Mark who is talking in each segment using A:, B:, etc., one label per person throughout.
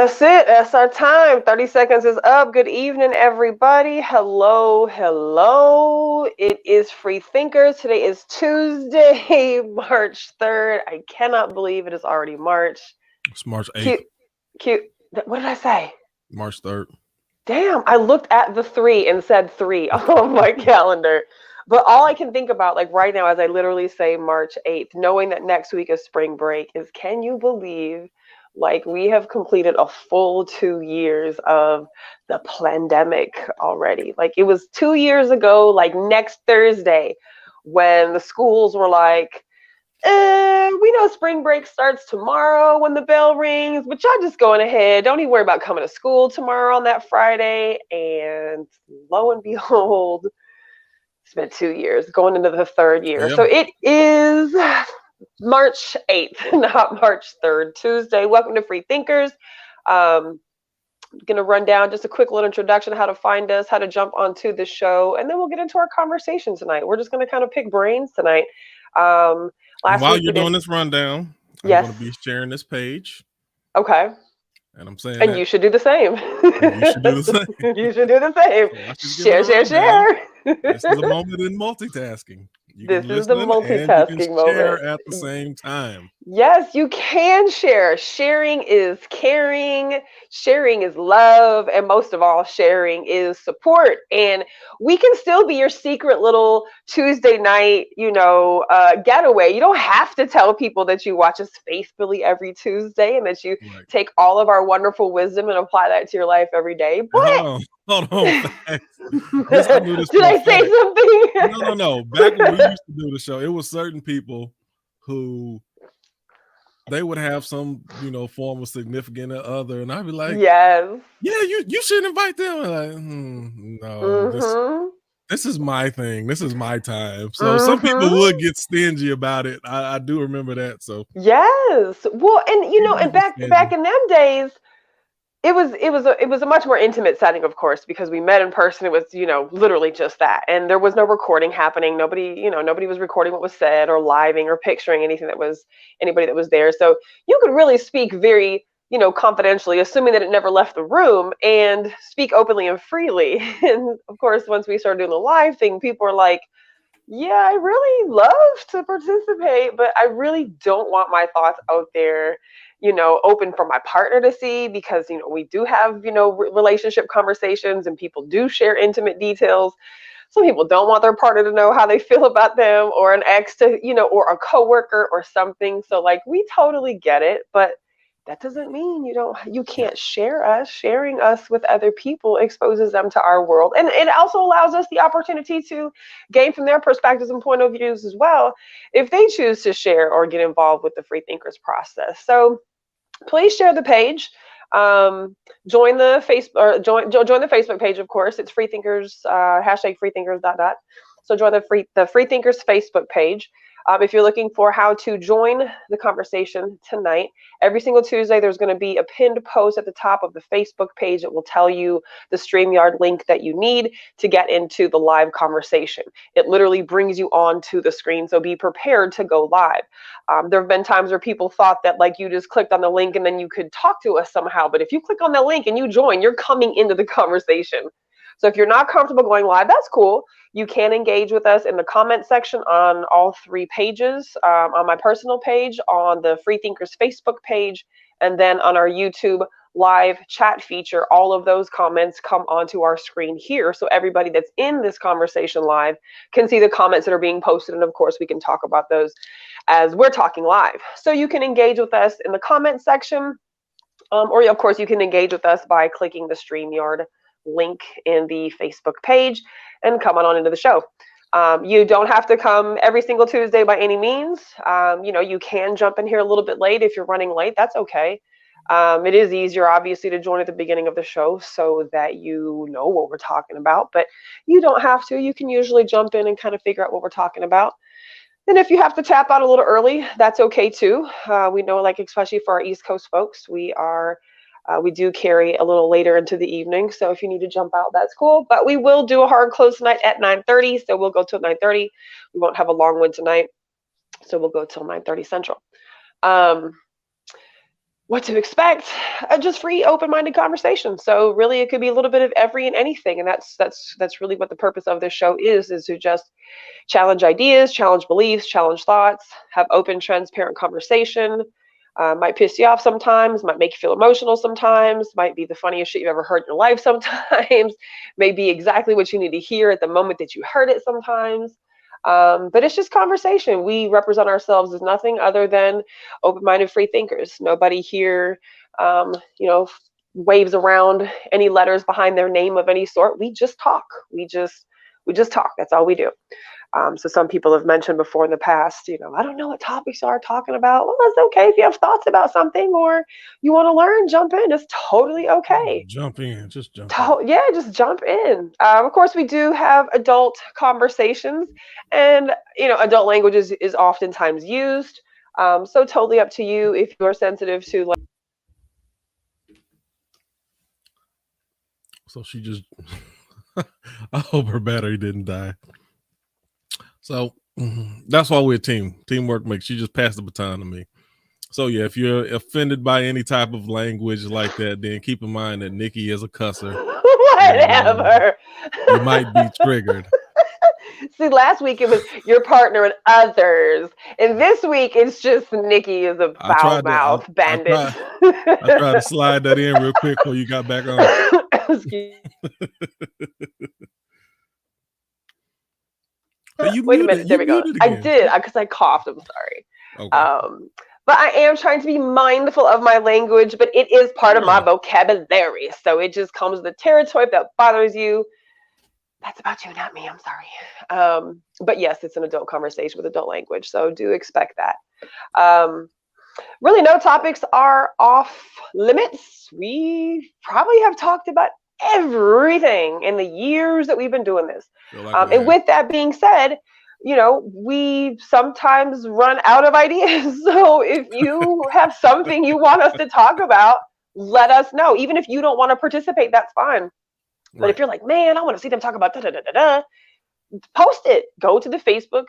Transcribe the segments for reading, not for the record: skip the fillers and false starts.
A: That's it. That's our time. 30 seconds is up. Good evening, everybody. Hello, hello. It is Free Thinkers. Today is Tuesday, March 3rd. I cannot believe it is already March.
B: It's March 8th.
A: Cute, cute. What did I say?
B: March 3rd.
A: Damn, I looked at the 3 and said 3 on my calendar. But all I can think about, like right now, as I literally say March 8th, knowing that next week is spring break, is can you believe like we have completed a full 2 years of the pandemic already? Like it was 2 years ago, like next Thursday, when the schools were like, we know spring break starts tomorrow when the bell rings, but y'all just going ahead. Don't even worry about coming to school tomorrow on that Friday. And lo and behold, it's been 2 years, going into the third year.
B: Yeah.
A: So it is March 8th, not March 3rd, Tuesday. Welcome to Free Thinkers. Going to run down just a quick little introduction, how to find us, how to jump onto the show, and then we'll get into our conversation tonight. We're just going to kind of pick brains tonight.
B: While you're doing this rundown,
A: yes,
B: I'm going to be sharing this page.
A: Okay.
B: And I'm saying
A: and you should do the same.
B: You should do the same.
A: You should do the same.
B: So
A: share.
B: This is a moment in multitasking.
A: This is the multitasking moment.
B: Share at the same time.
A: Yes, you can share. Sharing is caring. Sharing is love. And most of all, sharing is support. And we can still be your secret little Tuesday night, getaway. You don't have to tell people that you watch us faithfully every Tuesday and that you take all of our wonderful wisdom and apply that to your life every day. But
B: Hold on.
A: Did I say something?
B: No. Back when we used to do the show, it was certain people who they would have some, form of significant other, and I'd be like,
A: yes,
B: yeah, you should invite them. Like, no, this is my thing. This is my time. So some people would get stingy about it. I do remember that. So
A: yes, well, and back in them days. It was a much more intimate setting, of course, because we met in person. It was, literally just that. And there was no recording happening. Nobody was recording what was said or living or picturing anything anybody that was there. So you could really speak very, confidentially, assuming that it never left the room, and speak openly and freely. And of course, once we started doing the live thing, people were like, yeah, I really love to participate, but I really don't want my thoughts out there, open for my partner to see, because, we do have, relationship conversations and people do share intimate details. Some people don't want their partner to know how they feel about them, or an ex to, or a coworker or something. So like, we totally get it, but that doesn't mean you can't share us. Sharing us with other people exposes them to our world. And it also allows us the opportunity to gain from their perspectives and point of views as well, if they choose to share or get involved with the Free Thinkers process. So please share the page. Join the Facebook page, of course. It's Free Thinkers, hashtag Free Thinkers, .. So join the Free Thinkers Facebook page. If you're looking for how to join the conversation tonight, every single Tuesday, there's going to be a pinned post at the top of the Facebook page that will tell you the StreamYard link that you need to get into the live conversation. It literally brings you onto the screen, so be prepared to go live. There have been times where people thought that like you just clicked on the link and then you could talk to us somehow. But if you click on the link and you join, you're coming into the conversation. So if you're not comfortable going live, that's cool. You can engage with us in the comment section on all 3 pages, on my personal page, on the Free Thinkers Facebook page, and then on our YouTube live chat feature. All of those comments come onto our screen here. So everybody that's in this conversation live can see the comments that are being posted. And of course, we can talk about those as we're talking live. So you can engage with us in the comment section, or of course, you can engage with us by clicking the StreamYard link in the Facebook page and come on into the show. You don't have to come every single Tuesday by any means. You can jump in here a little bit late if you're running late. That's okay. It is easier, obviously, to join at the beginning of the show so that you know what we're talking about, but you don't have to. You can usually jump in and kind of figure out what we're talking about. And if you have to tap out a little early, that's okay too. We know, like, especially for our East Coast folks, we do carry a little later into the evening. So if you need to jump out, that's cool. But we will do a hard close tonight at 9:30. So we'll go till 9:30. We won't have a long one tonight. So we'll go till 9:30 Central. what to expect, just free, open-minded conversation. So really, it could be a little bit of every and anything, and that's really what the purpose of this show is to just challenge ideas, challenge beliefs, challenge thoughts, have open, transparent conversation. Might piss you off sometimes, might make you feel emotional sometimes, might be the funniest shit you've ever heard in your life sometimes, may be exactly what you need to hear at the moment that you heard it sometimes. But it's just conversation. We represent ourselves as nothing other than open-minded free thinkers. Nobody here, you know, waves around any letters behind their name of any sort. We just talk. We just talk. That's all we do. So some people have mentioned before in the past, I don't know what topics you are talking about. Well, that's okay. If you have thoughts about something or you want to learn, jump in. It's totally okay.
B: Jump in. Just jump in.
A: Yeah, just jump in. Of course, we do have adult conversations, and adult language is oftentimes used. So totally up to you if you're sensitive to like.
B: So she just. I hope her battery didn't die. So that's why we're a team. Teamwork makes. She just passed the baton to me. So yeah, if you're offended by any type of language like that, then keep in mind that Nikki is a cusser.
A: Whatever.
B: You might be triggered.
A: See, last week it was your partner and others, and this week it's just Nikki is a foul mouth bandit.
B: I tried to slide that in real quick before you got back on.
A: Wait a minute, there we go. I did because I coughed. I'm sorry. Okay. But I am trying to be mindful of my language, but it is part of my vocabulary, so it just comes with the territory. If that bothers you, that's about you, not me. I'm sorry. But yes, it's an adult conversation with adult language, so do expect that. Really, no topics are off limits. We probably have talked about everything in the years that we've been doing this. And with that being said, we sometimes run out of ideas. So if you have something you want us to talk about, let us know. Even if you don't want to participate, that's fine. But if you're like, man, I want to see them talk about da-da-da-da-da, post it. Go to the Facebook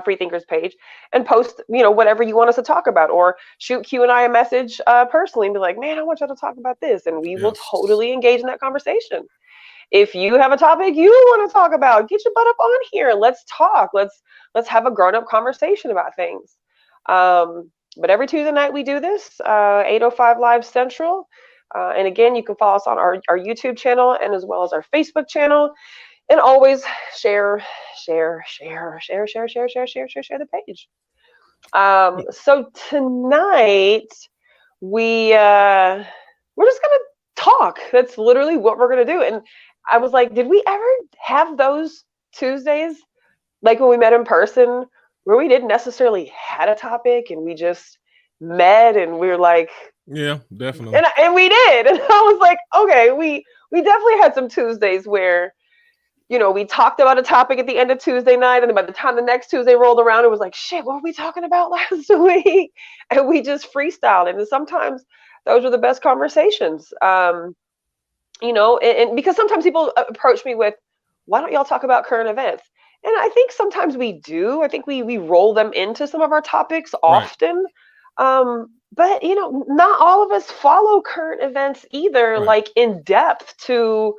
A: Free Thinkers page and post, whatever you want us to talk about, or shoot Q&I a message personally and be like, man, I want y'all to talk about this. And we will totally engage in that conversation. If you have a topic you want to talk about, get your butt up on here. Let's talk. Let's have a grown-up conversation about things. But every Tuesday night we do this, 8:05 Live Central. And again, you can follow us on our YouTube channel and as well as our Facebook channel. And always share the page. So tonight we're just gonna talk. That's literally what we're gonna do. And I was like, did we ever have those Tuesdays, like when we met in person, where we didn't necessarily had a topic and we just met and we were like,
B: yeah, definitely.
A: And we did. And I was like, okay, we definitely had some Tuesdays where, we talked about a topic at the end of Tuesday night, and then by the time the next Tuesday rolled around, it was like, shit, what were we talking about last week? And we just freestyled. And sometimes those were the best conversations. And because sometimes people approach me with, why don't y'all talk about current events? And I think sometimes we do. I think we roll them into some of our topics often. But, not all of us follow current events either, like in depth to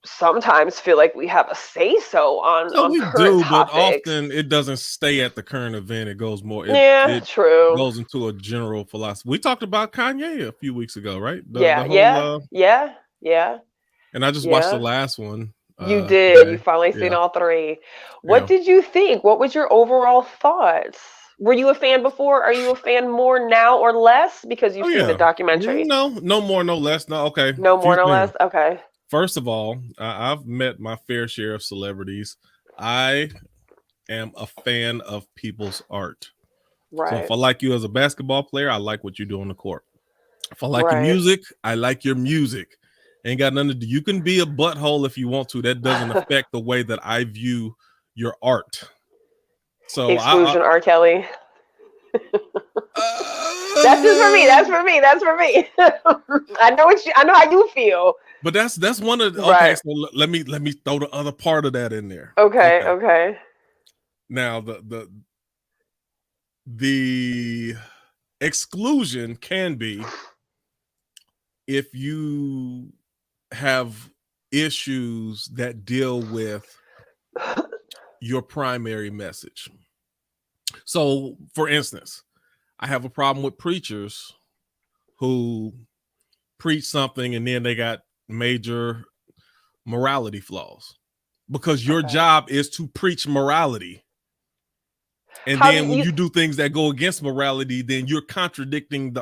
A: sometimes feel like we have a say-so on current topics.
B: But often it doesn't stay at the current event. It goes more.
A: True.
B: It goes into a general philosophy. We talked about Kanye a few weeks ago, right?
A: Yeah.
B: And I just watched the last one.
A: You did. Today. You finally seen all three. What did you think? What was your overall thoughts? Were you a fan before? Are you a fan more now or less because you've seen the documentary?
B: No more, no less. No, okay.
A: No more, no less. Okay.
B: First of all, I've met my fair share of celebrities. I am a fan of people's art. Right. So if I like you as a basketball player, I like what you do on the court. If I like your music, I like your music. Ain't got nothing to do. You can be a butthole if you want to. That doesn't affect the way that I view your art. So
A: exclusion, R. Kelly. That's just for me. That's for me. I know how you feel.
B: But that's one of the, okay. So let me throw the other part of that in there.
A: Okay.
B: Now the Exclusion can be if you have issues that deal with your primary message. So, for instance, I have a problem with preachers who preach something and then they got major morality flaws, because your job is to preach morality. And then when you do things that go against morality, then you're contradicting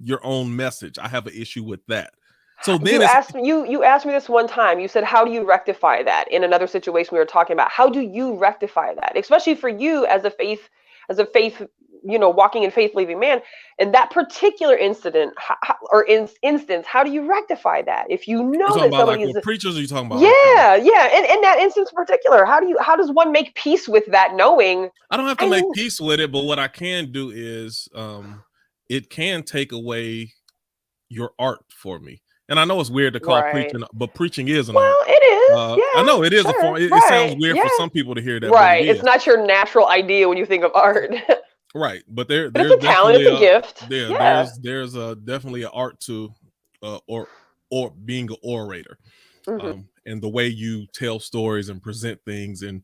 B: your own message. I have an issue with that. So then
A: you asked me this one time. You said, how do you rectify that? In another situation we were talking about, how do you rectify that? Especially for you as a faith, walking in faith believing man. In that particular incident instance, how do you rectify that? If you know that somebody is
B: preachers, are you talking about?
A: Yeah. In that instance in particular, how does one make peace with that, knowing?
B: I don't have to make peace with it, but what I can do is it can take away your art for me. And I know it's weird to call preaching, but preaching is an art.
A: Well, it is.
B: I know it is a form. It sounds weird for some people to hear that.
A: Right. It's not your natural idea when you think of art.
B: Right. But there's
A: a talent, it's a gift.
B: There's definitely an art to or being an orator. And the way you tell stories and present things and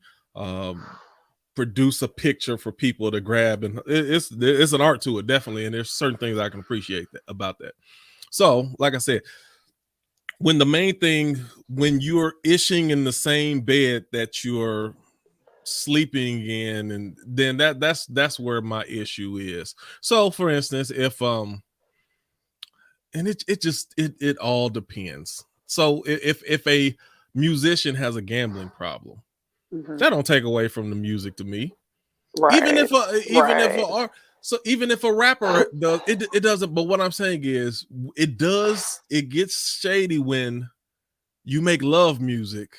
B: produce a picture for people to grab, and it's an art to it, definitely. And there's certain things I can appreciate about that. So, like I said, when you're ishing in the same bed that you're sleeping in, and then that's where my issue is. So, for instance, if and it all depends. So, if a musician has a gambling problem, that don't take away from the music to me. Right. Even if a rapper does, it doesn't. But what I'm saying is, it gets shady when you make love music,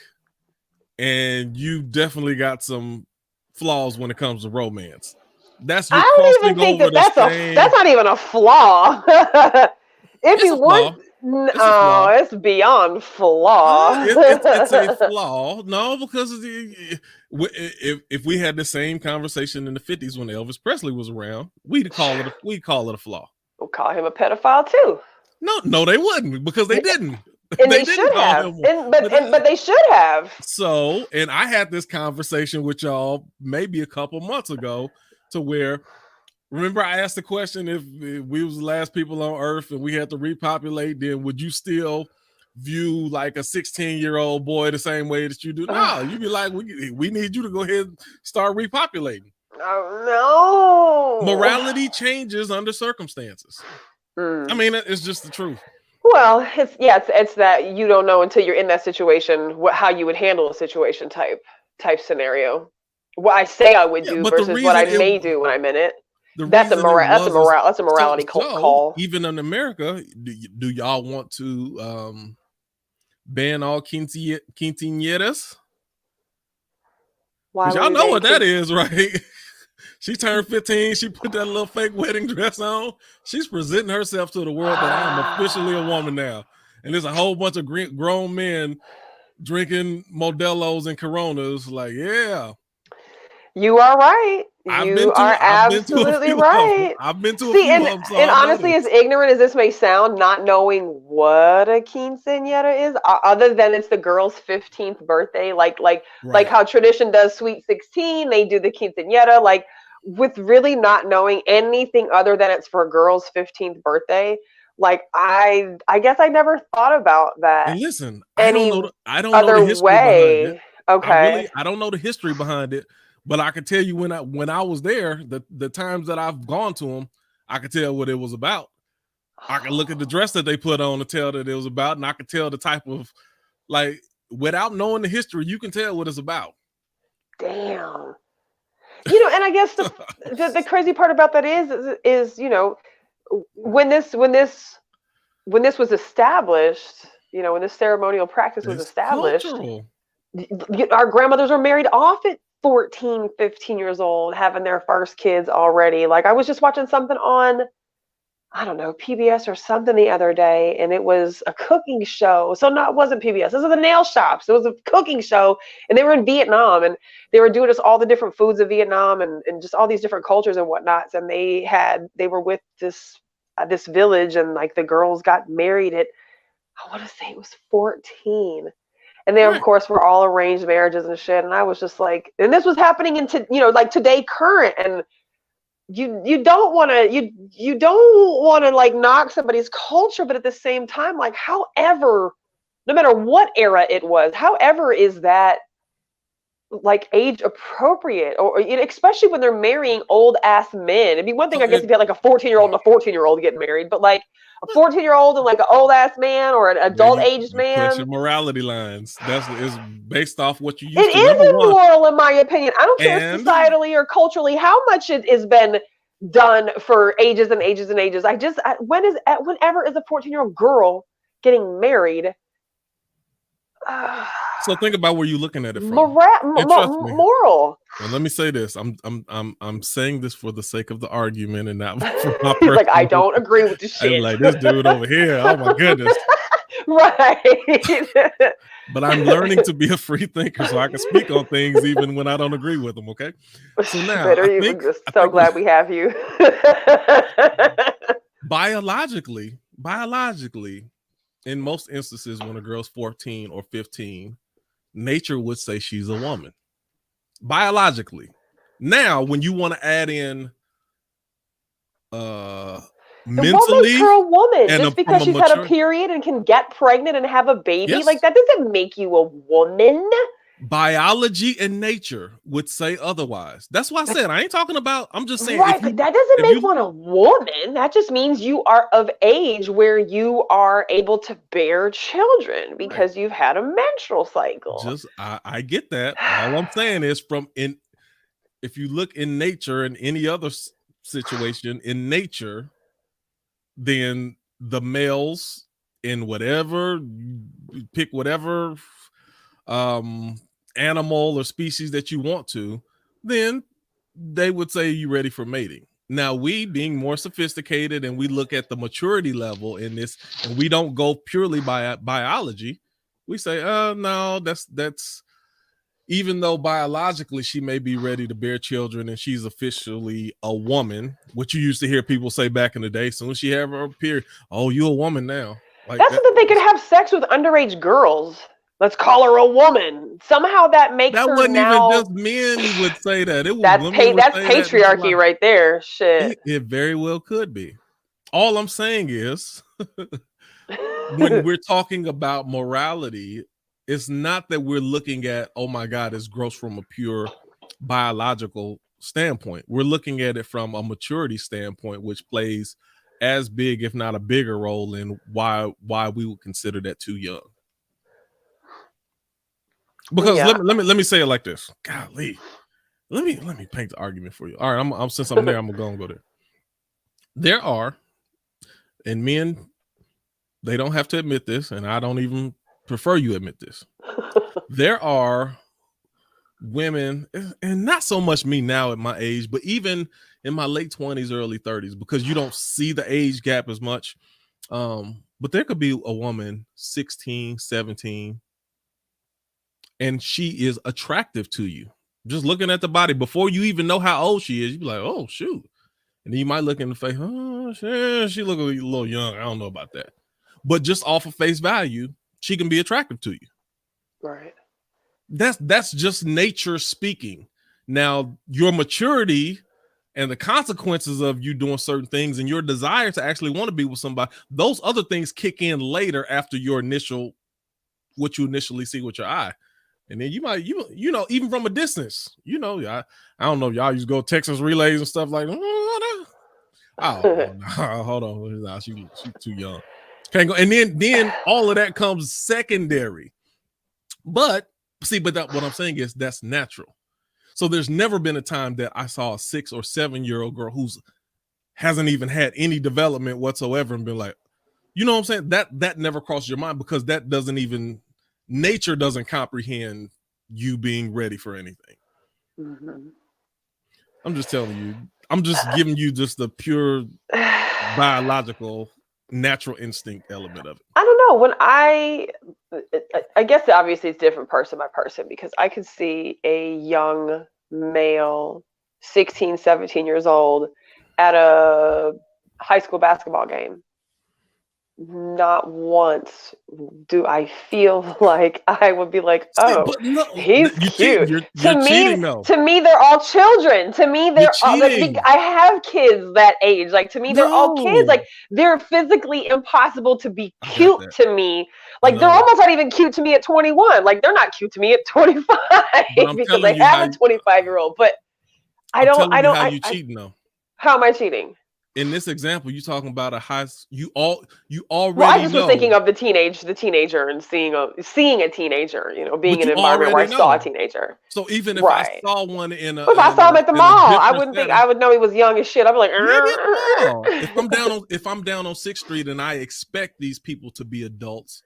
B: and you definitely got some flaws when it comes to romance. That's you crossing over the same.
A: That's not even a flaw. If you want, no, it's beyond flaw.
B: It's a flaw. No, because if we had the same conversation in the 50s when Elvis Presley was around, we'd call it a flaw.
A: We'll call him a pedophile too.
B: No, they wouldn't, because they didn't.
A: And they should have. But they should have.
B: So, and I had this conversation with y'all maybe a couple months ago, to where, remember I asked the question, if we was the last people on Earth and we had to repopulate, then would you still view like a 16-year-old boy the same way that you do? No, you'd be like, we need you to go ahead and start repopulating.
A: Oh, no.
B: Morality changes under circumstances. I mean, it's just the truth.
A: Well, it's that you don't know until you're in that situation how you would handle a situation type scenario. What I say I would do versus what I may do when I'm in it. That's a morality call.
B: Even in America, do y'all want to ban all quinceaneras? Y'all know what that is, right? She turned 15. She put that little fake wedding dress on. She's presenting herself to the world that I am officially a woman now. And there's a whole bunch of grown men drinking Modelo's and Coronas. Like, yeah.
A: You are right. You are absolutely right.
B: I've been to a few of them.
A: And honestly, as ignorant as this may sound, not knowing what a quinceanera is, other than it's the girl's 15th birthday, like how tradition does Sweet 16, they do the quinceanera, like, with really not knowing anything other than it's for a girl's 15th birthday. Like, I guess I never thought about that.
B: And listen, I don't know the history behind it.
A: Okay.
B: I don't know the history behind it. But I can tell you when I was there, the times that I've gone to them, I could tell what it was about. I can look at the dress that they put on to tell that it was about, and I could tell the type of, like, without knowing the history, you can tell what it's about.
A: Damn. And I guess the crazy part about that is when this was established, when this ceremonial practice was established, cultural. Our grandmothers were married off at 14, 15 years old, having their first kids already. Like, I was just watching something on, I don't know, PBS or something the other day, and it was a cooking show. So no, it wasn't PBS. This was the nail shops. It was a cooking show, and they were in Vietnam, and they were doing us all the different foods of Vietnam and just all these different cultures and whatnots. And they were with this village, and like the girls got married at, I want to say it was 14. And they, of course, were all arranged marriages and shit. And I was just like, and this was happening like today current. And you don't want to like knock somebody's culture, but at the same time, like, however, no matter what era it was, however is that like age appropriate, or especially when they're marrying old ass men. It'd be one thing, I guess, if you had like a 14-year-old and a 14-year-old getting married, but like a 14-year-old and like an old ass man or an adult aged man.
B: Question morality lines. Is based off what you used
A: to. It is immoral, in my opinion. I don't care societally or culturally how much it has been done for ages and ages and ages. Whenever is a 14-year-old girl getting married?
B: So think about where you're looking at it from.
A: Moral.
B: And let me say this: I'm saying this for the sake of the argument and not for my
A: He's like, I don't agree with the shit.
B: I'm like, this dude over here. Oh my goodness.
A: Right.
B: But I'm learning to be a free thinker, so I can speak on things even when I don't agree with them. Okay. So now,
A: I'm just so glad we have you.
B: Biologically, in most instances, when a girl's 14 or 15, nature would say she's a woman. Biologically. Now, when you want to add in mentally,
A: what makes her a woman? Just because she's had a period and can get pregnant and have a baby,
B: yes,
A: like that doesn't make you a woman.
B: Biology and nature would say otherwise. That's why I said I ain't talking about. I'm just saying,
A: right? But that doesn't make one a woman. That just means you are of age where you are able to bear children because you've had a menstrual cycle.
B: I get that. All I'm saying is, if you look in nature and any other situation in nature, then the males in whatever, pick whatever animal or species that you want to, then they would say you ready for mating. Now, we being more sophisticated and we look at the maturity level in this, and we don't go purely by biology. We say, no, that's even though biologically she may be ready to bear children and she's officially a woman, which you used to hear people say back in the day, soon as she have her period, oh, you a woman now. Like
A: that's so that they could have sex with underage girls. Let's call her a woman. Somehow that makes
B: that
A: her
B: wasn't
A: now...
B: even just men would say that. It was
A: that's patriarchy right there. Shit.
B: It very well could be. All I'm saying is, when we're talking about morality, it's not that we're looking at, oh my God, it's gross from a pure biological standpoint. We're looking at it from a maturity standpoint, which plays as big, if not a bigger role in why we would consider that too young. Because let me say it like this. Golly, let me paint the argument for you. All right, since I'm there, I'm gonna go there. There are, and men, they don't have to admit this, and I don't even prefer you admit this. There are women, and not so much me now at my age, but even in my late 20s, early 30s, because you don't see the age gap as much. But there could be a woman 16, 17. And she is attractive to you. Just looking at the body before you even know how old she is, you be like, oh, shoot. And then you might look in the face, oh, she look a little young. I don't know about that. But just off of face value, she can be attractive to you.
A: Right.
B: That's just nature speaking. Now, your maturity and the consequences of you doing certain things and your desire to actually want to be with somebody, those other things kick in later after what you initially see with your eye. And then you might, even from a distance, I don't know if y'all used to go Texas relays and stuff like, oh, no, hold on. Nah, she's too young. Can't go. And then all of that comes secondary. But what I'm saying is that's natural. So there's never been a time that I saw a 6 or 7-year-old girl who's hasn't even had any development whatsoever and been like, you know what I'm saying? That never crossed your mind, because that doesn't even, nature doesn't comprehend you being ready for anything. I'm just telling you. I'm just giving you just the pure biological, natural instinct element of it.
A: I don't know. When I guess obviously it's different person by person, because I could see a young male, 16, 17 years old, at a high school basketball game. Not once do I feel like I would be like, oh, he's cute.
B: You're cheating, though.
A: To me, they're all children. To me, they're all, like, I have kids that age. Like, to me, they're all kids. Like, they're physically impossible to be cute to me. Like, they're almost not even cute to me at 21. Like, they're not cute to me at 25 because they have a 25-year-old. But I don't.
B: How you cheating though?
A: How am I cheating?
B: In this example, you talking about you already.
A: Well, I just was thinking of the teenager, and seeing a teenager, being in an environment where I saw a teenager.
B: So even if I saw one if
A: I saw him at the mall, I wouldn't think I would know he was young as shit. I'd be like,
B: if I'm down on 6th Street and I expect these people to be adults,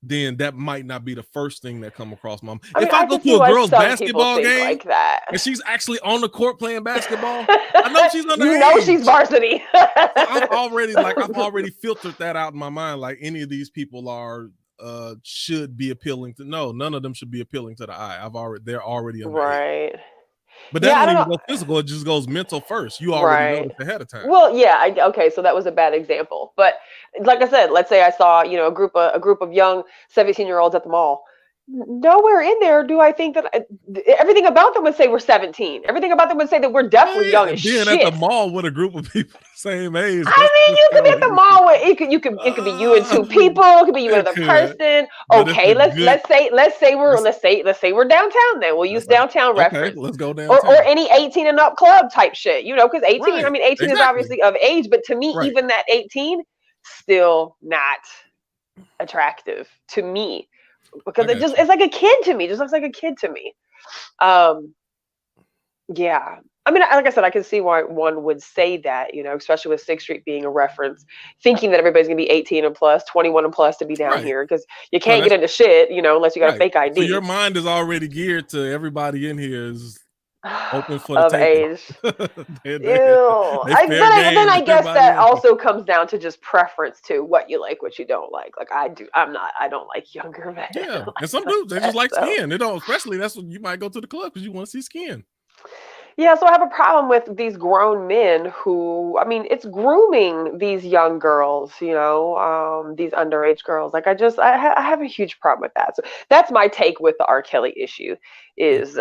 B: then that might not be the first thing that come across my mind. If I go to a girl's basketball game
A: like that,
B: and she's actually on the court playing basketball, I know she's underage.
A: She's varsity.
B: I've already filtered that out in my mind. Like, any of these people should be appealing to. No, none of them should be appealing to the eye. They're already underage.
A: Right.
B: But that don't even go physical. It just goes mental first. You already know ahead of time.
A: Well, yeah. Okay, so that was a bad example. But like I said, let's say I saw a group of young 17-year-olds at the mall. Nowhere in there do I think that everything about them would say we're 17. Everything about them would say that we're definitely young as shit.
B: Being at the mall with a group of people the same age.
A: I mean, you could be at the mall with it could be you and 2 people. It could be you and another person. Okay, let's say we're downtown. Then we'll use downtown reference.
B: Let's go downtown.
A: Or any 18 and up club type shit. Because 18. I mean, 18 is obviously of age, but to me, even that 18, still not attractive to me. Because it's like a kid to me. It just looks like a kid to me. Yeah. I mean, like I said, I can see why one would say that, especially with 6th Street being a reference, thinking that everybody's going to be 18 and plus, 21 and plus to be down here, because you can't get into shit, unless you got a fake ID.
B: So your mind is already geared to everybody in here is open for the
A: age. Then I guess that also comes down to just preference to what you like, what you don't like. Like I don't like younger men.
B: Yeah, and some dudes they just like skin. They don't, especially that's when you might go to the club because you want to see skin.
A: Yeah, so I have a problem with these grown men who, I mean, it's grooming these young girls, these underage girls. Like I have a huge problem with that. So that's my take with the R. Kelly issue is,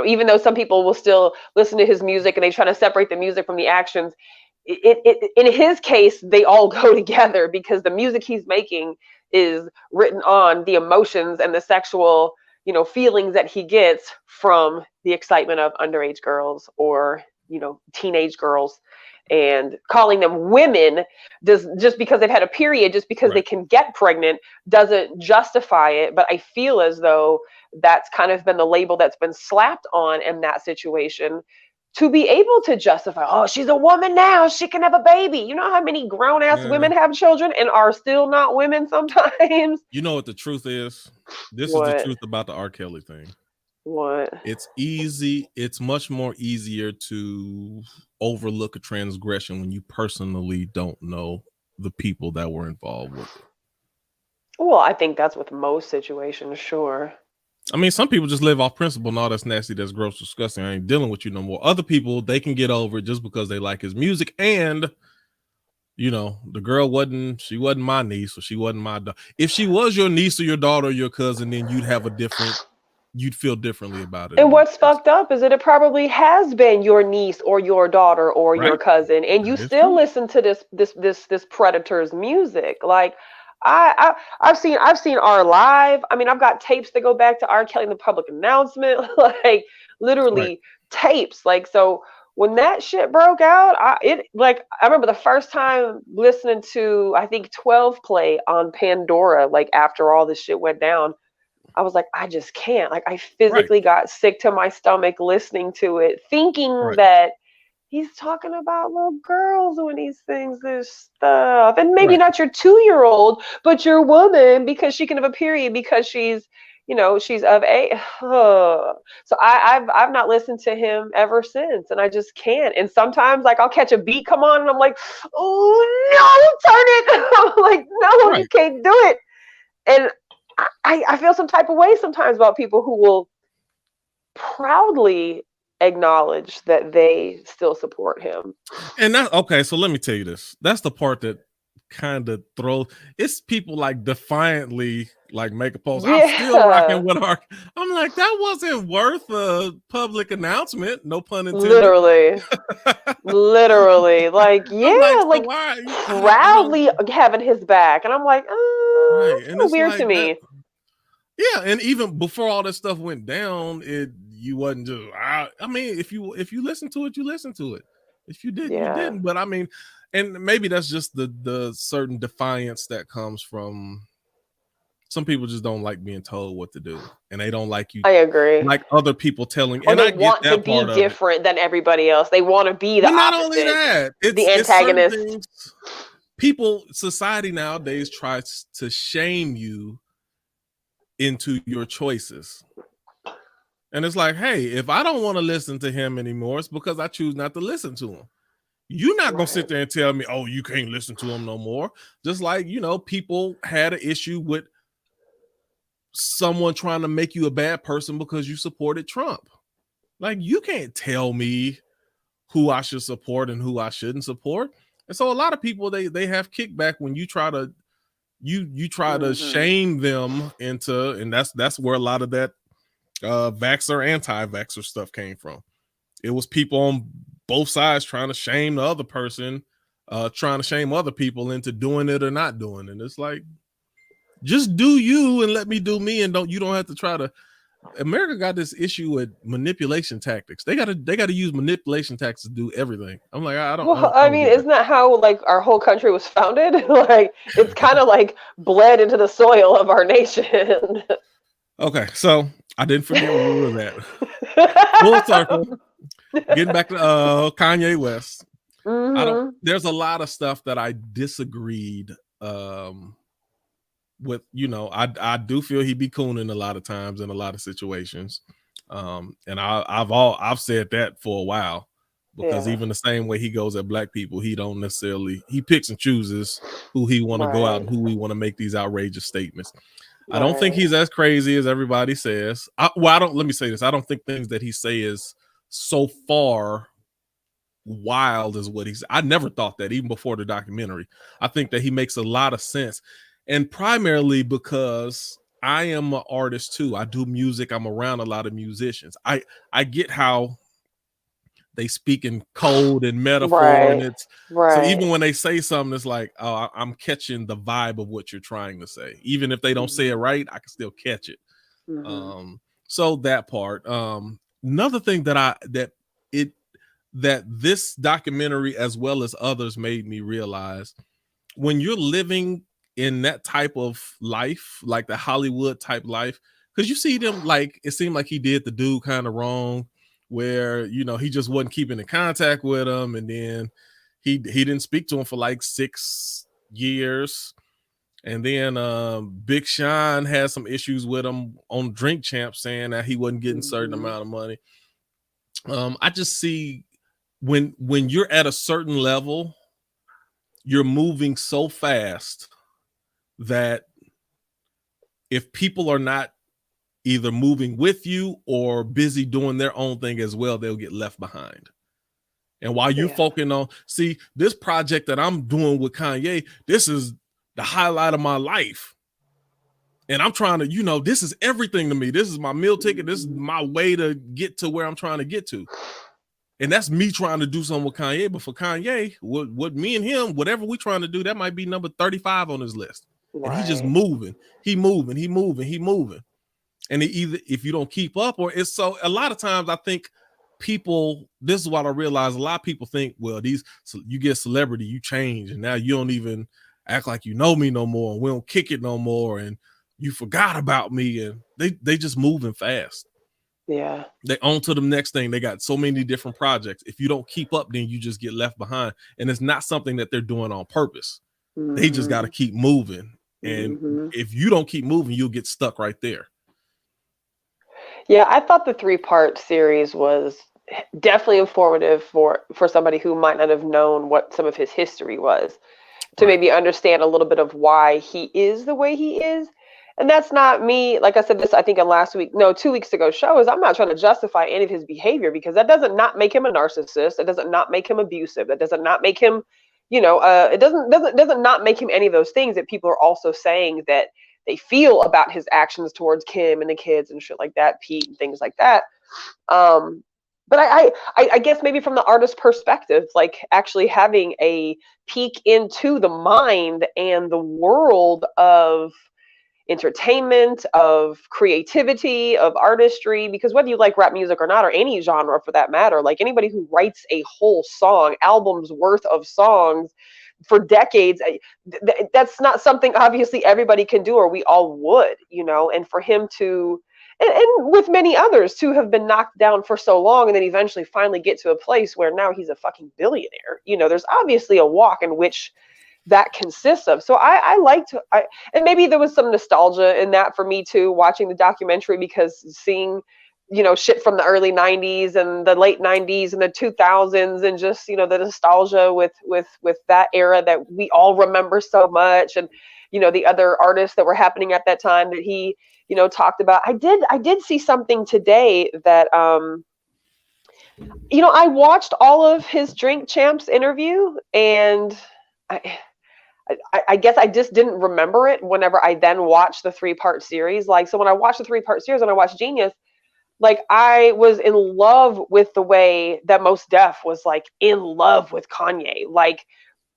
A: even though some people will still listen to his music and they try to separate the music from the actions, in his case, they all go together, because the music he's making is written on the emotions and the sexual, feelings that he gets from the excitement of underage girls or, teenage girls, and calling them women just because they've had a period, just because they can get pregnant doesn't justify it. But I feel as though that's kind of been the label that's been slapped on in that situation to be able to justify, oh, she's a woman now, she can have a baby. You know how many grown ass women have children and are still not women sometimes?
B: You know what the truth is? This is the truth about the R. Kelly thing.
A: What?
B: It's easy. It's much more easier to overlook a transgression when you personally don't know the people that were involved with it.
A: Well, I think that's with most situations, sure.
B: I mean, some people just live off principle. No, that's nasty, that's gross, disgusting. I ain't dealing with you no more. Other people, they can get over it just because they like his music. And, the girl wasn't my niece, or she wasn't my daughter. If she was your niece or your daughter or your cousin, then you'd feel differently about it.
A: And what's fucked up is that it probably has been your niece or your daughter or your cousin, and you still listen to this predator's music. Like, I've seen R live. I mean, I've got tapes that go back to R. Kelly in the public announcement, like literally tapes. Like, so when that shit broke out, I remember the first time listening to, I think 12 play on Pandora, like after all this shit went down, I was like, I just can't. Like, I physically got sick to my stomach listening to it, thinking that he's talking about little girls when he sings this stuff. And maybe not your 2-year-old, but your woman, because she can have a period because she's, she's of age. So I've not listened to him ever since, and I just can't. And sometimes, like, I'll catch a beat come on, and I'm like, oh no, turn it! I'm like, no, you can't do it. And I feel some type of way sometimes about people who will proudly acknowledge that they still support him.
B: And that, okay, so let me tell you this. That's the part that kind of throws. It's people like defiantly like make a post. I'm still rocking with our. I'm like, that wasn't worth a public announcement. No pun intended.
A: Literally, like, yeah, like, so proudly having his back, and I'm like, it's weird to me.
B: Yeah, and even before all this stuff went down, you wasn't just. I mean, if you listen to it, you listen to it. If you didn't, you didn't. But I mean, and maybe that's just the certain defiance that comes from. Some people just don't like being told what to do, and they don't like you.
A: I agree.
B: Like other people telling,
A: or
B: and
A: they want to be different than everybody else. They want to be the opposite. Not only that, it's the antagonist.
B: People, society nowadays tries to shame you into your choices. And it's like, hey, if I don't want to listen to him anymore, it's because I choose not to listen to him. You're not going to sit there and tell me, oh, you can't listen to him no more. Just like, people had an issue with someone trying to make you a bad person because you supported Trump. Like, you can't tell me who I should support and who I shouldn't support. And so a lot of people, they have kickback when you try to to shame them into, and that's where a lot of that vaxxer, anti-vaxxer stuff came from. It was people on both sides trying to shame the other person, trying to shame other people into doing it or not doing it. And it's like, just do you and let me do me, and you don't have to try to. America got this issue with manipulation tactics. They gotta use manipulation tactics to do everything. I'm like, I don't.
A: Well, I mean, isn't that how like our whole country was founded? Like, it's kind of like bled into the soil of our nation.
B: Okay, so I didn't forget where we were at. Full circle. Getting back to Kanye West. There's a lot of stuff that I disagreed with. I do feel he be cooning a lot of times in a lot of situations. And I've said that for a while, because even the same way he goes at black people, he don't necessarily, he picks and chooses who he want to go out and who we want to make these outrageous statements. I don't think he's as crazy as everybody says. Let me say this. I don't think things that he say is so far wild as what he's. I never thought that, even before the documentary. I think that he makes a lot of sense, and primarily because I am an artist too. I do music. I'm around a lot of musicians. I get how they speak in code and metaphor, and it's so even when they say something, it's like, oh, I'm catching the vibe of what you're trying to say. Even if they don't say it right, I can still catch it. So that part. Another thing that this documentary, as well as others, made me realize, when you're living in that type of life, like the Hollywood type life, because you see them, like, it seemed like he did the dude kind of wrong, where he just wasn't keeping in contact with him, and then he didn't speak to him for like 6 years, and then Big Sean had some issues with him on Drink Champs, saying that he wasn't getting a certain amount of money. I just see when you're at a certain level, you're moving so fast that if people are not either moving with you or busy doing their own thing as well, they'll get left behind. And while you're focusing on, see, this project that I'm doing with Kanye, this is the highlight of my life. And I'm trying to, this is everything to me. This is my meal ticket. This is my way to get to where I'm trying to get to. And that's me trying to do something with Kanye. But for Kanye, what me and him, whatever we're trying to do, that might be number 35 on his list. And he's just moving. He moving. And either, if you don't keep up, or it's so, a lot of times I think people, this is what I realize, a lot of people think, well, you get celebrity, you change, and now you don't even act like you know me no more, and we don't kick it no more, and you forgot about me, and they just moving fast.
A: Yeah.
B: They on to the next thing. They got so many different projects. If you don't keep up, then you just get left behind. And it's not something that they're doing on purpose. They just got to keep moving. And if you don't keep moving, you'll get stuck right there.
A: Yeah, I thought the three-part series was definitely informative for somebody who might not have known what some of his history was, to
B: Right.
A: maybe understand a little bit of why he is the way he is. And that's not me, like I said this, I think in last week, no, 2 weeks ago show, is I'm not trying to justify any of his behavior, because that doesn't not make him a narcissist. That doesn't not make him abusive. That doesn't not make him, it doesn't not make him any of those things that people are also saying that they feel about his actions towards Kim and the kids and shit like that, Pete and things like that. Um, but I guess maybe from the artist perspective, like actually having a peek into the mind and the world of entertainment, of creativity, of artistry, because whether you like rap music or not, or any genre for that matter, like anybody who writes a whole song, albums worth of songs for decades, that's not something obviously everybody can do, or we all would, and for him to, and with many others, to have been knocked down for so long and then eventually finally get to a place where now he's a fucking billionaire. There's obviously a walk in which that consists of. So I like to, and maybe there was some nostalgia in that for me too, watching the documentary, because seeing, shit from the early 90s and the late 90s and the 2000s, and just, the nostalgia with that era that we all remember so much. And, the other artists that were happening at that time that he, talked about. I did see something today that, I watched all of his Drink Champs interview, and I guess I just didn't remember it whenever I then watched the three-part series. Like, so when I watched the three-part series and I watched Genius, like I was in love with the way that Mos Def was like in love with Kanye. Like,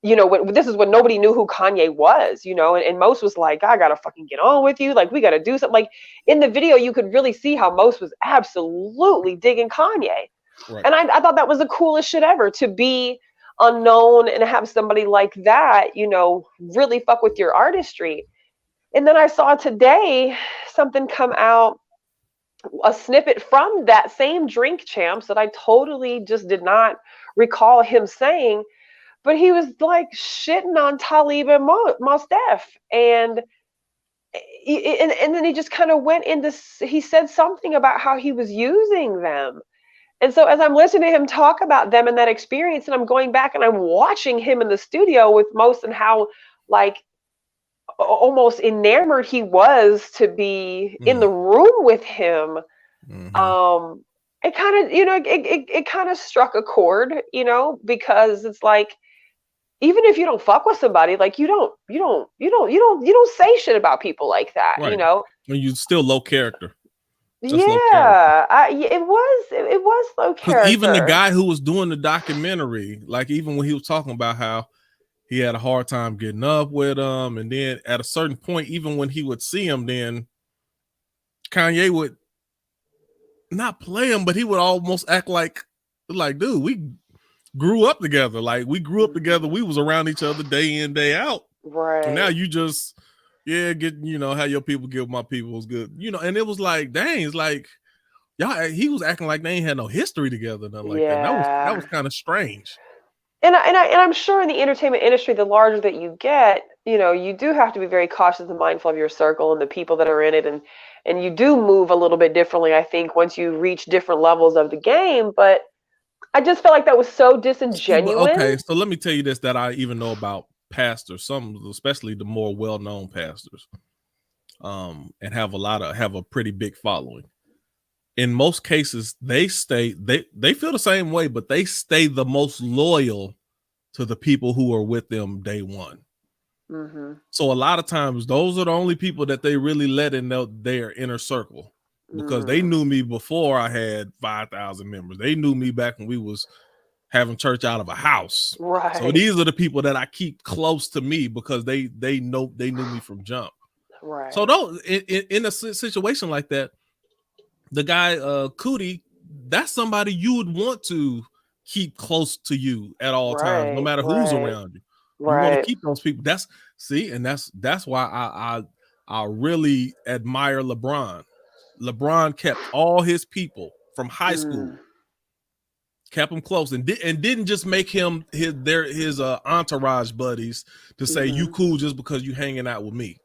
A: this is when nobody knew who Kanye was, and Mos was like, I gotta fucking get on with you. Like, we gotta do something. Like, in the video, you could really see how Mos was absolutely digging Kanye. Right. And I thought that was the coolest shit ever, to be unknown and have somebody like that, really fuck with your artistry. And then I saw today something come out, a snippet from that same Drink Champs that I totally just did not recall him saying, but he was like shitting on Talib and Mos Def, and then he just kind of went into, he said something about how he was using them. And so as I'm listening to him talk about them and that experience, and I'm going back and I'm watching him in the studio with Mos, and how like almost enamored he was to be in the room with him. It kind of, it kind of struck a chord, because it's like, even if you don't fuck with somebody, like you don't say shit about people like that,
B: right. When you still low character.
A: Just it was low character.
B: Even the guy who was doing the documentary, like even when he was talking about how he had a hard time getting up with him, and then at a certain point, even when he would see him, then Kanye would not play him, but he would almost act like, dude, we grew up together. Like, we grew up together. We was around each other day in, day out.
A: Right.
B: And now you just, get, how your people get with my people was good. And it was like, dang, it's like, y'all, he was acting like they ain't had no history together, nothing like that. That was kind of strange.
A: And I'm sure in the entertainment industry, the larger that you get, you do have to be very cautious and mindful of your circle and the people that are in it, and you do move a little bit differently, I think, once you reach different levels of the game. But I just felt like that was so disingenuous.
B: Okay, so let me tell you this, that I even know about pastors, some, especially the more well-known pastors, and have a pretty big following. In most cases, they feel the same way, but they stay the most loyal to the people who are with them day one. So a lot of times, those are the only people that they really let in their inner circle, because they knew me before I had 5,000 members. They knew me back when we was having church out of a house.
A: Right.
B: So these are the people that I keep close to me, because they knew me from jump.
A: Right.
B: So in a situation like that, the guy Cootie, that's somebody you would want to keep close to you at all times, no matter who's around you. You want to keep those people. That's why I really admire LeBron. LeBron kept all his people from high school, kept them close, and didn't just make him his entourage buddies to say you cool just because you hanging out with me.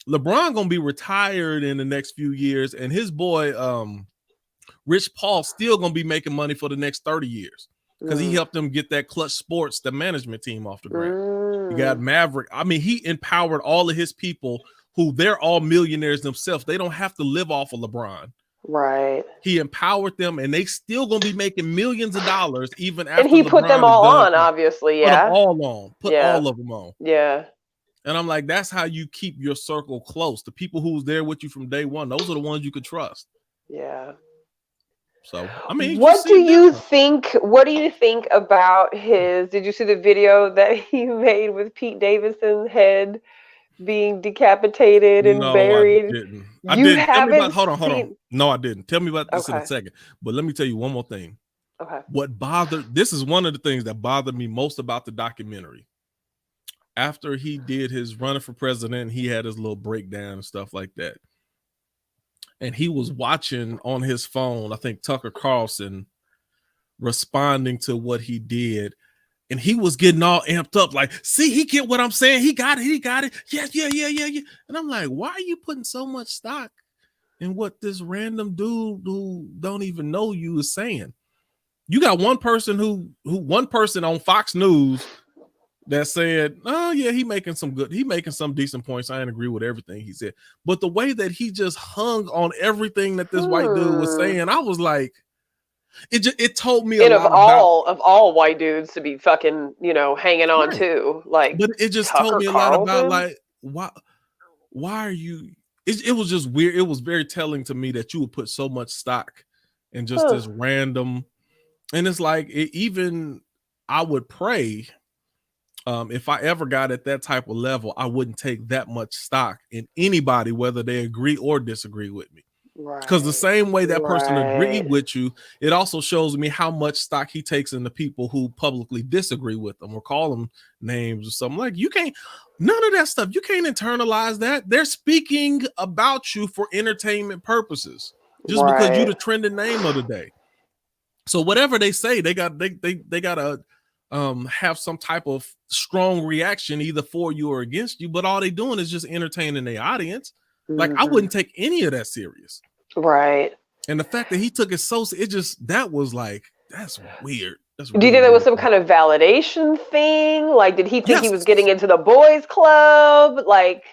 B: LeBron gonna be retired in the next few years, and his boy Rich Paul still gonna be making money for the next 30 years because he helped them get that Clutch Sports, the management team, off the ground. You got Maverick. I mean, he empowered all of his people who they're all millionaires themselves. They don't have to live off of LeBron.
A: Right.
B: He empowered them, and they still gonna be making millions of dollars even after.
A: And he
B: LeBron
A: put them all on, obviously. Yeah.
B: Put them all on. Put all of them on.
A: Yeah.
B: And I'm like, that's how you keep your circle close. The people who's there with you from day one, those are the ones you could trust.
A: Yeah.
B: So, I mean,
A: what do you think about his, did you see the video that he made with Pete Davidson's head being decapitated and buried?
B: I didn't. Hold on. No, I didn't. Tell me about this in a second. But let me tell you one more thing.
A: Okay.
B: This is one of the things that bothered me most about the documentary. After he did his running for president, he had his little breakdown and stuff like that. And he was watching on his phone, I think Tucker Carlson, responding to what he did. And he was getting all amped up, like, see, he get what I'm saying. He got it. Yeah. And I'm like, why are you putting so much stock in what this random dude who don't even know you is saying? You got one person on Fox News that said, oh yeah, he making some decent points. I didn't agree with everything he said. But the way that he just hung on everything that this white dude was saying, I was like, it told me a lot
A: of all white dudes to be fucking, hanging on too. Like,
B: but it just told me a lot about, like, why are you, it was just weird. It was very telling to me that you would put so much stock in just this random, and it's like, I would pray, if I ever got at that type of level, I wouldn't take that much stock in anybody, whether they agree or disagree with me. Because the same way that person agreed with you, it also shows me how much stock he takes in the people who publicly disagree with them or call them names or something. Like, you can't, none of that stuff. You can't internalize that. They're speaking about you for entertainment purposes, just because you're the trending name of the day. So whatever they say, they gotta have some type of strong reaction either for you or against you. But all they doing is just entertaining their audience. Like, I wouldn't take any of that serious.
A: Right.
B: And the fact that he took it so, that was like, that's weird. That's
A: Do you think that was some kind of validation thing? Like, did he think he was getting into the boys club? Like,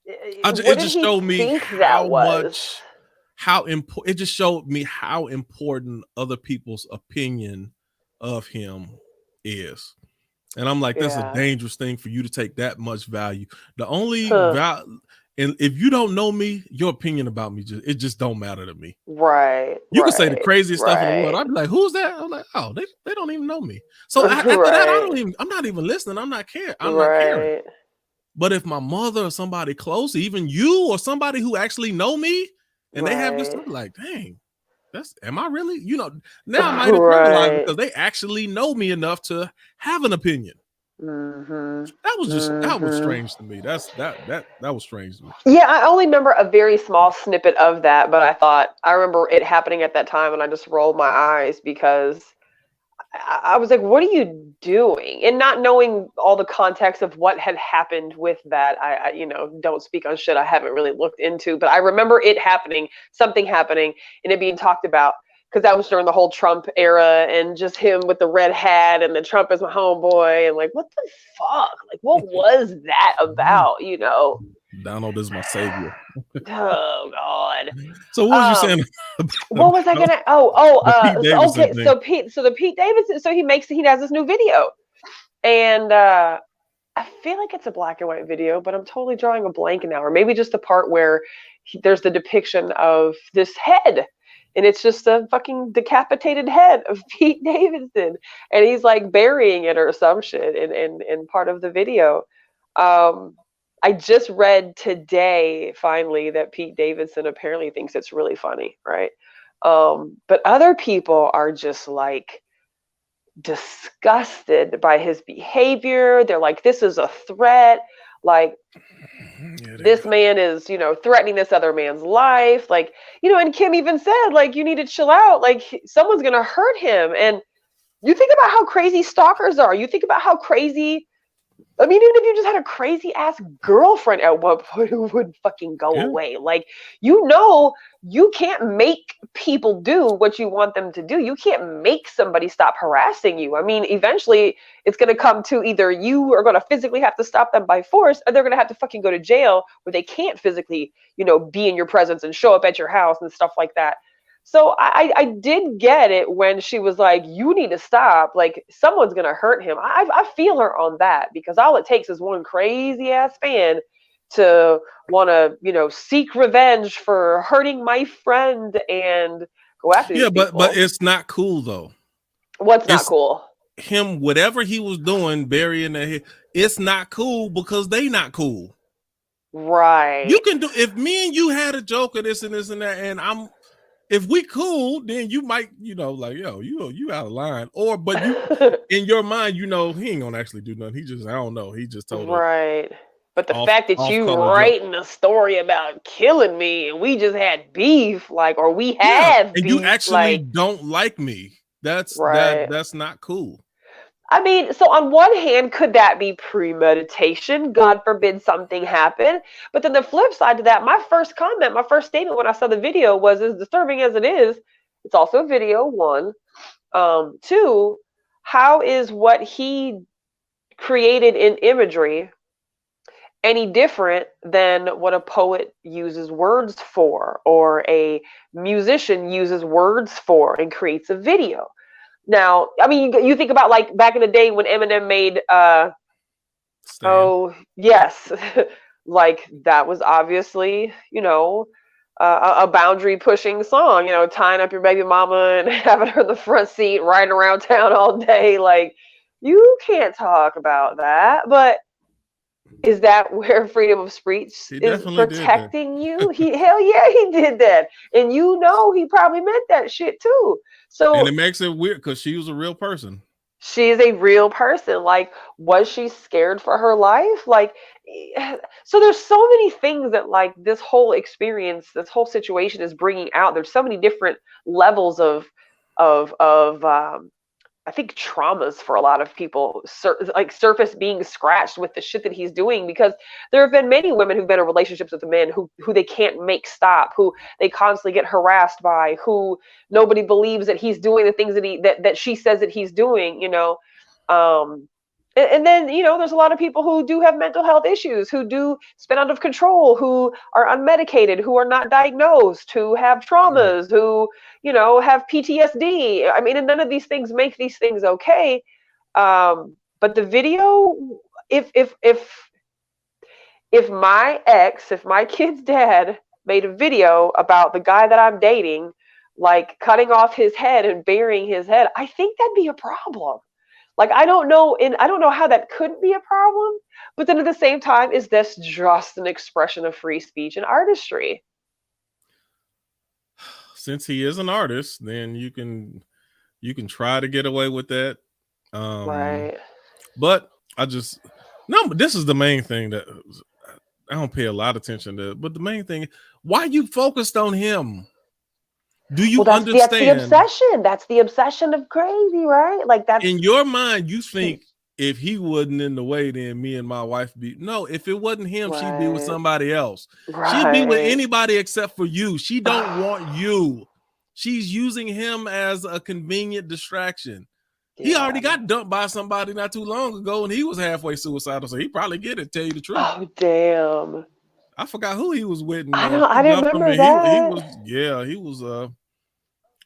B: it just showed me it just showed me how important other people's opinion of him is. And I'm like, that's a dangerous thing for you to take that much value. The only and if you don't know me, your opinion about me just don't matter to me.
A: Right.
B: You can say the craziest stuff in the world. I'd be like, who's that? I'm like, oh, they don't even know me. So after that, I'm not even listening. I'm not caring. I'm not caring. But if my mother or somebody close, even you or somebody who actually know me, and they have this, I'm like, dang, am I really? Now I might internalize because they actually know me enough to have an opinion. That was strange to me. That was strange to me.
A: Yeah, I only remember a very small snippet of that, but I remember it happening at that time, and I just rolled my eyes because I was like, what are you doing? And not knowing all the context of what had happened with that, I don't speak on shit I haven't really looked into, but I remember something happening, and it being talked about. Because that was during the whole Trump era, and just him with the red hat and the Trump is my homeboy, and like, what the fuck? Like, what was that about?
B: Donald is my savior.
A: Oh God.
B: So what was you saying?
A: What was I gonna? So Pete Davidson. So he has this new video, and I feel like it's a black and white video, but I'm totally drawing a blank now, or maybe just the part where there's the depiction of this head. And it's just a fucking decapitated head of Pete Davidson. And he's like burying it or some shit in part of the video. I just read today, finally, that Pete Davidson apparently thinks it's really funny, right? But other people are just like disgusted by his behavior. They're like, this is a threat. Like, this man is, threatening this other man's life. Like, and Kim even said, like, you need to chill out. Like, someone's going to hurt him. And you think about how crazy stalkers are. You think about how crazy I mean, even if you just had a crazy ass girlfriend at one point who would fucking go
B: Yeah.
A: away. Like, you can't make people do what you want them to do. You can't make somebody stop harassing you. I mean, eventually it's going to come to either you are going to physically have to stop them by force, or they're going to have to fucking go to jail where they can't physically, be in your presence and show up at your house and stuff like that. So I did get it when she was like, you need to stop. Like, someone's going to hurt him. I feel her on that, because all it takes is one crazy ass fan to want to, seek revenge for hurting my friend and go after these people.
B: But it's not cool though.
A: What's not cool?
B: Him, whatever he was doing, burying their head, it's not cool because they not cool.
A: Right.
B: You can do, if me and you had a joke of this and this and that, and if we cool, then you might, like, yo, you out of line. But you, in your mind, he ain't gonna actually do nothing. He just, I don't know. He just told
A: right. But the fact that you writing a story about killing me and we just had beef, like, or we have
B: and
A: beef,
B: you actually don't like me. That's
A: right.
B: That's not cool.
A: I mean, so on one hand, could that be premeditation? God forbid something happen. But then the flip side to that, my first statement when I saw the video was, as disturbing as it is, it's also a video, one. Two, how is what he created in imagery any different than what a poet uses words for, or a musician uses words for and creates a video? Now, I mean, you think about, like, back in the day when Eminem made, oh, yes, like, that was obviously, a boundary pushing song, tying up your baby mama and having her in the front seat, riding around town all day. Like, you can't talk about that. But is that where freedom of speech is protecting you? Hell yeah, he did that. And he probably meant that shit too. So,
B: and it makes it weird because she was a real person.
A: She is a real person. Like, was she scared for her life? Like, so there's so many things that, like, this whole experience, this whole situation is bringing out. There's so many different levels of I think traumas for a lot of people, like, surface being scratched with the shit that he's doing, because there have been many women who've been in relationships with men who they can't make stop, who they constantly get harassed by, who nobody believes that he's doing the things that she says that he's doing, and then, there's a lot of people who do have mental health issues, who do spin out of control, who are unmedicated, who are not diagnosed, who have traumas, who, have PTSD. I mean, and none of these things make these things okay. But the video, if my kid's dad made a video about the guy that I'm dating, like, cutting off his head and burying his head, I think that'd be a problem. Like, I don't know how that couldn't be a problem. But then at the same time, is this just an expression of free speech and artistry?
B: Since he is an artist, then you can try to get away with that.
A: Right.
B: But but this is the main thing that I don't pay a lot of attention to. But the main thing, why you focused on him? Do you understand?
A: That's the obsession. That's the obsession of crazy, right? Like, that's
B: in your mind. You think if he wasn't in the way, then me and my wife be. No, if it wasn't him, right, she'd be with somebody else. Right. She'd be with anybody except for you. She don't want you. She's using him as a convenient distraction. Yeah. He already got dumped by somebody not too long ago, and he was halfway suicidal, so he probably get it. Tell you the truth.
A: Oh, damn.
B: I forgot who he was with.
A: I didn't remember that.
B: He was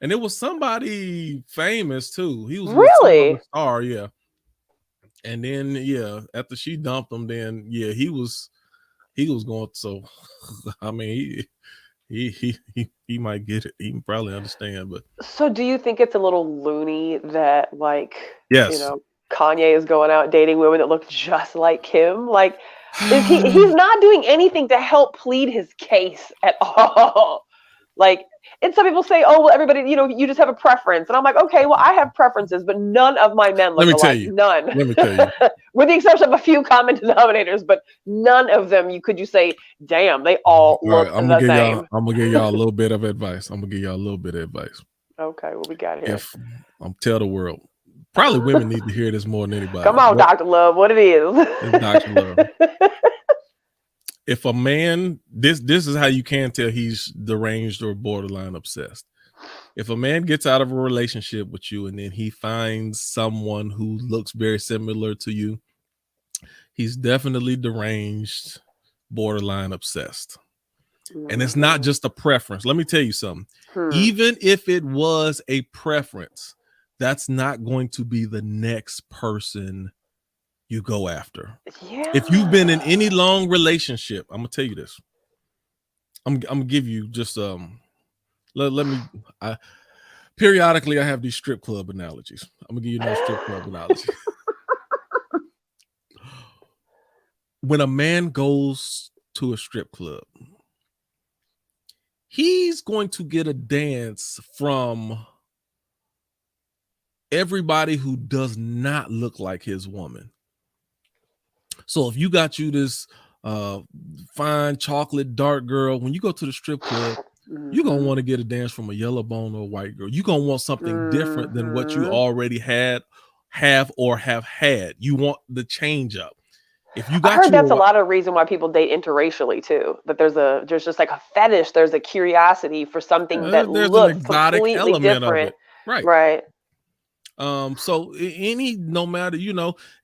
B: and it was somebody famous too. He was
A: really
B: with some other star, yeah. And then after she dumped him, then he was going. So I mean, he might get it. He can probably understand. But
A: so, do you think it's a little loony that, like,
B: yes,
A: Kanye is going out dating women that look just like Kim? Like, he's not doing anything to help plead his case at all. Like, and some people say, oh, well, everybody, you just have a preference. And I'm like, okay, well, I have preferences, but none of my men look alike. None.
B: Let me tell you.
A: With the exception of a few common denominators, but none of them could you say, damn, they all look the same.
B: I'm going to give y'all a little bit of advice.
A: Okay, what we got here?
B: Tell the world, Probably women need to hear this more than anybody.
A: Come on, Dr. Love, what it is.
B: It's Dr. Love. If a man, this is how you can tell he's deranged or borderline obsessed. If a man gets out of a relationship with you and then he finds someone who looks very similar to you, he's definitely deranged, borderline obsessed. And it's not just a preference. Let me tell you something. Even if it was a preference, that's not going to be the next person you go after. Yeah. If you've been in any long relationship, I'm gonna tell you this. I'm gonna give you just let me periodically I have these strip club analogies. I'm gonna give you another strip club analogy. When a man goes to a strip club, he's going to get a dance from everybody who does not look like his woman. So if you got you this fine chocolate dark girl, when you go to the strip club, you're going to want to get a dance from a yellow bone or a white girl. You're going to want something different than what you already have had. You want the change up. If you got, I heard
A: that's a lot of reason why people date interracially too. That there's just like a fetish. There's a curiosity for something that looks completely different. Right.
B: So no matter,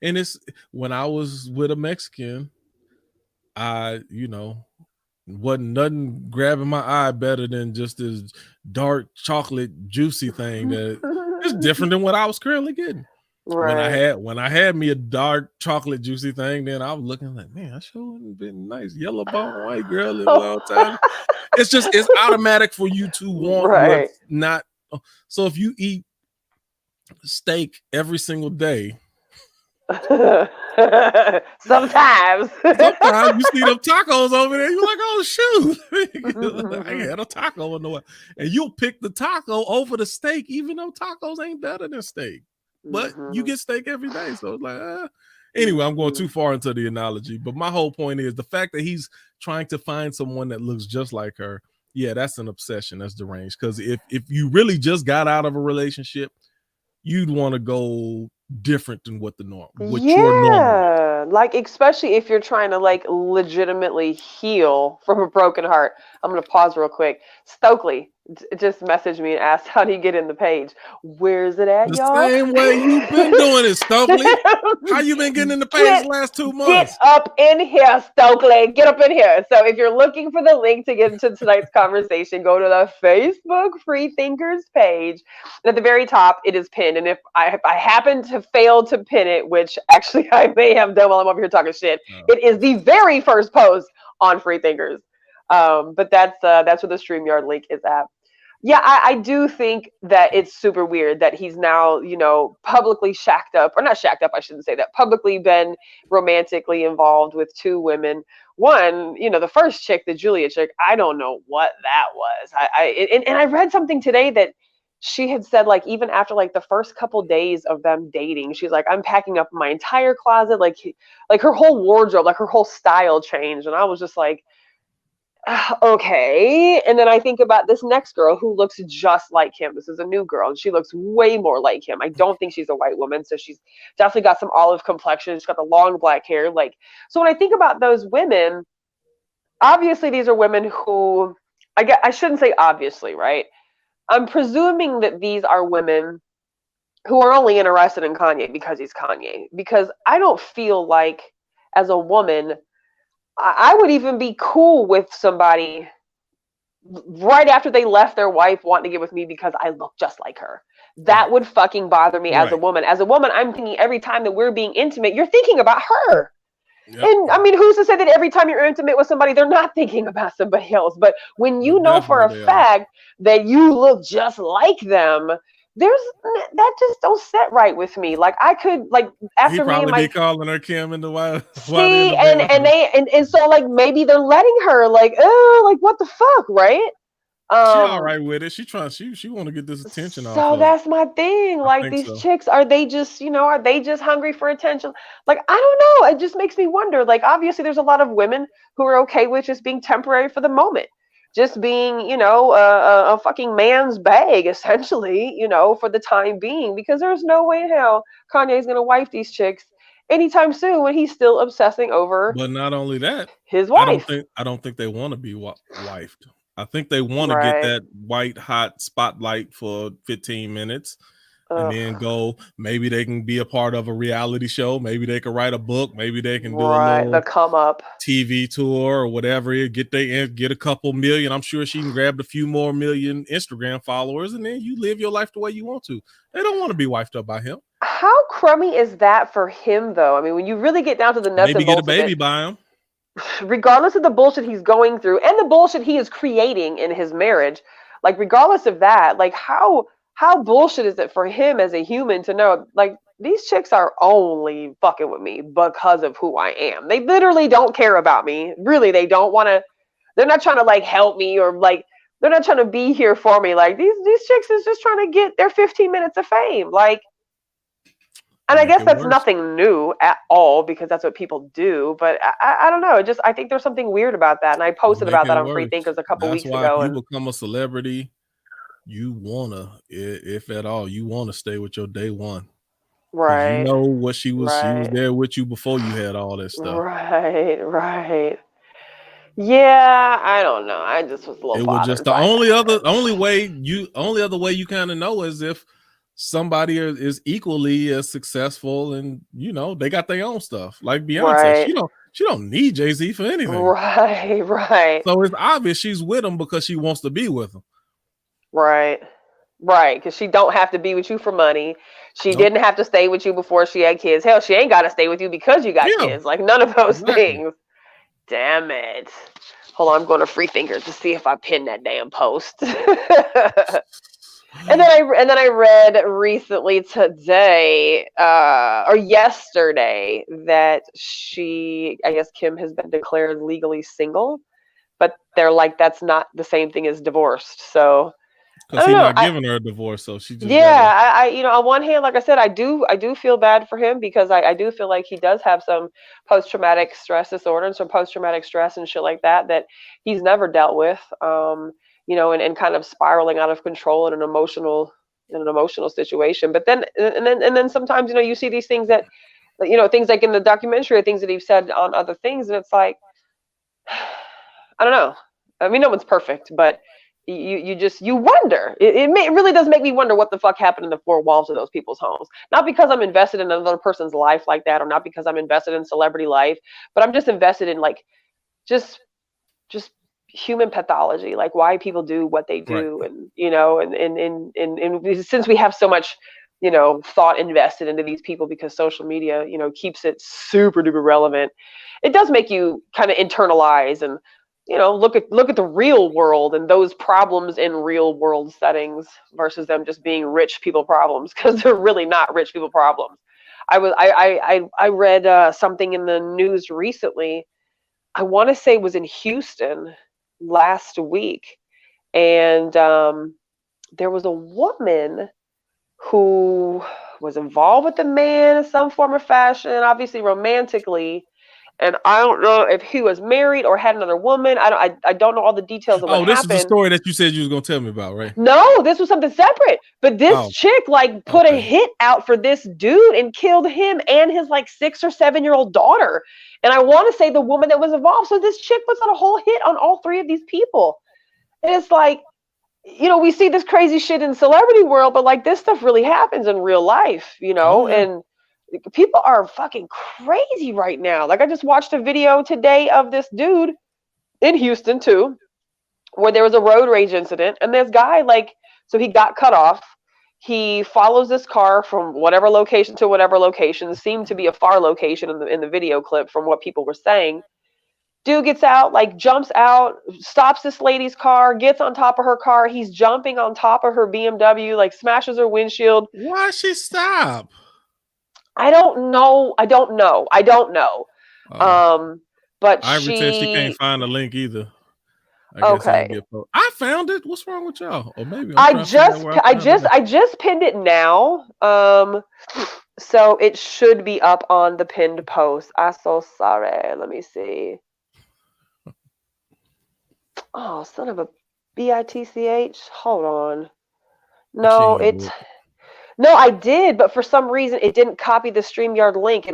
B: and it's when I was with a Mexican, I, wasn't nothing grabbing my eye better than just this dark chocolate juicy thing that is different than what I was currently getting. Right. When I had me a dark chocolate juicy thing, then I was looking like, man, I sure wouldn't been nice yellow bone white girl in a long time. It's automatic for you to want what's not. So if you eat steak every single day,
A: sometimes
B: you see them tacos over there, you're like, oh shoot, I had a taco in the way, and you'll pick the taco over the steak, even though tacos ain't better than steak, but you get steak every day. So it's like, anyway, I'm going too far into the analogy, but my whole point is the fact that he's trying to find someone that looks just like her. Yeah, that's an obsession. That's deranged. Because if you really just got out of a relationship, you'd want to go different than what the norm. Your normal.
A: Like especially if you're trying to like legitimately heal from a broken heart. I'm gonna pause real quick. Stokely just messaged me and asked, how do you get in the page? Where's it at, y'all?
B: The same way you've been doing it, Stokely. How you been getting in the page the last 2 months?
A: Get up in here, Stokely. Get up in here. So if you're looking for the link to get into tonight's conversation, go to the Facebook Freethinkers page. And at the very top, it is pinned. And if I happen to fail to pin it, which actually I may have done while I'm over here talking shit, it is the very first post on Freethinkers. But that's where the StreamYard link is at. Yeah, I do think that it's super weird that he's now, publicly shacked up, or not shacked up, I shouldn't say that, publicly been romantically involved with 2 women. One, the first chick, the Julia chick, I don't know what that was. I read something today that she had said, like, even after like the first couple days of them dating, she's like, I'm packing up my entire closet, like her whole wardrobe, like her whole style changed. And I was just like, okay. And then I think about this next girl who looks just like him. This is a new girl and she looks way more like him. I don't think she's a white woman, so she's definitely got some olive complexion. She's got the long black hair. So when I think about those women, obviously these are women who, I shouldn't say obviously, right? I'm presuming that these are women who are only interested in Kanye because he's Kanye. Because I don't feel like, as a woman, I would even be cool with somebody right after they left their wife wanting to get with me because I look just like her. That would fucking bother me as a woman. As a woman, I'm thinking every time that we're being intimate, you're thinking about her. Yep. And I mean, who's to say that every time you're intimate with somebody, they're not thinking about somebody else? But when you know for a fact that you look just like them, that just don't sit right with me. Like I could after
B: he probably be calling her Kim in the wild.
A: See, and so like maybe they're letting her like what the fuck, right?
B: She all right with it. She want to get this attention off.
A: So that's my thing. Like these chicks, are they just hungry for attention? Like I don't know. It just makes me wonder. Like obviously there's a lot of women who are okay with just being temporary for the moment. just being, a fucking man's bag, essentially, for the time being, because there's no way in hell Kanye's gonna wife these chicks anytime soon when he's still obsessing over.
B: But not only that,
A: his wife.
B: I don't think they want to be wifed. I think they want to get
A: Right.
B: that white hot spotlight for 15 minutes. And then go, maybe they can be a part of a reality show. Maybe they can write a book. Maybe they can do a little
A: the come up
B: TV tour or whatever. Get a couple million. I'm sure she can grab a few more million Instagram followers, and then you live your life the way you want to. They don't want to be wifed up by him.
A: How crummy is that for him, though? I mean, when you really get down to the nuts
B: maybe
A: and bolts
B: get a baby
A: of it,
B: by him.
A: Regardless of the bullshit he's going through and the bullshit he is creating in his marriage, like regardless of that, like how bullshit is it for him as a human to know, like, these chicks are only fucking with me because of who I am. They literally don't care about me. Really, they don't want to. They're not trying to like help me, or like they're not trying to be here for me. Like these chicks is just trying to get their 15 minutes of fame. Like, and I guess that's nothing new at all, because that's what people do. But I don't know. I think there's something weird about that. And I posted about that on Freethinkers a couple weeks ago.
B: That's why if you become a celebrity, you wanna, if at all, you wanna stay with your day one.
A: Right.
B: You know what she was there with you before you had all that stuff.
A: Right. Yeah, I don't know. I just was a little.
B: It was just the only other way you kind of know is if somebody is equally as successful, and they got their own stuff. Like Beyonce, she don't need Jay-Z for anything.
A: Right.
B: So it's obvious she's with him because she wants to be with him.
A: Right, because she don't have to be with you for money. She didn't have to stay with you before she had kids. Hell, she ain't got to stay with you because you got kids. Like, none of those things. Damn it. Hold on, I'm going to Freethinkers to see if I pinned that damn post. And then I read recently today, or yesterday, that I guess Kim has been declared legally single, but they're like, that's not the same thing as divorced. So
B: because he's not giving her a divorce, so she just
A: on one hand, like I said, I do feel bad for him, because I do feel like he does have some post-traumatic stress disorder and some post-traumatic stress and shit like that he's never dealt with, and kind of spiraling out of control in an emotional situation. But then sometimes, you see these things that, things like in the documentary, or things that he said on other things, and it's like, I don't know. I mean, no one's perfect, but you wonder. It really does make me wonder what the fuck happened in the four walls of those people's homes. Not because I'm invested in another person's life like that, or not because I'm invested in celebrity life, but I'm just invested in like just human pathology, like why people do what they do, right. And since we have so much thought invested into these people, because social media keeps it super duper relevant, it does make you kind of internalize and look at the real world and those problems in real world settings versus them just being rich people problems, because they're really not rich people problems. I read something in the news recently. I want to say it was in Houston last week, and there was a woman who was involved with the man in some form or fashion, obviously romantically. And I don't know if he was married or had another woman. I don't know all the details of what happened.
B: Oh, this is the story that you said you was going to tell me about, right?
A: No, this was something separate. But this chick put a hit out for this dude and killed him and his 6 or 7-year-old daughter. And I want to say the woman that was involved. So this chick puts out a whole hit on all three of these people. And it's like, we see this crazy shit in the celebrity world, but this stuff really happens in real life, and people are fucking crazy right now. I just watched a video today of this dude in Houston too, where there was a road rage incident, and this guy, so he got cut off. He follows this car from whatever location to whatever location. It seemed to be a far location in the video clip from what people were saying. Dude gets out, jumps out, stops this lady's car, gets on top of her car. He's jumping on top of her BMW, smashes her windshield.
B: Why she stop?
A: I don't know. But
B: Ivory said she can't find the link either.
A: Okay.
B: I found it. What's wrong with y'all? Or maybe
A: I just pinned it now. So it should be up on the pinned post. I'm so sorry. Let me see. Oh, son of a bitch. Hold on. No, no, I did, but for some reason it didn't copy the StreamYard link.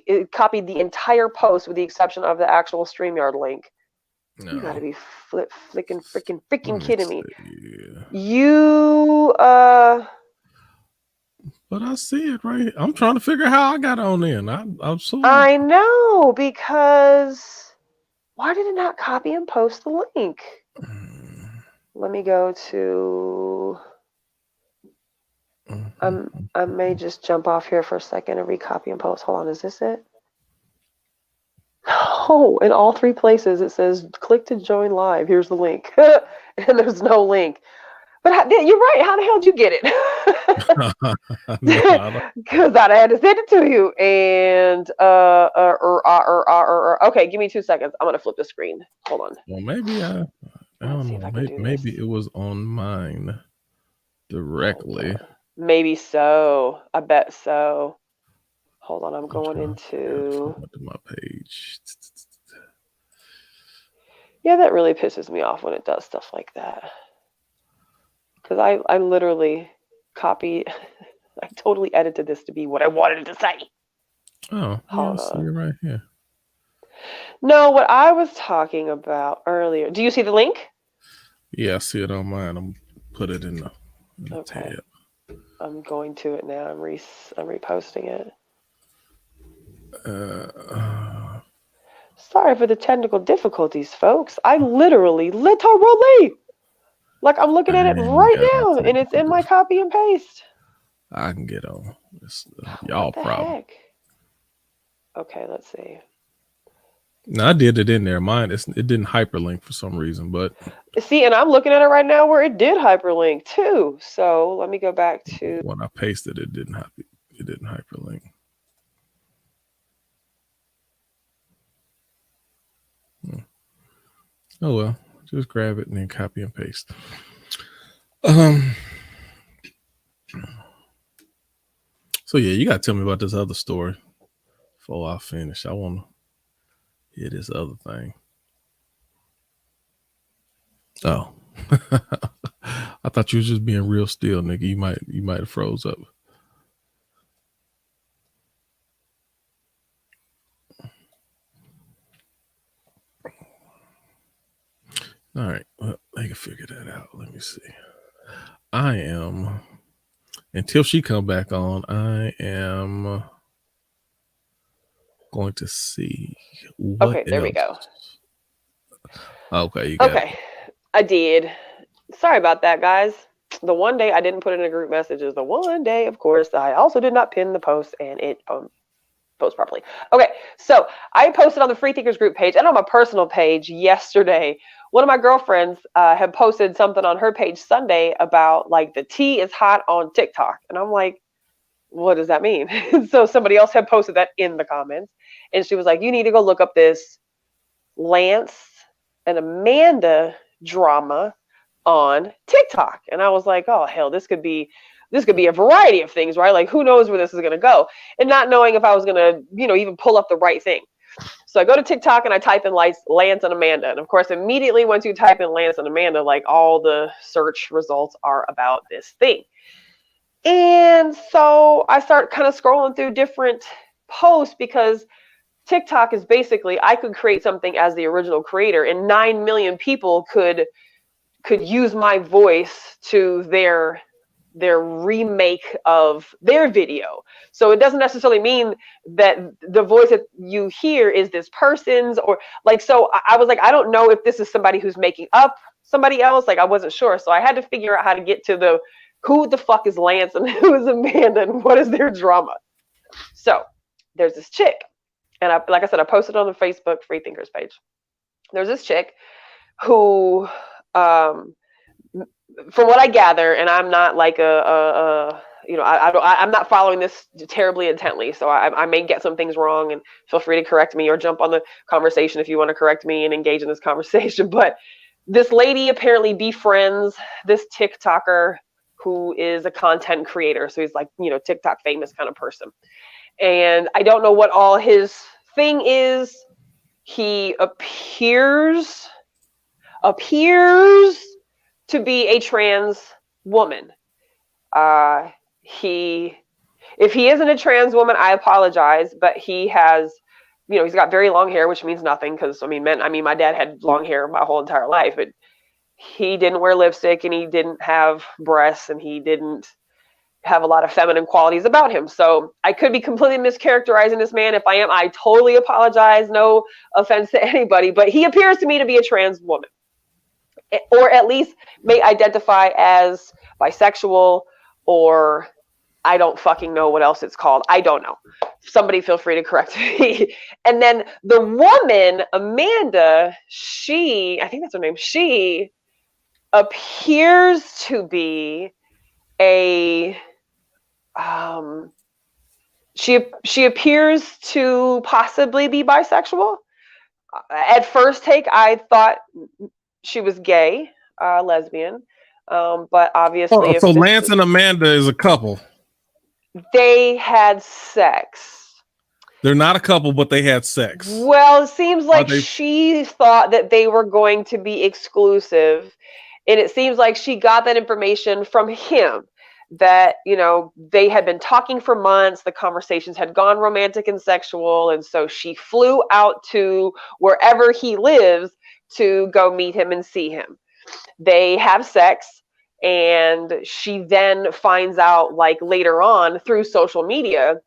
A: It copied the entire post with the exception of the actual StreamYard link. No. You gotta be freaking kidding me. You
B: But I see it right here. I'm trying to figure out how I got on in. I'm so
A: I know, because why did it not copy and post the link? Let me go to I may just jump off here for a second and recopy and post. Hold on, is this it? Oh, in all three places it says click to join live. Here's the link. And there's no link. But you're right. How the hell did you get it? Because I had to send it to you. And okay, give me 2 seconds. I'm gonna flip the screen. Hold on.
B: Well, maybe I don't know. Maybe it was on mine directly.
A: Maybe so. I bet so. Hold on. I'm going into
B: my page.
A: Yeah, that really pisses me off when it does stuff like that. Because I literally copied, I totally edited this to be what I wanted it to say.
B: Oh, yeah, I see it right here.
A: No, what I was talking about earlier. Do you see the link?
B: Yeah, I see it on mine. I'm put it in the tab.
A: I'm going to it now. I'm reposting it. Sorry for the technical difficulties, folks. I literally, like I'm looking at it right now, and it's in my copy and paste.
B: I can get on. It's y'all problem.
A: Heck? Okay, let's see.
B: No, I did it in there. Mine, it didn't hyperlink for some reason, but
A: see, and I'm looking at it right now where it did hyperlink too. So let me go back to
B: when I pasted it. It didn't hyperlink. Oh well, just grab it and then copy and paste. So yeah, you gotta tell me about this other story before I finish. I want to hear this other thing. Oh, I thought you was just being real still, nigga. You might have froze up. All right, well, I can figure that out. Let me see. I am, until she come back on, I am going to see what
A: okay, there we go.
B: Okay, you got it.
A: I did. Sorry about that, guys. The one day I didn't put in a group message is the one day, of course, I also did not pin the post and it post properly. Okay, so I posted on the Free Thinkers group page and on my personal page yesterday. One of my girlfriends had posted something on her page Sunday about like the tea is hot on TikTok. And I'm like, what does that mean? So somebody else had posted that in the comments. And she was like, you need to go look up this Lance and Amanda drama on TikTok. And I was like, oh, hell, this could be a variety of things, right? Like, who knows where this is going to go? And not knowing if I was going to, even pull up the right thing. So I go to TikTok and I type in Lance and Amanda. And of course, immediately once you type in Lance and Amanda, like all the search results are about this thing. And so I start kind of scrolling through different posts because TikTok is basically, I could create something as the original creator and 9 million people could use my voice to their remake of their video. So it doesn't necessarily mean that the voice that you hear is this person's or like, so I was like, I don't know if this is somebody who's making up somebody else. Like I wasn't sure. So I had to figure out how to get to who the fuck is Lance and who is Amanda and what is their drama. So there's this chick. And like I said, I posted on the Facebook Free Thinkers page. There's this chick who, from what I gather, and I'm not like I'm not following this terribly intently, so I may get some things wrong, and feel free to correct me or jump on the conversation if you want to correct me and engage in this conversation. But this lady apparently befriends this TikToker who is a content creator, so he's like TikTok famous kind of person, and I don't know what all his thing is. He appears. appears to be a trans woman. If he isn't a trans woman, I apologize, but he has, he's got very long hair, which means nothing because, my dad had long hair my whole entire life, but he didn't wear lipstick and he didn't have breasts and he didn't have a lot of feminine qualities about him. So I could be completely mischaracterizing this man. If I am, I totally apologize. No offense to anybody, but he appears to me to be a trans woman, or at least may identify as bisexual, or I don't fucking know what else it's called. I don't know. Somebody feel free to correct me. And then the woman, Amanda, I think that's her name, she appears to be she appears to possibly be bisexual. At first take, I thought she was gay, lesbian, but obviously.
B: So Lance and Amanda is a couple.
A: They had sex.
B: They're not a couple, but they had sex.
A: Well, it seems like she thought that they were going to be exclusive, and it seems like she got that information from him. That, they had been talking for months, the conversations had gone romantic and sexual, and so she flew out to wherever he lives to go meet him and see him. They have sex, and she then finds out, like, later on through social media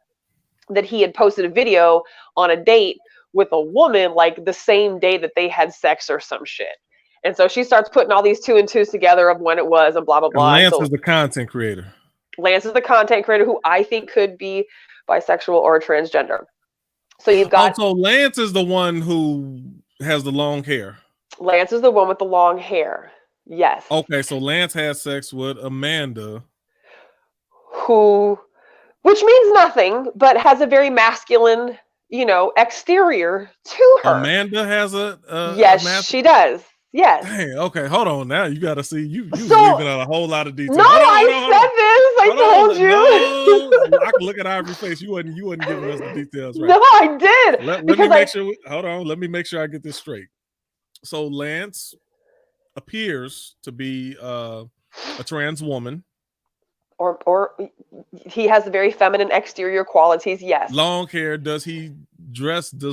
A: that he had posted a video on a date with a woman, like, the same day that they had sex or some shit. And so she starts putting all these 2 and 2s together of when it was and blah, blah, blah.
B: And Lance is the content creator.
A: Lance is the content creator who I think could be bisexual or transgender. So you've got...
B: So Lance is the one who has the long hair.
A: Lance is the one with the long hair. Yes.
B: Okay, so Lance has sex with Amanda.
A: Which means nothing, but has a very masculine, exterior to her.
B: Amanda has
A: yes, she does. Yes.
B: Hey, okay, hold on now. You got to see, you leaving out a whole lot of details.
A: No, I told you.
B: No, I can look at Ivory's face. You wasn't giving us the details, right?
A: No, I did.
B: Let me make sure. Hold on. Let me make sure I get this straight. So Lance appears to be a trans woman.
A: Or he has very feminine exterior qualities. Yes.
B: Long hair. Does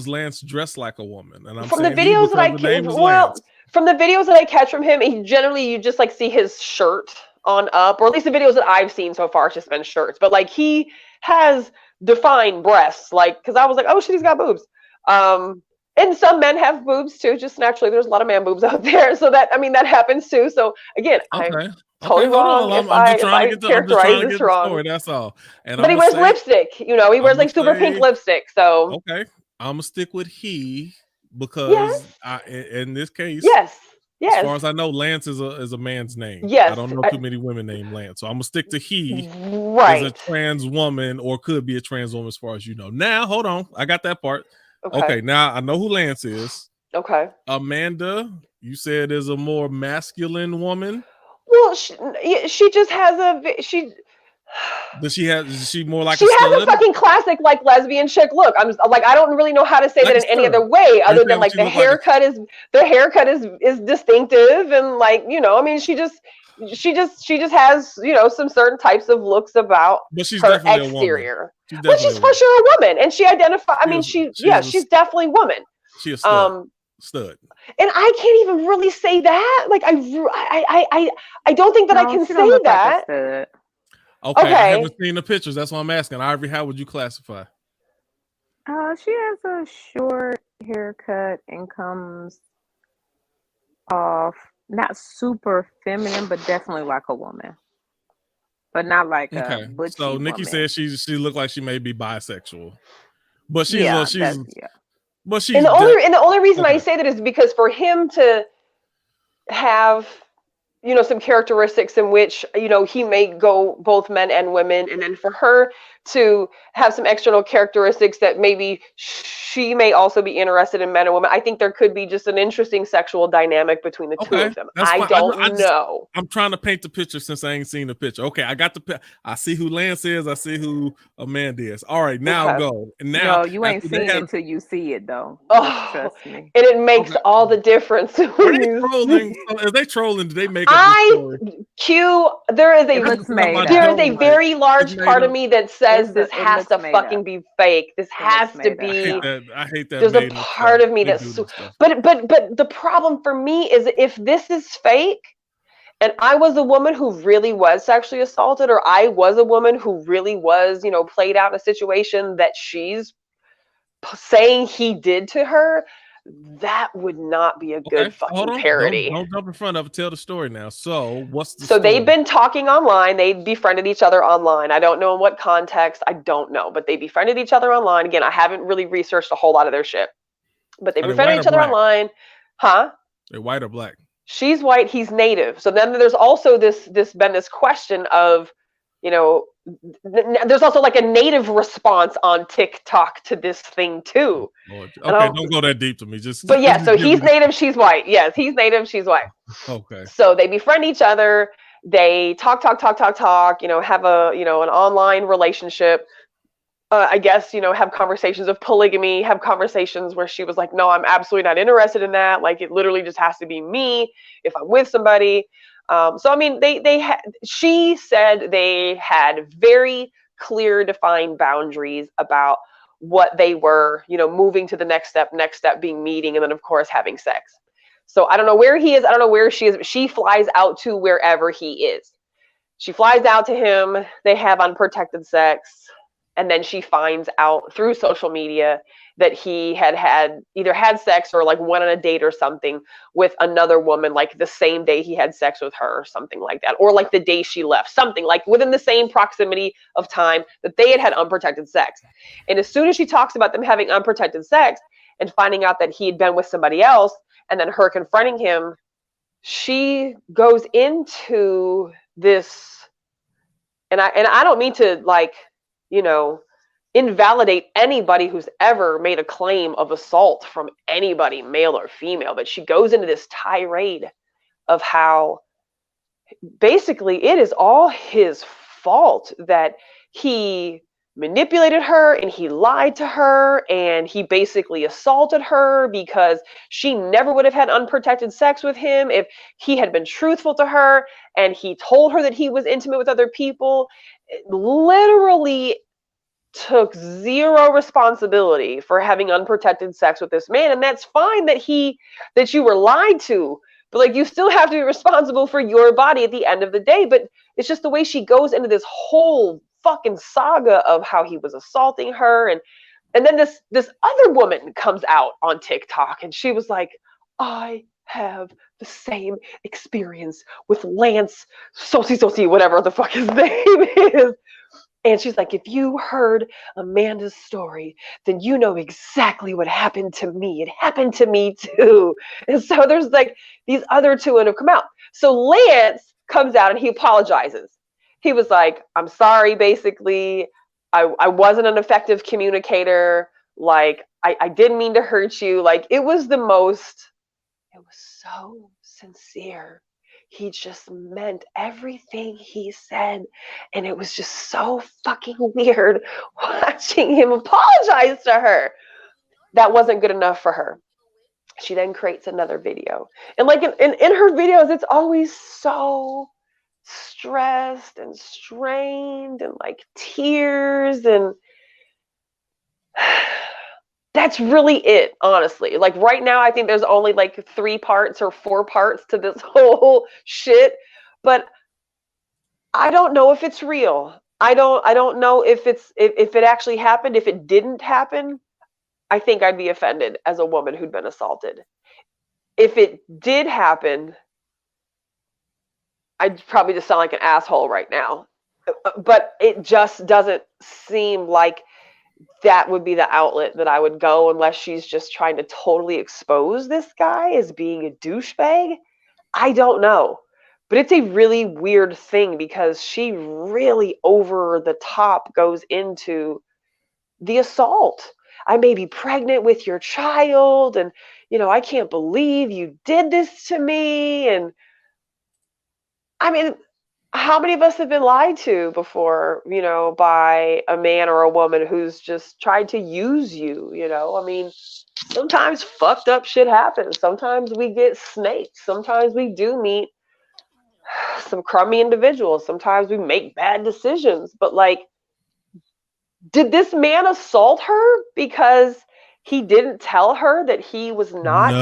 B: Lance dress like a woman? And I'm
A: from the videos that from the videos that I catch from him, you just like see his shirt on up, or at least the videos that I've seen so far, it's just been shirts. But like he has defined breasts, like, because I was like, oh shit, he's got boobs. And some men have boobs too, just naturally. There's a lot of man boobs out there, so that happens too. So again, I'm totally wrong if I characterize this wrong.
B: That's all.
A: But he wears lipstick. He wears like super pink lipstick. So
B: okay, I'm gonna stick with he. Because in this case,
A: yes,
B: as far as I know, Lance is a man's name.
A: Yes,
B: I don't know too many women named Lance, so I'm gonna stick to he.
A: Right,
B: is a trans woman or could be a trans woman, as far as you know. Now, hold on, I got that part. Okay, now I know who Lance is.
A: Okay,
B: Amanda, you said is a more masculine woman.
A: Well, she just has
B: Is she more like
A: she has a fucking classic like lesbian chick look. I'm like, I don't really know how to say that in any other way other than like the haircut is distinctive, and like she just has some certain types of looks about her exterior. But she's for sure a woman, and she identifies. She's definitely a woman.
B: She's a stud.
A: And I can't even really say that. Like I don't think that I can say that.
B: Okay, I haven't seen the pictures. That's why I'm asking. Ivory, how would you classify?
C: She has a short haircut and comes off not super feminine, but definitely like a woman. But not like a butchy
B: So Nikki
C: woman.
B: says she looked like she may be bisexual, but she's
A: But she's and the only reason I say that is because for him to have some characteristics in which, he may go both men and women. And then for her to have some external characteristics that maybe she may also be interested in men and women. I think there could be just an interesting sexual dynamic between the two of them. I don't know.
B: I'm trying to paint the picture since I ain't seen the picture. Okay, I see who Lance is. I see who Amanda is. All right, now go. And now
C: no, you ain't seen it until you see it, though.
A: Oh,
C: trust me.
A: And it makes all the difference.
B: Are they trolling? Are they trolling? Do they make up this story?
A: There is a very large part of me that says this has to fucking be fake. This has to be.
B: I hate that.
A: There's a part of me that's, but the problem for me is if this is fake, and I was a woman who really was sexually assaulted, or I was a woman who really was, played out in a situation that she's saying he did to her, that would not be a good fucking parody.
B: Don't jump in front of it. Tell the story now. So what's the
A: story? They've been talking online. They befriended each other online. I don't know in what context. I don't know, but they befriended each other online. Again, I haven't really researched a whole lot of their shit, but they befriended each other online. Huh?
B: They're white or black?
A: She's white. He's native. So then there's also this question of, there's also like a native response on TikTok to this thing too.
B: Okay, don't go that deep to me.
A: But yeah, so he's native, she's white. Yes, he's native, she's white.
B: Okay.
A: So they befriend each other. They talk. Have an online relationship. I guess, have conversations of polygamy, have conversations where she was like, no, I'm absolutely not interested in that. Like, it literally just has to be me if I'm with somebody. So, I mean, she said they had very clear, defined boundaries about what they were, moving to the next step being meeting, and then, of course, having sex. So I don't know where he is. I don't know where she is, but she flies out to wherever he is. She flies out to him. They have unprotected sex. And then she finds out through social media that he had either had sex or like went on a date or something with another woman, like the same day he had sex with her or something like that. Or like the day she left, something like within the same proximity of time that they had unprotected sex. And as soon as she talks about them having unprotected sex and finding out that he had been with somebody else and then her confronting him, she goes into this, and I don't mean to like, invalidate anybody who's ever made a claim of assault from anybody, male or female, but she goes into this tirade of how basically it is all his fault that he manipulated her and he lied to her and he basically assaulted her because she never would have had unprotected sex with him if he had been truthful to her and he told her that he was intimate with other people. It literally took zero responsibility for having unprotected sex with this man. And that's fine that you were lied to, but like you still have to be responsible for your body at the end of the day. But it's just the way she goes into this whole fucking saga of how he was assaulting her. And then this other woman comes out on TikTok and she was like, I have the same experience with Lance Sosi, whatever the fuck his name is. And she's like, if you heard Amanda's story, then you know exactly what happened to me. It happened to me too. And so there's like these other two that have come out. So Lance comes out and he apologizes. He was like, I'm sorry, basically. I wasn't an effective communicator. Like, I didn't mean to hurt you. Like, it was so sincere. He just meant everything he said. And it was just so fucking weird watching him apologize to her. That wasn't good enough for her. She then creates another video. And like in her videos, it's always so stressed and strained and like tears. And that's really it, honestly. Like right now, I think there's only like 3 parts or 4 parts to this whole shit. But I don't know if it's real. I don't know if it actually happened. If it didn't happen, I think I'd be offended as a woman who'd been assaulted. If it did happen, I'd probably just sound like an asshole right now. But it just doesn't seem like that would be the outlet that I would go unless she's just trying to totally expose this guy as being a douchebag. I don't know. But it's a really weird thing because she really over the top goes into the assault. I may be pregnant with your child, and I can't believe you did this to me. And I mean, how many of us have been lied to before, by a man or a woman who's just tried to use you, I mean, sometimes fucked up shit happens. Sometimes we get snaked. Sometimes we do meet some crummy individuals. Sometimes we make bad decisions. But like, did this man assault her because he didn't tell her that he was not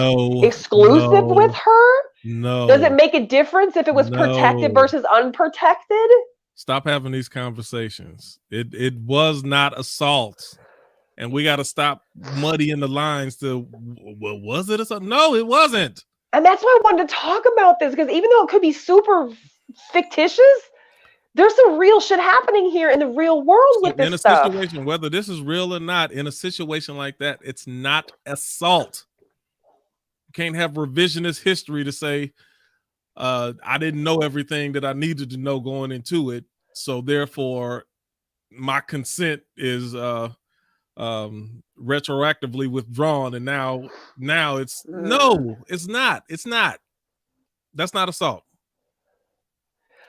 A: exclusive with her?
B: No.
A: Does it make a difference if it was protected versus unprotected?
B: Stop having these conversations. It was not assault. And we got to stop muddying the lines to, well, was it assault? No, it wasn't.
A: And that's why I wanted to talk about this, because even though it could be super fictitious, there's some real shit happening here in the real world with this stuff.
B: In a situation, whether this is real or not, in a situation like that, it's not assault. You can't have revisionist history to say, I didn't know everything that I needed to know going into it, so therefore my consent is retroactively withdrawn, and now it's no, it's not. That's not assault.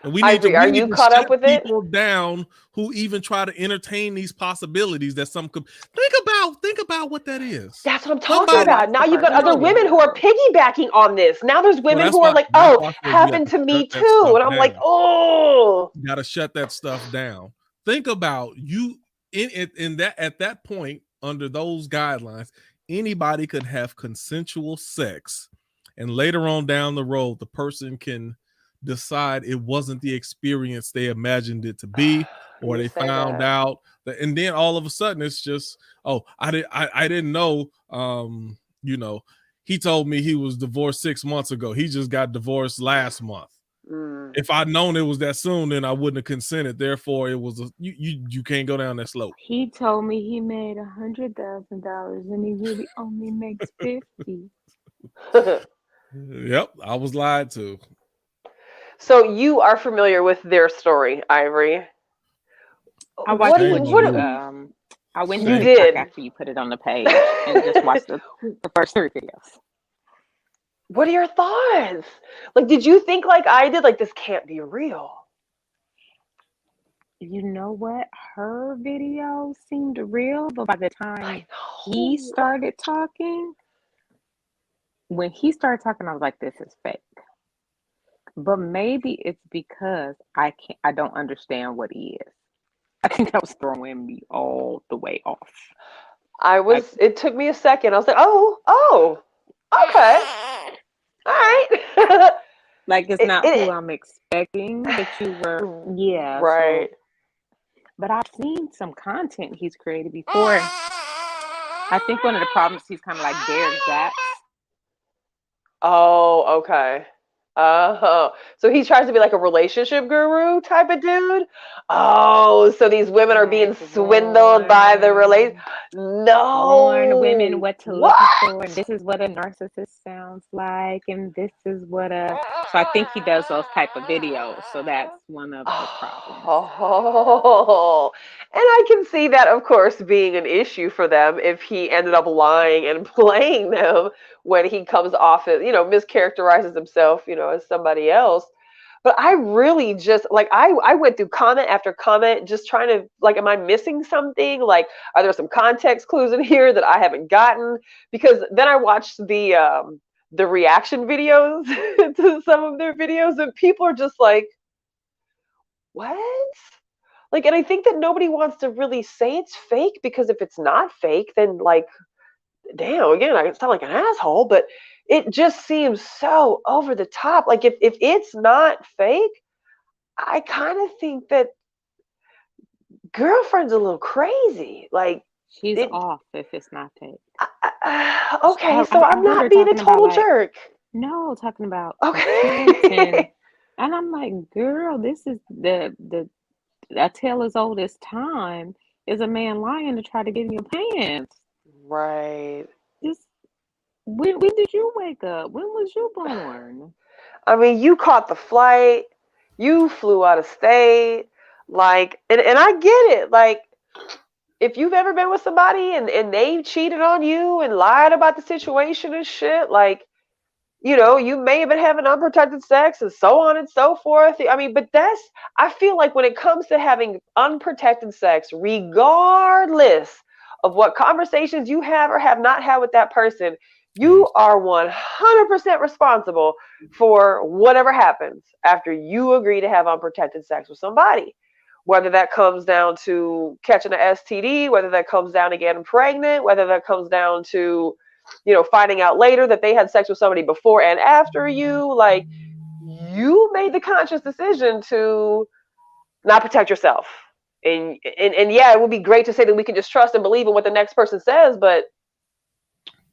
B: And we need
A: are you caught up with it?
B: People down who even try to entertain these possibilities that some could think about what that is.
A: That's what I'm talking about. Now you've got other women who are piggybacking on this. Now there's women who are like, oh, happened to me too. And I'm like, oh,
B: you gotta shut that stuff down. Think about you in that at that point, under those guidelines, anybody could have consensual sex, and later on down the road, the person can decide it wasn't the experience they imagined it to be, or they found out that, and then all of a sudden it's just, oh, I didn't know, he told me he was divorced 6 months ago. He just got divorced last month. If I'd known it was that soon, then I wouldn't have consented. Therefore, it was you can't go down that slope.
C: He told me he made $100,000 and he really only makes 50.
B: Yep, I was lied to.
A: So you are familiar with their story, Ivory?
C: I watched I went to TikTok after you put it on the page and just watched the first 3 videos.
A: What are your thoughts? Like, did you think like I did? Like, this can't be real.
C: You know what? Her video seemed real, but by the time he started talking, when he started talking, I was like, this is fake. But maybe it's because I don't understand what he is. I think that was throwing me all the way off.
A: It took me a second. I was like, oh, okay. All right.
C: Like, it's not who I'm expecting, but you were, yeah.
A: Right.
C: So, but I've seen some content he's created before. I think one of the problems, he's kind of like Derek Jax.
A: Oh, okay. So he tries to be like a relationship guru type of dude. Oh, so these women are being swindled by the
C: warn women what to look for. This is what a narcissist sounds like, and this is what so I think he does those type of videos. So that's one of the problems.
A: Oh, and I can see that, of course, being an issue for them if he ended up lying and playing them when he comes off as, mischaracterizes himself, as somebody else. But I really just, like, I went through comment after comment just trying to, like, am I missing something? Like, are there some context clues in here that I haven't gotten? Because then I watched the reaction videos to some of their videos, and people are just like, what? Like, and I think that nobody wants to really say it's fake, because if it's not fake, then, like, damn, again, I sound like an asshole, but it just seems so over the top. Like, if it's not fake, I kind of think that girlfriend's a little crazy. Like,
C: she's off if it's not fake.
A: Okay, so I'm not being a total jerk.
C: No, talking about
A: okay.
C: And I'm like, girl, this is the a tale as old as time is a man lying to try to get in your pants.
A: Right.
C: When did you wake up? When was you born?
A: I mean, you caught the flight. You flew out of state. Like, and I get it. Like, if you've ever been with somebody and they cheated on you and lied about the situation and shit, like, you know, you may have been having unprotected sex and so on and so forth. I mean, but I feel like when it comes to having unprotected sex, regardless of what conversations you have or have not had with that person, you are 100% responsible for whatever happens after you agree to have unprotected sex with somebody. Whether that comes down to catching an STD, whether that comes down to getting pregnant, whether that comes down to, you know, finding out later that they had sex with somebody before and after you, like, you made the conscious decision to not protect yourself. And yeah, it would be great to say that we can just trust and believe in what the next person says, but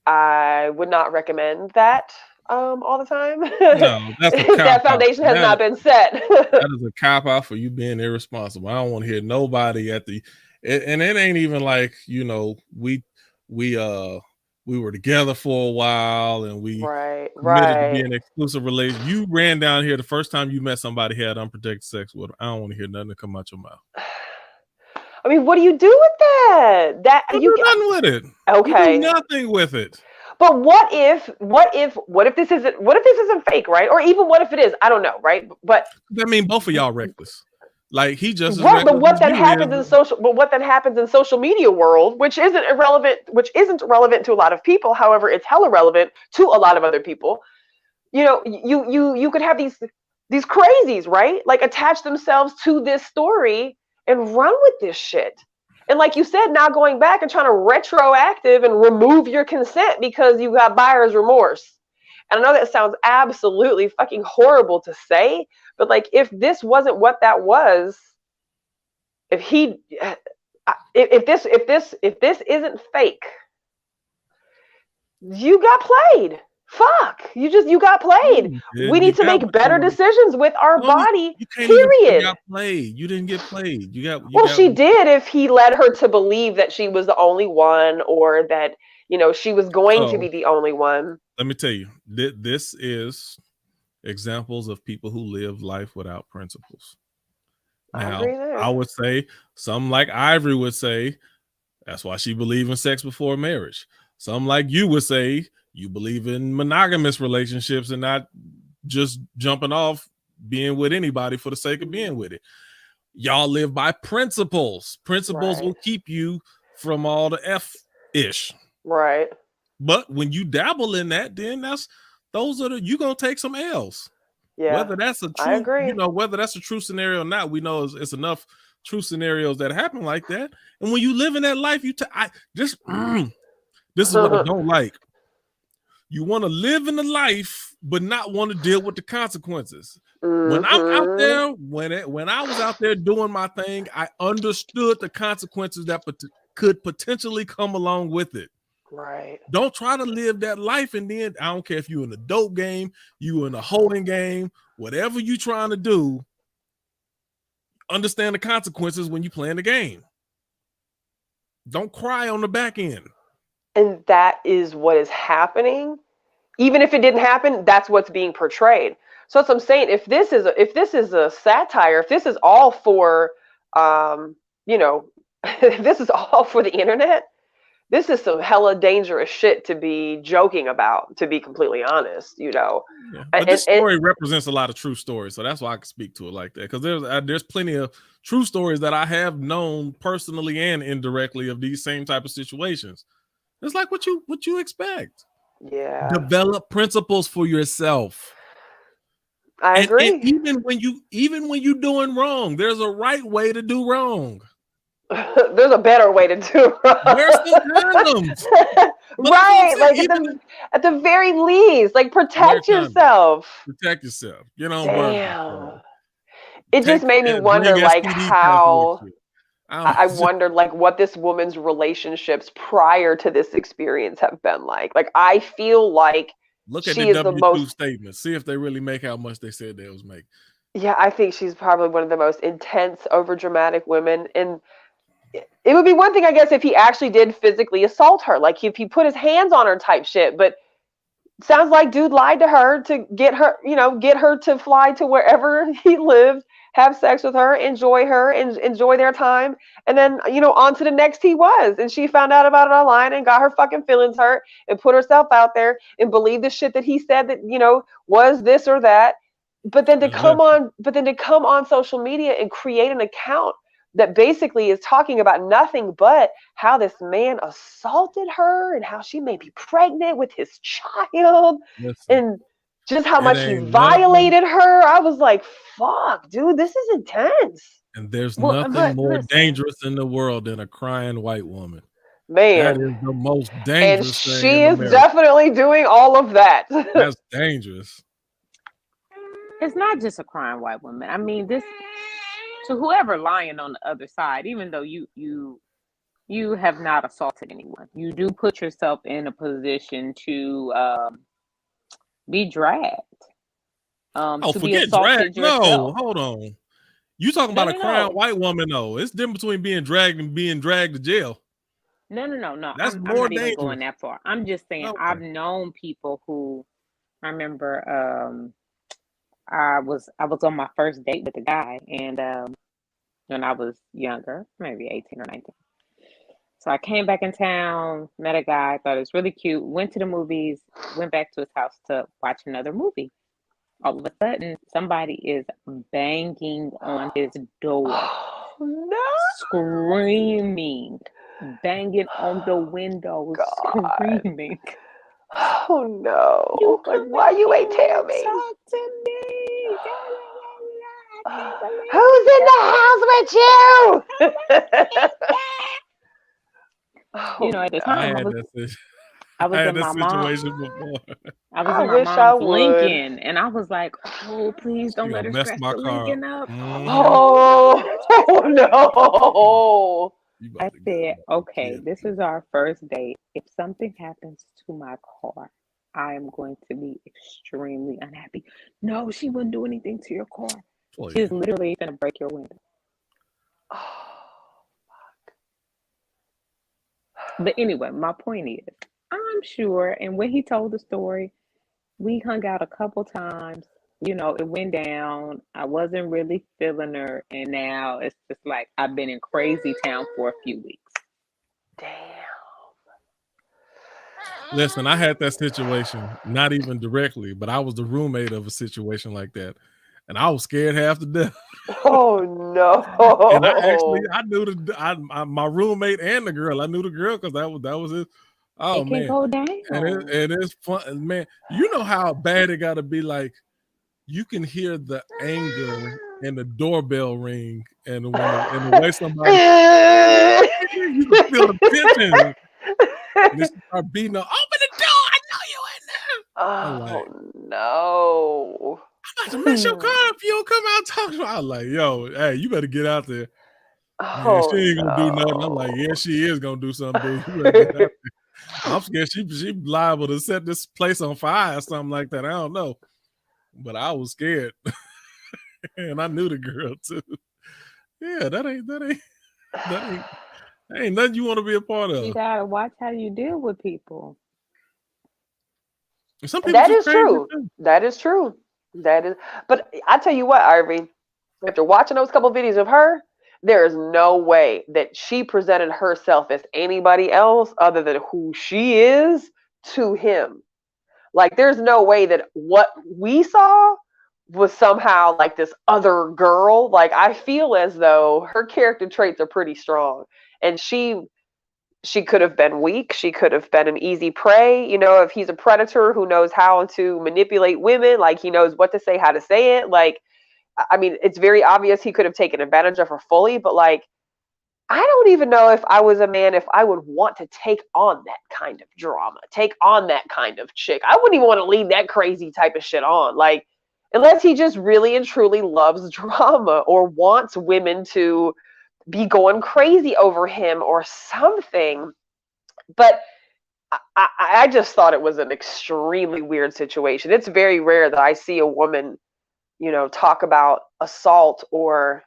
A: I would not recommend that all the time.
B: No, that's a cop
A: that foundation
B: out.
A: has not been set.
B: That is a cop out for you being irresponsible. I don't want to hear nobody and it ain't even like, you know, we were together for a while and we committed to be an exclusive relationship. You ran down here the first time you met somebody who had unprotected sex with them. I don't want to hear nothing to come out your mouth.
A: I mean, what do you do with that?
B: You do nothing with it.
A: Okay.
B: You do nothing with it.
A: But what if this isn't fake, right? Or even what if it is? I don't know, right? But
B: I mean, both of y'all reckless. Like he just
A: right, but what then happens in social media world, which isn't relevant to a lot of people. However, it's hella relevant to a lot of other people. You know, you could have these crazies, right? Like attach themselves to this story and run with this shit. And like you said, now going back and trying to retroactive and remove your consent because you got buyer's remorse. And I know that sounds absolutely fucking horrible to say, but like if this wasn't what that was, if this isn't fake, you got played. Fuck, you got played. We need to make better decisions with our body. Period.
B: You didn't get played.
A: She did if he led her to believe that she was the only one, or that, you know, she was going to be the only one.
B: Let me tell you, this is examples of people who live life without principles. Now, I would say, some like Ivory would say, that's why she believed in sex before marriage. Some like you would say, you believe in monogamous relationships and not just jumping off being with anybody for the sake of being with it. Y'all live by principles. Principles will keep you from all the F-ish.
A: Right.
B: But when you dabble in that, then you're gonna take some L's. Yeah. Whether that's a true, you know, whether that's a true scenario or not, we know it's enough true scenarios that happen like that. And when you live in that life, this is what I don't like. You want to live in the life, but not want to deal with the consequences. Mm-hmm. When I'm out there, when I was out there doing my thing, I understood the consequences that could potentially come along with it.
A: Right.
B: Don't try to live that life, and then I don't care if you're in the dope game, you in the holding game, whatever you trying to do. Understand the consequences when you playing the game. Don't cry on the back end.
A: And that is what is happening. Even if it didn't happen, that's what's being portrayed. So that's what I'm saying. If this is a satire, if this is all for, if this is all for the internet, this is some hella dangerous shit to be joking about, to be completely honest, you know.
B: Yeah. But this story represents a lot of true stories, so that's why I can speak to it like that. Because there's plenty of true stories that I have known personally and indirectly of these same type of situations. It's like what you expect.
A: Yeah.
B: Develop principles for yourself.
A: I agree.
B: And even when you're doing wrong, there's a right way to do wrong.
A: There's a better way to do wrong.
B: Where's the condoms?
A: Right. Like at the very least, like protect yourself.
B: Protect yourself. You know.
A: Damn. It just made me wonder, like, how. I wondered, like, what this woman's relationships prior to this experience have been like. Like, I feel like
B: look at the W2 statement. See if they really make how much they said they was making.
A: Yeah, I think she's probably one of the most intense, overdramatic women. And it would be one thing, I guess, if he actually did physically assault her, like if he put his hands on her type shit. But sounds like dude lied to her to get her to fly to wherever he lived, have sex with her, enjoy her, and enjoy their time. And then, on to the next he was. And she found out about it online and got her fucking feelings hurt and put herself out there and believed the shit that he said that, was this or that. But then to come on social media and create an account that basically is talking about nothing but how this man assaulted her and how she may be pregnant with his child. And just how much he violated her. I was like, fuck, dude, this is intense.
B: And there's nothing more dangerous in the world than a crying white woman.
A: Man.
B: That is the most dangerous thing.
A: And she is definitely doing all of that.
B: That's dangerous.
C: It's not just a crying white woman. I mean, this, to whoever lying on the other side, even though you have not assaulted anyone, you do put yourself in a position to be dragged.
B: Forget drag. No, hold on. You talking about a crying white woman? No, it's different between being dragged and being dragged to jail.
C: No.
B: That's
C: I'm
B: more
C: not
B: dangerous.
C: even going that far. I'm just saying, okay. I've known people who, I remember, I was on my first date with a guy, and when I was younger, maybe 18 or 19. So I came back in town, met a guy, thought it was really cute, went to the movies, went back to his house to watch another movie. All of a sudden, somebody is banging on his door.
A: Oh, no.
C: Screaming, banging on the window, screaming.
A: Oh no! Like, why you ain't tell me?
C: Talk to me.
A: Who's in the house with you?
C: At the time, I was in my mom's. I was in my mom's Lincoln, and I was like, "Oh, please don't let her scratch the Lincoln up."
A: Oh no!
C: I said, "Okay, this is our first date. If something happens to my car, I am going to be extremely unhappy." No, she wouldn't do anything to your car. She's literally gonna break your window.
A: Oh, fuck.
C: But anyway, my point is, I'm sure, and when he told the story, we hung out a couple times. It went down. I wasn't really feeling her, and now it's just like I've been in crazy town for a few weeks.
A: Damn.
B: Listen, I had that situation, not even directly, but I was the roommate of a situation like that, and I was scared half to death.
A: Oh no!
B: And I knew my roommate and the girl. I knew the girl because that was it. Oh man,
C: go down.
B: And it's fun, man. You know how bad it got to be. Like you can hear the anger in the doorbell ring, and when the way somebody, you can feel the tension. And they start beating up. Open the door! I know you in there.
A: Oh no!
B: I'm about to mess your car if you don't come out talking. I was like, yo, hey, you better get out there.
A: Oh,
B: man, she ain't gonna do nothing. I'm like, yeah, she is gonna do something, dude. You better get out there. I'm scared she liable to set this place on fire or something like that. I don't know. But I was scared. And I knew the girl too. Yeah, that ain't nothing you want to be a part of.
C: You gotta watch how you deal with people.
A: That is true. That is true. But I tell you what, Ivy, after watching those couple videos of her, there is no way that she presented herself as anybody else other than who she is to him. Like, there's no way that what we saw was somehow like this other girl. Like, I feel as though her character traits are pretty strong. And she could have been weak. She could have been an easy prey. If he's a predator who knows how to manipulate women, like he knows what to say, how to say it. Like, I mean, it's very obvious he could have taken advantage of her fully, but like, I don't even know if I was a man, if I would want to take on that kind of drama, take on that kind of chick. I wouldn't even want to lead that crazy type of shit on. Like, unless he just really and truly loves drama or wants women to be going crazy over him or something. But I just thought it was an extremely weird situation. It's very rare that I see a woman, talk about assault or,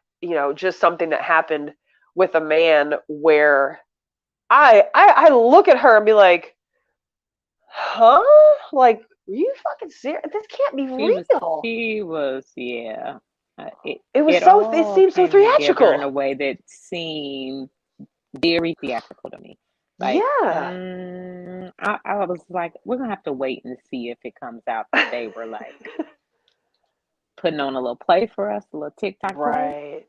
A: just something that happened with a man where I look at her and be like, huh? Like, are you fucking serious? This can't be real.
C: He was, yeah.
A: It seemed so theatrical
C: in a way that seemed very theatrical to me. Like, I was like, we're gonna have to wait and see if it comes out that they were like putting on a little play for us, a little TikTok
A: right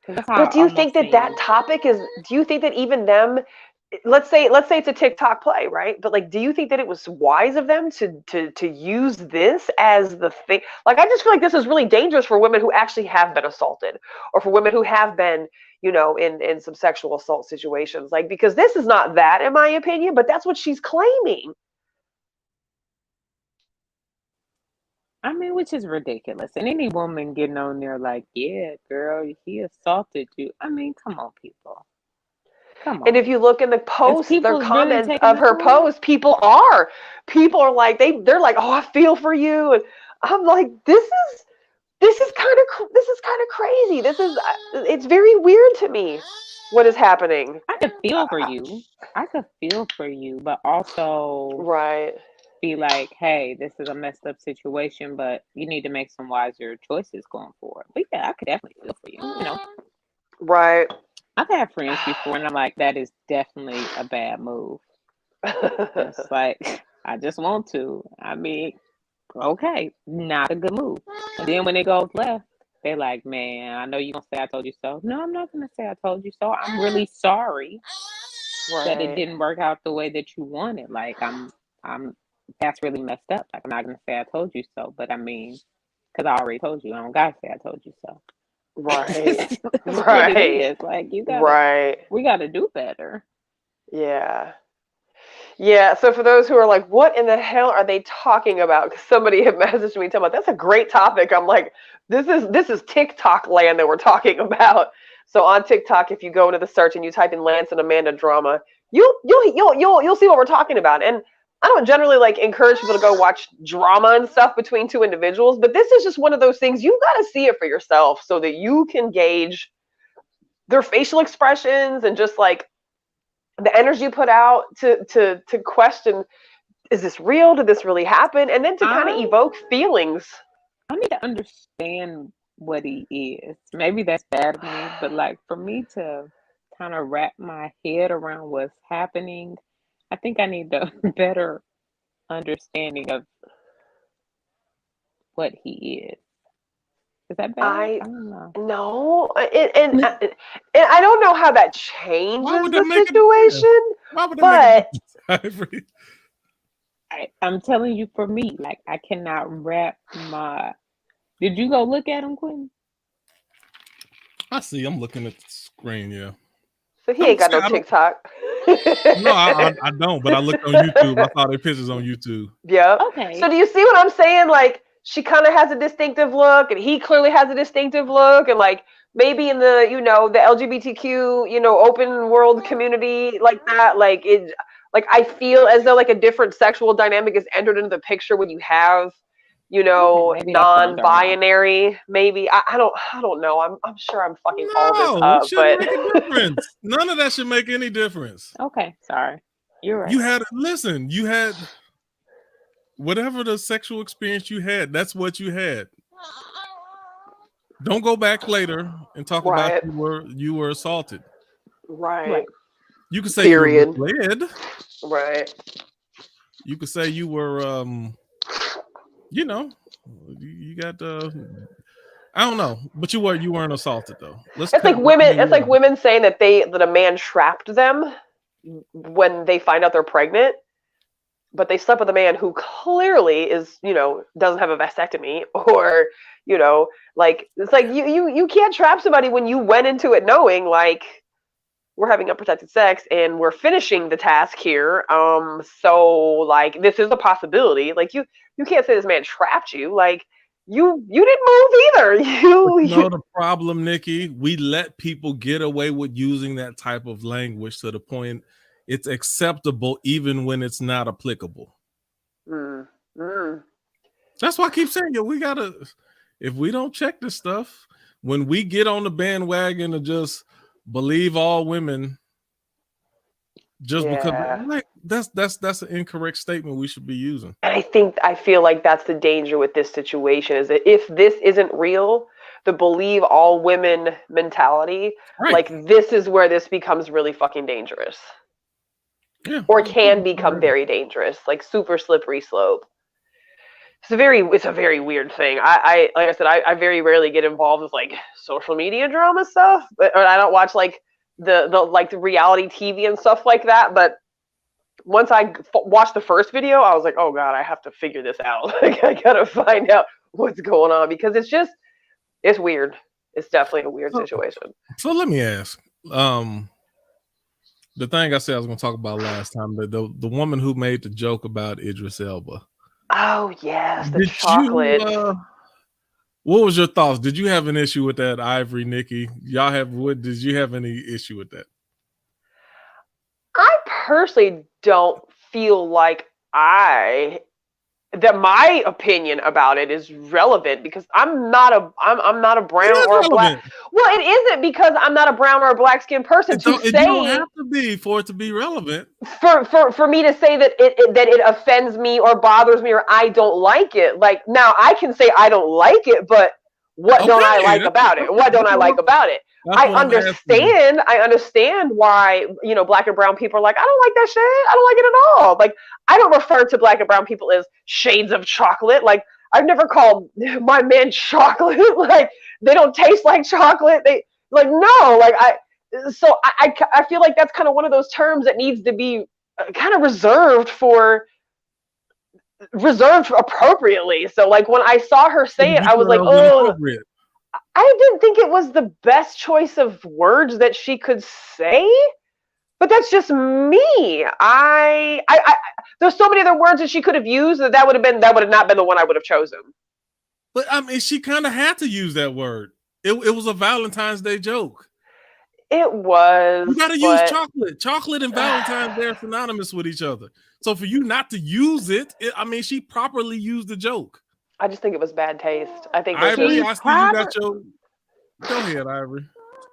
C: play.
A: But do you think that topic is, do you think that even them, let's say it's a TikTok play, right? But like, do you think that it was wise of them to use this as the thing? Like, I just feel like this is really dangerous for women who actually have been assaulted, or for women who have been, in some sexual assault situations. Like, because this is not that, in my opinion, but that's what she's claiming.
C: I mean, which is ridiculous. And any woman getting on there like, yeah, girl, he assaulted you. I mean, come on, people. Come on.
A: And if you look in the posts, their comments of her post, people are like, they're like, oh, I feel for you. And I'm like, this is kind of crazy. It's very weird to me what is happening.
C: I could feel for you. But also be like, hey, this is a messed up situation, but you need to make some wiser choices going forward. But yeah, I could definitely feel for you,
A: Right.
C: I've had friends before, and I'm like, that is definitely a bad move. It's like, I just want to. I mean, okay, not a good move. And then when it goes left, they're like, man, I know you're going to say I told you so. No, I'm not going to say I told you so. I'm really sorry that it didn't work out the way that you wanted. Like, I'm that's really messed up. Like, I'm not going to say I told you so, but I mean, because I already told you. I don't got to say I told you so.
A: Right.
C: Right. Like, you got we got to do better.
A: Yeah. Yeah, so for those who are like, what in the hell are they talking about? Because somebody had messaged me talking about, that's a great topic. I'm like, this is TikTok land that we're talking about. So on TikTok, if you go into the search and you type in Lance and Amanda drama, you'll see what we're talking about. And I don't generally like encourage people to go watch drama and stuff between two individuals, but this is just one of those things you got to see it for yourself so that you can gauge their facial expressions and just like the energy put out to question, is this real? Did this really happen? And then to kind of evoke feelings.
C: I need to understand what he is. Maybe that's bad of me, but like for me to kind of wrap my head around what's happening, I think I need a better understanding of what he is. Is that bad? I don't know.
A: No, and I don't know how that changes the situation.
B: Why would that make
C: I'm telling you, for me, like I cannot wrap my. Did you go look at him, Quinn?
B: I see. I'm looking at the screen. Yeah.
A: So he ain't got no TikTok.
B: No, I don't. But I looked on YouTube. I saw their pictures on YouTube.
A: Yeah.
C: Okay.
A: So do you see what I'm saying? Like, she kind of has a distinctive look, and he clearly has a distinctive look, and like maybe in the the LGBTQ open world community like that, like I feel as though like a different sexual dynamic is entered into the picture when you have non-binary. Maybe I don't know. I'm sure I'm fucking all this up, but
B: make a difference. None of that should make any difference.
C: Okay, sorry, you're right.
B: You had whatever the sexual experience you had, that's what you had. Don't go back later and talk about you were assaulted.
A: Right.
B: You could say you were misled.
A: Right.
B: You could say you were you got I don't know, but you weren't assaulted though. It's like
A: women saying that a man trapped them when they find out they're pregnant. But they slept with a man who clearly is, doesn't have a vasectomy, or, like, it's like you can't trap somebody when you went into it knowing like we're having unprotected sex and we're finishing the task here. So like this is a possibility. Like you can't say this man trapped you. Like you didn't move either. You
B: know the problem, Nikki. We let people get away with using that type of language to the point it's acceptable even when it's not applicable. That's why I keep saying, we gotta, if we don't check this stuff, when we get on the bandwagon to just believe all women, just because like that's an incorrect statement we should be using.
A: And I feel like that's the danger with this situation, is that if this isn't real, the believe all women mentality,
B: right.
A: like this is where this becomes really fucking dangerous.
B: Yeah.
A: Or can become very dangerous, like super slippery slope. It's a very weird thing. I like I said, I very rarely get involved with like social media drama stuff, or I don't watch like the reality TV and stuff like that. But once I watched the first video, I was like, oh god, I have to figure this out. Like I gotta find out what's going on because it's weird. It's definitely a weird situation.
B: So let me ask, the thing I said I was going to talk about last time, the woman who made the joke about Idris Elba.
A: Oh yes, the chocolate.
B: What was your thoughts? Did you have an issue with that, Ivory, Nikki? Did you have any issue with that?
A: I personally don't feel like that my opinion about it is relevant because I'm not a brown or a black. Well, it isn't because I'm not a brown or a black skinned person to say. It
B: don't have to be for it to be relevant.
A: For me to say that it offends me or bothers me or I don't like it. Like now I can say I don't like it, but what don't I like about it? What don't I like about it? I understand why, black and brown people are like, I don't like that shit. I don't like it at all. Like, I don't refer to black and brown people as shades of chocolate. Like, I've never called my men chocolate. Like, they don't taste like chocolate. I feel like that's kind of one of those terms that needs to be kind of reserved appropriately. So, like, when I saw her say it, I was like, oh. I didn't think it was the best choice of words that she could say, but that's just me. There's so many other words that she could have used that would have not been the one I would have chosen.
B: But I mean, she kind of had to use that word. It was a Valentine's Day joke.
A: It was.
B: You got to use chocolate. Chocolate and Valentine's Day are synonymous with each other. So for you not to use it, she properly used the joke.
A: I just think it was bad taste. I think
B: Ivory, I see you got your. Go ahead, Ivory.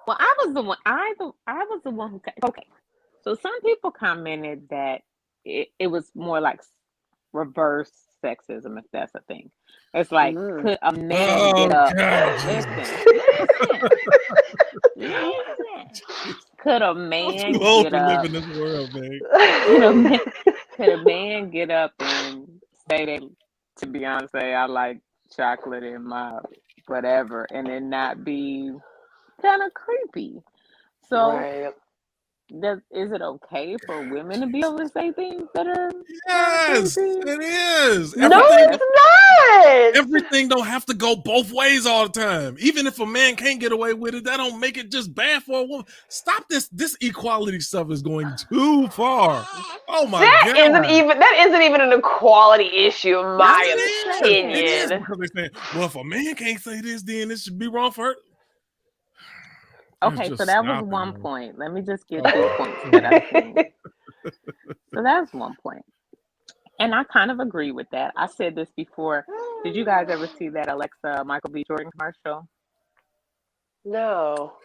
C: Well, I was the one. I was the one who. Okay, so some people commented that it was more like reverse sexism, if that's a thing. It's like, could a man get up? Listen. Could a man get up? Live in this world, man. Could a man get up and say that? To Beyonce, I like chocolate in my whatever, and it not be kind of creepy. So, is it okay for women to be able to say things that are?
B: Yes, it is.
A: No, it's not.
B: Everything don't have to go both ways all the time. Even if a man can't get away with it, that don't make it just bad for a woman. Stop this. This equality stuff is going too far. Oh my god!
A: That isn't even an equality issue, in my opinion.
B: It is because they're saying, well, if a man can't say this, then it should be wrong for her.
C: Okay, so that was one point. Let me just get 2 points that I think. So that's one point. And I kind of agree with that. I said this before. Did you guys ever see that Alexa Michael B. Jordan commercial?
A: No.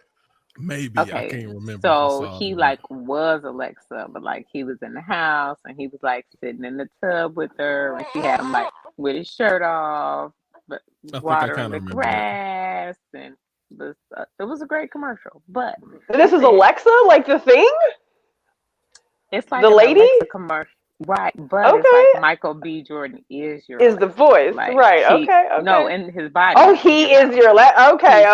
B: Maybe. Okay. I can't remember.
C: So he was Alexa, but he was in the house and he was sitting in the tub with her and she had him with his shirt off, but watering the grass and it was a great commercial. But
A: this is Alexa, like the thing?
C: It's like
A: the lady
C: Alexa commercial. Right, but it's like Michael B. Jordan is
A: the voice, right? Okay.
C: No, in his body.
A: Oh, he is your Okay.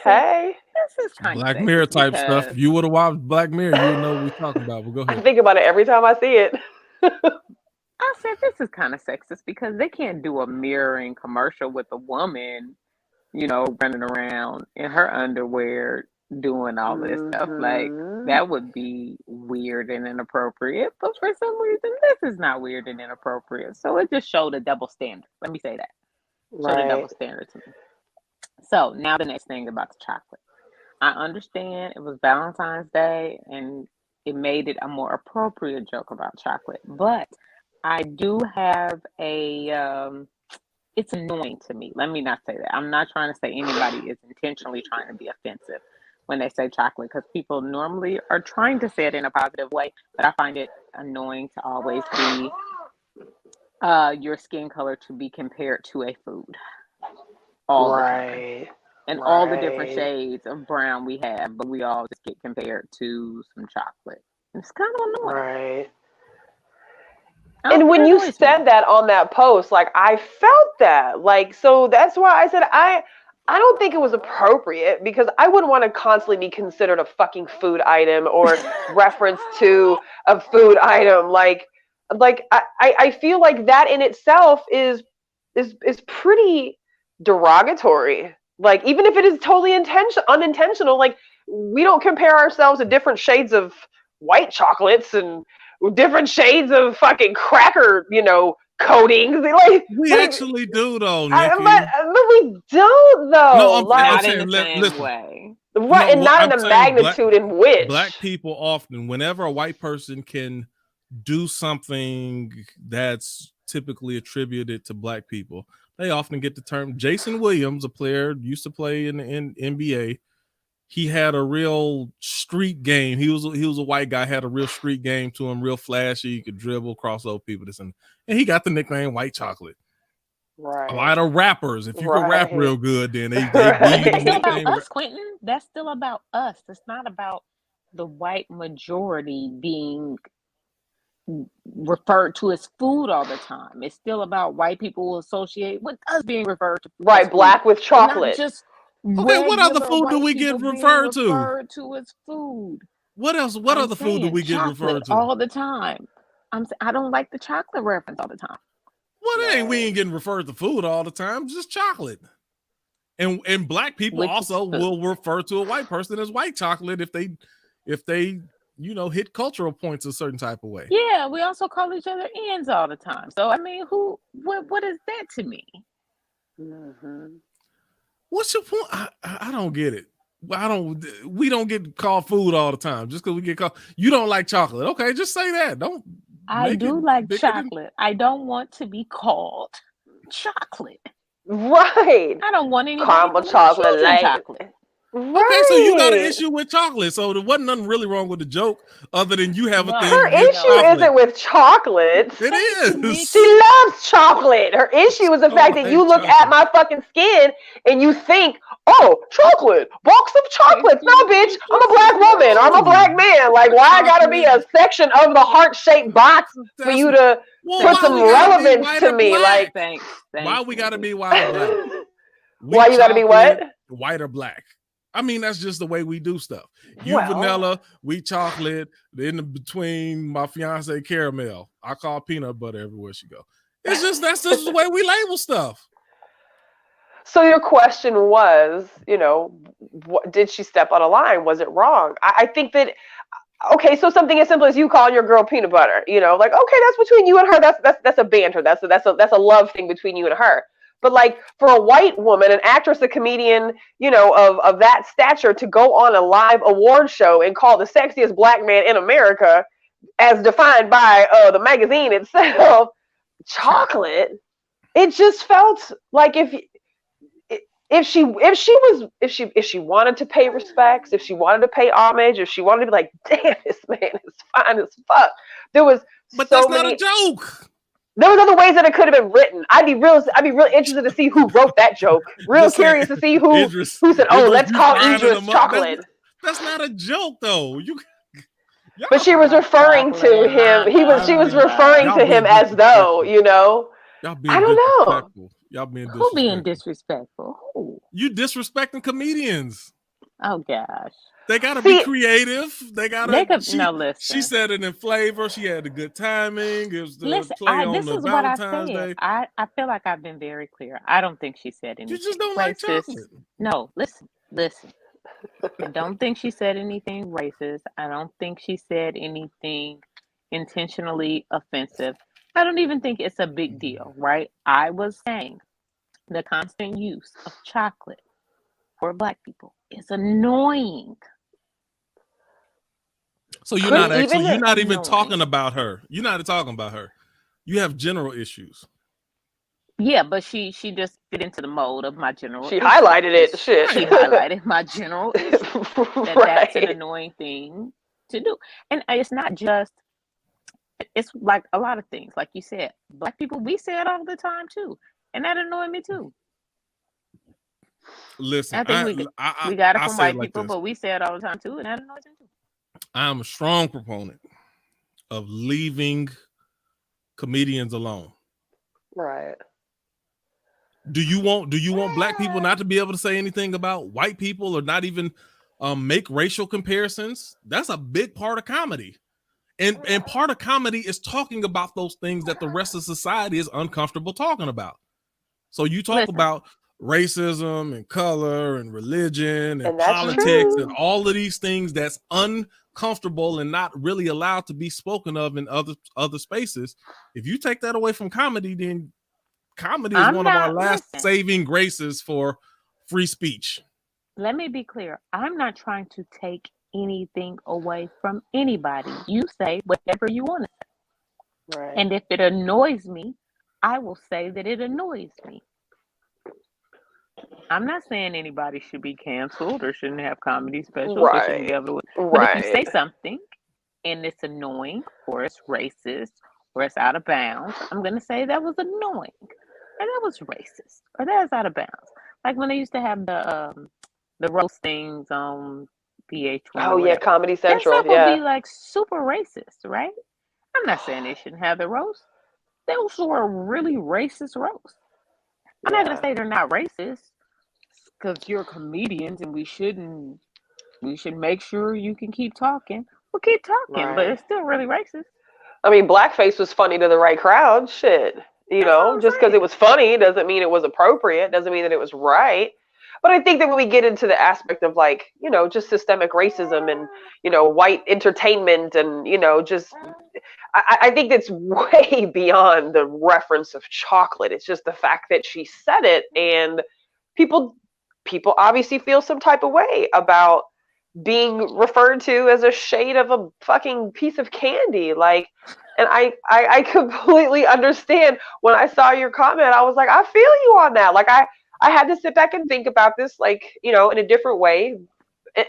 A: Hey,
C: this is kind
B: Black Mirror type stuff. If you would have watched Black Mirror, you would know what we're talking about. But go ahead.
A: I think about it every time I see it.
C: I said this is kind of sexist because they can't do a mirroring commercial with a woman, running around in her underwear doing all this stuff. That would be weird and inappropriate. But for some reason, this is not weird and inappropriate. So it just showed a double standard. Let me say that. Showed a double standard to me. So now the next thing about the chocolate. I understand it was Valentine's Day and it made it a more appropriate joke about chocolate. But I do have it's annoying to me. Let me not say that. I'm not trying to say anybody is intentionally trying to be offensive when they say chocolate, because people normally are trying to say it in a positive way, but I find it annoying to always be your skin color to be compared to a food. all the time. And all the different shades of brown we have, but we all just get compared to some chocolate. It's kind of annoying.
A: Right. And when you said that on that post, like I felt that, like, so that's why I said I don't think it was appropriate, because I wouldn't want to constantly be considered a fucking food item or reference to a food item. Like I feel like that in itself is pretty derogatory. Like, even if it is totally unintentional, like, we don't compare ourselves to different shades of white chocolates and different shades of fucking cracker, coatings. Like,
B: we actually do, though, Nikki.
A: But we don't, though.
B: No,
C: I'm saying, in the same way.
A: Right, and not in the magnitude in which.
B: Black people often, whenever a white person can do something that's typically attributed to black people, they often get the term. Jason Williams, a player, used to play in the NBA. He had a real street game. He was a white guy, had a real street game to him, real flashy. He could dribble, cross over people, and he got the nickname White Chocolate.
A: Right.
B: A lot of rappers, if you can rap real good, then they
C: It's still about us, Quentin. That's still about us. It's not about the white majority being referred to as food all the time. It's still about white people who associate with us being referred to.
A: Right, black with chocolate.
C: Just
B: okay, what other food do we get referred
C: to as food?
B: What else? What other food do we get referred to
C: all the time? I don't like the chocolate reference all the time.
B: Well, we ain't getting referred to food all the time, just chocolate. And black people also will refer to a white person as white chocolate if they hit cultural points a certain type of way.
C: Yeah, we also call each other ends all the time. So I mean, what is that to me?
A: Mm-hmm.
B: What's your point? I don't get it. We don't get called food all the time just because we get called. You don't like chocolate, okay? Just say that. Don't.
C: I do like chocolate. I don't want to be called chocolate.
A: Right.
C: I don't want any
A: caramel chocolate,
C: chocolate.
A: Right.
B: Okay, so you got an issue with chocolate. So there wasn't nothing really wrong with the joke other than you have a thing.
A: Her issue isn't with chocolate.
B: It is.
A: She loves chocolate. Her issue is the fact that you look at my fucking skin and you think, oh, chocolate, box of chocolates. No, bitch, I'm a black woman. I'm a black man. Like, why I gotta be a section of the heart-shaped box for you to put some relevance to me? Like,
C: thanks.
B: Why we gotta be white or black?
A: Why you gotta be what?
B: White or black? I mean, that's just the way we do stuff. You vanilla, we chocolate. In between, my fiance caramel. I call peanut butter everywhere she go. It's just that's just the way we label stuff.
A: So your question was, did she step on a line? Was it wrong? I think that. Okay, so something as simple as you calling your girl peanut butter, like, okay, that's between you and her. That's a banter. That's a love thing between you and her. But like for a white woman, an actress, a comedian, of that stature to go on a live award show and call the sexiest black man in America, as defined by the magazine itself, chocolate, it just felt like if she wanted to pay respects, if she wanted to pay homage, if she wanted to be like, damn, this man is fine as fuck. But that's not a joke. There was other ways that it could have been written. I'd be real interested to see who wrote that joke. Real curious to see who said, "Oh, let's call Idris chocolate."
B: That's not a joke, though.
A: But she was referring to him. She was referring to him as though, I don't know.
B: Y'all being disrespectful.
C: Who being disrespectful? Who?
B: You disrespecting comedians.
C: Oh gosh.
B: They gotta be creative.
C: Listen.
B: She said it in flavor. She had a good timing. It was the play on the Valentine's Day.
C: I feel like I've been very clear. I don't think she said anything.
B: You just don't
C: racist.
B: like chocolate.
C: No, listen. I don't think she said anything racist. I don't think she said anything intentionally offensive. I don't even think it's a big deal, right? I was saying the constant use of chocolate for black people is annoying.
B: So you're not even talking about her. You're not talking about her. You have general issues.
C: Yeah, but she just fit into the mold of my general.
A: She highlighted it. Shit.
C: She highlighted my general issue. That's an annoying thing to do, and it's not just. It's like a lot of things, like you said. Black people, we say it all the time too, and that annoyed me too.
B: Listen,
C: I think we got it from white people, but we say it all the time too, and that annoys me too.
B: I'm a strong proponent of leaving comedians alone.
A: Right.
B: Do you want black people not to be able to say anything about white people or not even make racial comparisons? That's a big part of comedy. And part of comedy is talking about those things that the rest of society is uncomfortable talking about. So you talk about racism and color and religion and politics and all of these things that's uncomfortable and not really allowed to be spoken of in other spaces. If you take that away from comedy, then comedy is one of our last saving graces for free speech.
C: Let me be clear. I'm not trying to take anything away from anybody. You say whatever you want to say.
A: Right.
C: And if it annoys me, I will say that it annoys me. I'm not saying anybody should be canceled or shouldn't have comedy specials.
A: Right.
C: Or shouldn't be able to, but if you say something and it's annoying or it's racist or it's out of bounds, I'm going to say that was annoying or that was racist or that is out of bounds. Like when they used to have the roastings on VH1.
A: Oh yeah, Comedy Central.
C: That stuff would be like super racist, right? I'm not saying they shouldn't have the roast. Those were really racist roasts. I'm not gonna say they're not racist because you're comedians and we should make sure you can keep talking. We'll keep talking, but it's still really racist.
A: I mean, blackface was funny to the right crowd. Shit, you know, just because it was funny doesn't mean it was appropriate. Doesn't mean that it was right. But I think that when we get into the aspect of like, you know, just systemic racism and, you know, white entertainment and, you know, just, I think that's way beyond the reference of chocolate. It's just the fact that she said it, and people obviously feel some type of way about being referred to as a shade of a fucking piece of candy. Like, and I completely understand. When I saw your comment, I was like, I feel you on that. Like I had to sit back and think about this, like, you know, in a different way.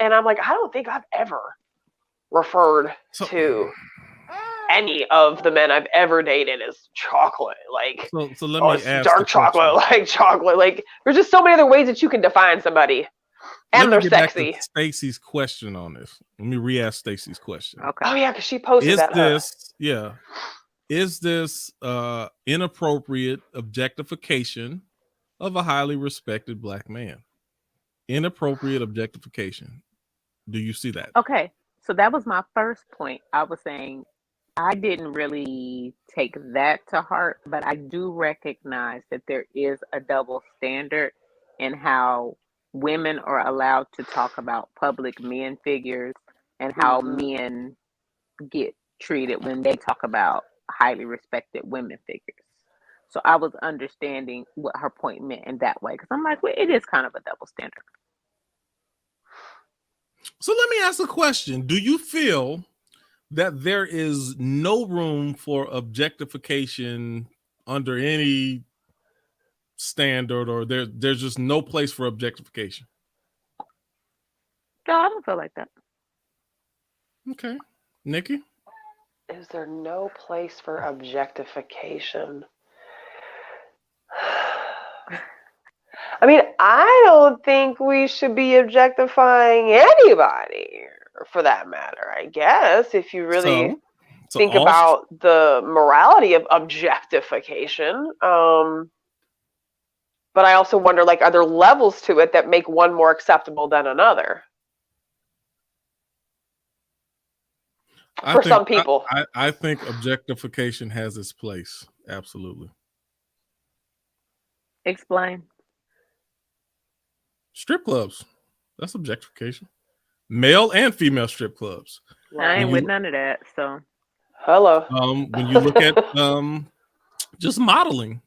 A: And I'm like, I don't think I've ever referred to any of the men I've ever dated as chocolate. Like,
B: so let me ask
A: dark chocolate, like chocolate. Like, there's just so many other ways that you can define somebody. And they're sexy.
B: Back to Stacey's question on this. Let me re-ask Stacey's question.
A: Okay. Oh yeah, because she posted
B: Is this inappropriate objectification of a highly respected black man? Inappropriate objectification. Do you see that?
C: Okay, so that was my first point. I was saying I didn't really take that to heart, but I do recognize that there is a double standard in how women are allowed to talk about public men figures and how men get treated when they talk about highly respected women figures. So I was understanding what her point meant in that way, because I'm like, well, it is kind of a double standard.
B: So let me ask a question. Do you feel that there is no room for objectification under any standard, or there's just no place for objectification?
C: No, I don't feel like that.
B: Okay. Nikki?
A: Is there no place for objectification? I mean, I don't think we should be objectifying anybody, for that matter. I guess if you really think about the morality of objectification, but I also wonder, like, are there levels to it that make one more acceptable than another? For some people,
B: I think objectification has its place. Absolutely.
C: Explain.
B: Strip clubs. That's objectification. Male and female strip clubs.
C: I ain't with none of that. So,
A: hello.
B: When you look at just modeling,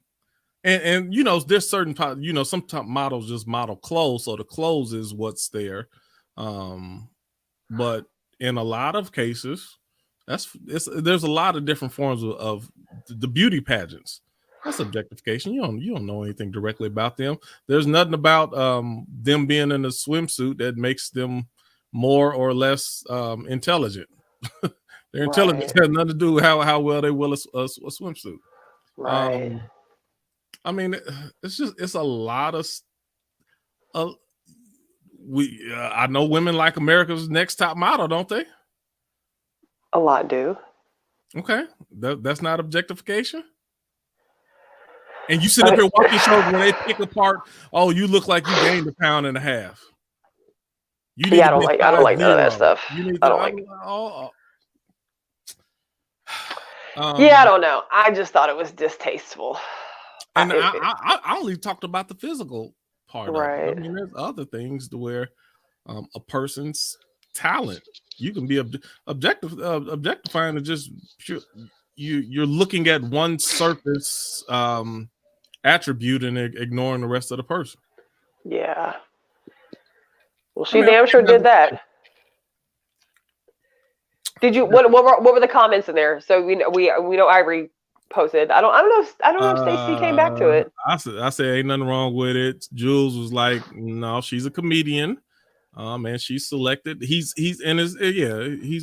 B: and you know, there's certain, you know, sometimes models just model clothes, so the clothes is what's there. But in a lot of cases, there's a lot of different forms of the beauty pageants. That's objectification. You don't know anything directly about them. There's nothing about them being in a swimsuit that makes them more or less intelligent. Their intelligence has nothing to do with how well they will a swimsuit.
A: Right.
B: I mean, it's a lot of I know women like America's Next Top Model, don't they?
A: A lot do.
B: Okay, that's not objectification. And you sit up here watching shows when they pick apart. Oh, you look like you gained 1.5 pounds. You need
A: I don't like none of that stuff.
B: You need
A: I don't like. I don't know. I just thought it was distasteful.
B: And I only talked about the physical part
A: right.
B: of it. I mean, there's other things to where a person's talent, you can be objectifying and just you're looking at one surface attribute and ignoring the rest of the person.
A: Yeah. Well, she damn sure did that. Did you? What were the comments in there? So we know Ivory posted. I don't know if Stacey came back to it.
B: I said ain't nothing wrong with it. Jules was like, no, she's a comedian. And she's selected. He's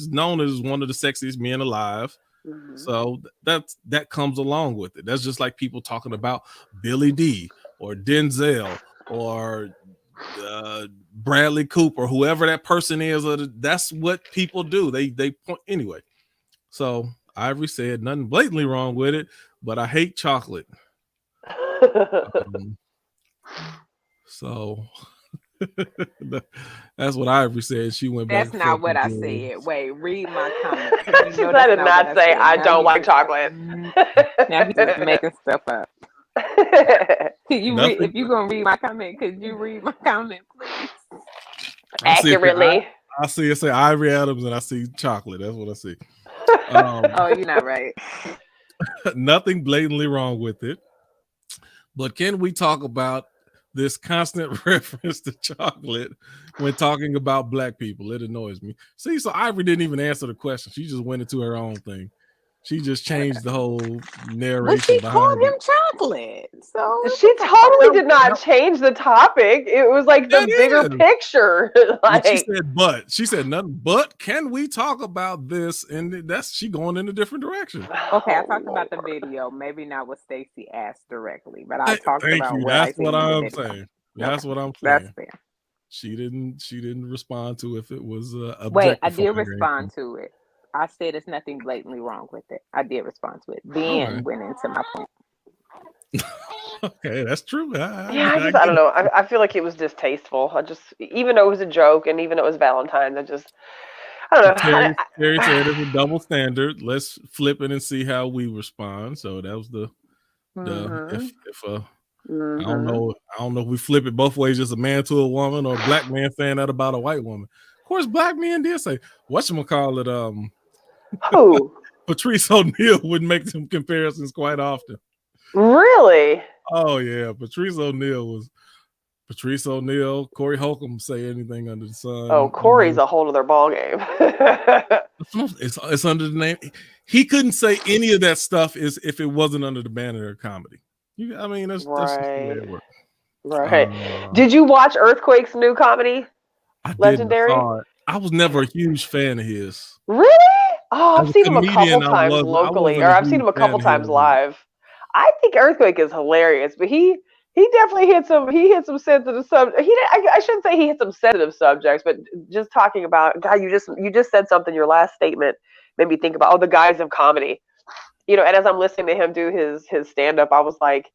B: known as one of the sexiest men alive. Mm-hmm. So that comes along with it. That's just like people talking about Billy D or Denzel or Bradley Cooper, whoever that person is. That's what people do. They point anyway. So Ivory said nothing blatantly wrong with it, but I hate chocolate. So that's what Ivory said. She went back.
C: That's not what I said. Wait, read my comment.
A: I did not say I don't like chocolate.
C: Now he's just making stuff up. If you're gonna read my comment, could you read my comment, please?
A: Accurately.
B: I see it say Ivory Adams and I see chocolate. That's what I see.
C: Oh, you're not right.
B: Nothing blatantly wrong with it. But can we talk about this constant reference to chocolate when talking about black people? It annoys me. See, so Ivory didn't even answer the question. She just went into her own thing. She just changed the whole narration.
C: But she called him chocolate. So
A: she totally did not change the topic. It was like the bigger picture.
B: She said nothing but can we talk about this? And she going in a different direction.
C: Okay, I talked about the video. Maybe not what Stacey asked directly, but I talked about what
B: That's what I'm
C: saying.
B: Okay. That's what I'm saying.
C: That's fair.
B: She didn't respond to if it was
C: wait, I did respond to it. I said there's nothing blatantly wrong with it. I did respond to it. Then went into my point.
B: Okay, that's true.
A: I don't know. I feel like it was distasteful. Even though it was a joke and even though it was Valentine's, I don't know.
B: Terry said it's a double standard. Let's flip it and see how we respond. So that was I don't know if we flip it both ways, just a man to a woman or a black man saying that about a white woman. Of course, black men did say whatchamacallit,
A: who?
B: Patrice O'Neal would make some comparisons quite often.
A: Really?
B: Oh yeah, Patrice O'Neal. Corey Holcomb say anything under the sun.
A: Oh, Corey's a whole other ball game.
B: It's under the name. He couldn't say any of that stuff if it wasn't under the banner of comedy. That's just the way it works.
A: Right. Did you watch Earthquake's new comedy? Legendary.
B: I was never a huge fan of his.
A: Really? Oh, I've seen him a couple times locally, or I've seen him a couple times live. I think Earthquake is hilarious, but he definitely hit some sensitive subjects. I shouldn't say he hit some sensitive subjects, but just talking about, God, you just said something. Your last statement made me think about the guise of comedy. And as I'm listening to him do his stand up, I was like,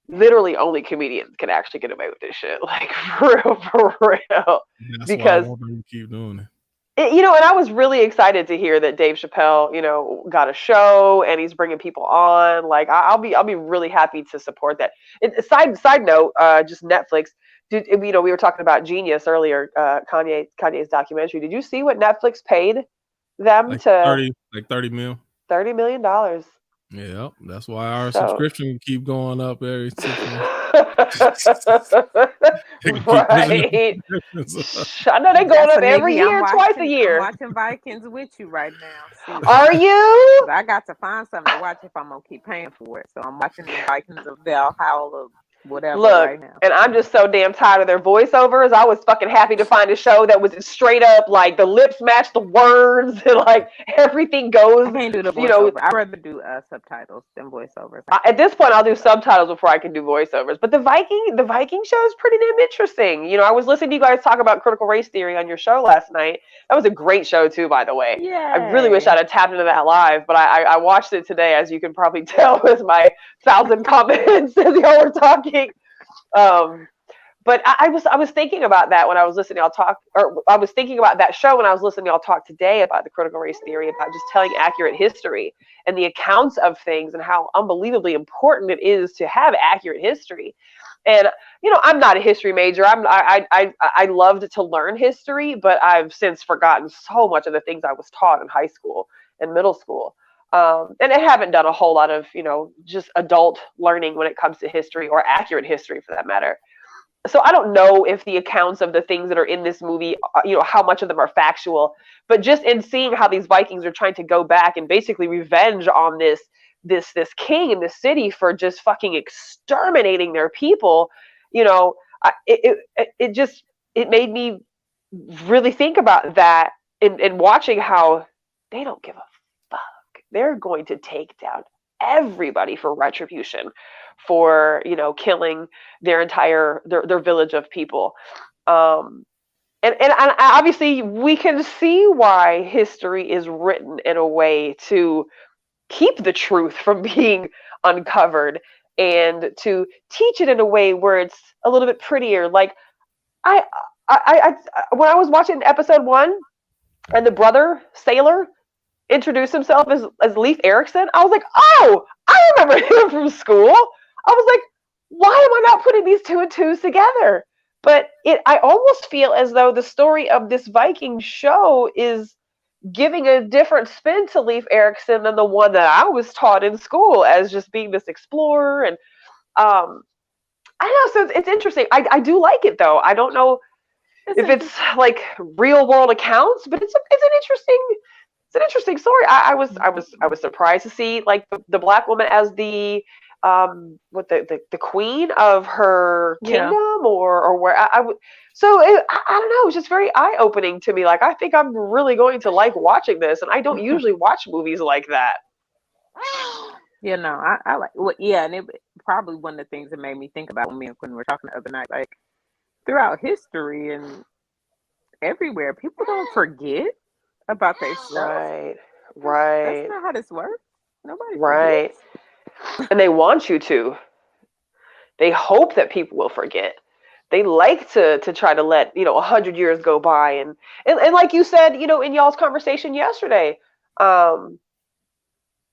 A: literally only comedians can actually get away with this shit, like for real.
B: That's
A: because
B: why I want them to keep doing it.
A: And I was really excited to hear that Dave Chappelle, got a show and he's bringing people on. Like, I'll be really happy to support that. Side note, just Netflix. We were talking about Genius earlier, Kanye's documentary. Did you see what Netflix paid them
B: $30 million?
A: $30 million.
B: Yeah, that's why our subscription keep going up every 6 months.
A: Right. I know they're going up every year, twice a year.
C: I'm watching Vikings with you right now.
A: Are you?
C: I got to find something to watch if I'm gonna keep paying for it. So I'm watching the Vikings of Valhalla whatever
A: Look,
C: right now.
A: and I'm just so damn tired of their voiceovers. I was fucking happy to find a show that was straight up like the lips match the words and like everything goes.
C: I can't do the voiceover. I'd rather do subtitles than voiceovers.
A: At this point, I'll do subtitles before I can do voiceovers. But the Viking show is pretty damn interesting. You know, I was listening to you guys talk about critical race theory on your show last night. That was a great show too, by the way.
C: Yeah.
A: I really wish I'd have tapped into that live, but I watched it today, as you can probably tell with my 1,000 comments as y'all were talking. But I was thinking about that when I was listening to y'all talk, or I was thinking about that show when I was listening to y'all talk today about the critical race theory, about just telling accurate history and the accounts of things and how unbelievably important it is to have accurate history. And you know, I'm not a history major. I loved to learn history, but I've since forgotten so much of the things I was taught in high school and middle school. And I haven't done a whole lot of, you know, just adult learning when it comes to history, or accurate history for that matter. So I don't know if the accounts of the things that are in this movie, you know, how much of them are factual, but just in seeing how these Vikings are trying to go back and basically revenge on this king in the city for just fucking exterminating their people, you know, it made me really think about that in watching how they don't give a fuck. They're going to take down everybody for retribution, for, you know, killing their entire their village of people. And obviously we can see why history is written in a way to keep the truth from being uncovered, and to teach it in a way where it's a little bit prettier. Like I when I was watching episode 1 and the brother sailor introduced himself as Leif Erikson, I was like, oh, I remember him from school. I was like, why am I not putting these 2 and 2s together? But I almost feel as though the story of this Viking show is giving a different spin to Leif Erikson than the one that I was taught in school as just being this explorer. And I don't know, so it's interesting. I do like it though. I don't know if it's like real world accounts, but it's an interesting story. I was surprised to see like the black woman as the the queen of her kingdom, or where I would. So I don't know. It's just very eye opening to me. Like I think I'm really going to like watching this, and I don't usually watch movies like that.
C: Yeah, no, I like. Well, yeah, and it probably one of the things that made me think about when me and Quinn were talking the other night, like throughout history and everywhere, people don't forget about their stuff. Right. That's not how this works. Nobody forgets.
A: And they want you to. They hope that people will forget. They like to try to let, you know, 100 years go by, and like you said, you know, in y'all's conversation yesterday,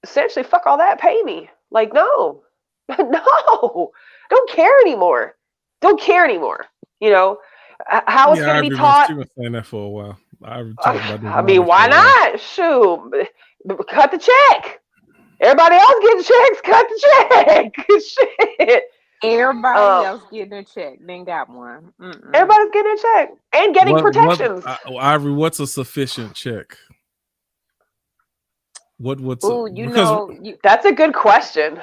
A: essentially, fuck all that, pay me. Like, no, don't care anymore. You know, how it's going to be taught.
B: She was saying that for a while.
A: I mean, why not? Shoot, cut the check. Everybody else getting checks, cut the check. Shit.
C: Everybody else getting a check, then got one.
A: Everybody's getting a check and getting protections.
B: Ivory, what's a sufficient check? What's
A: that's a good question.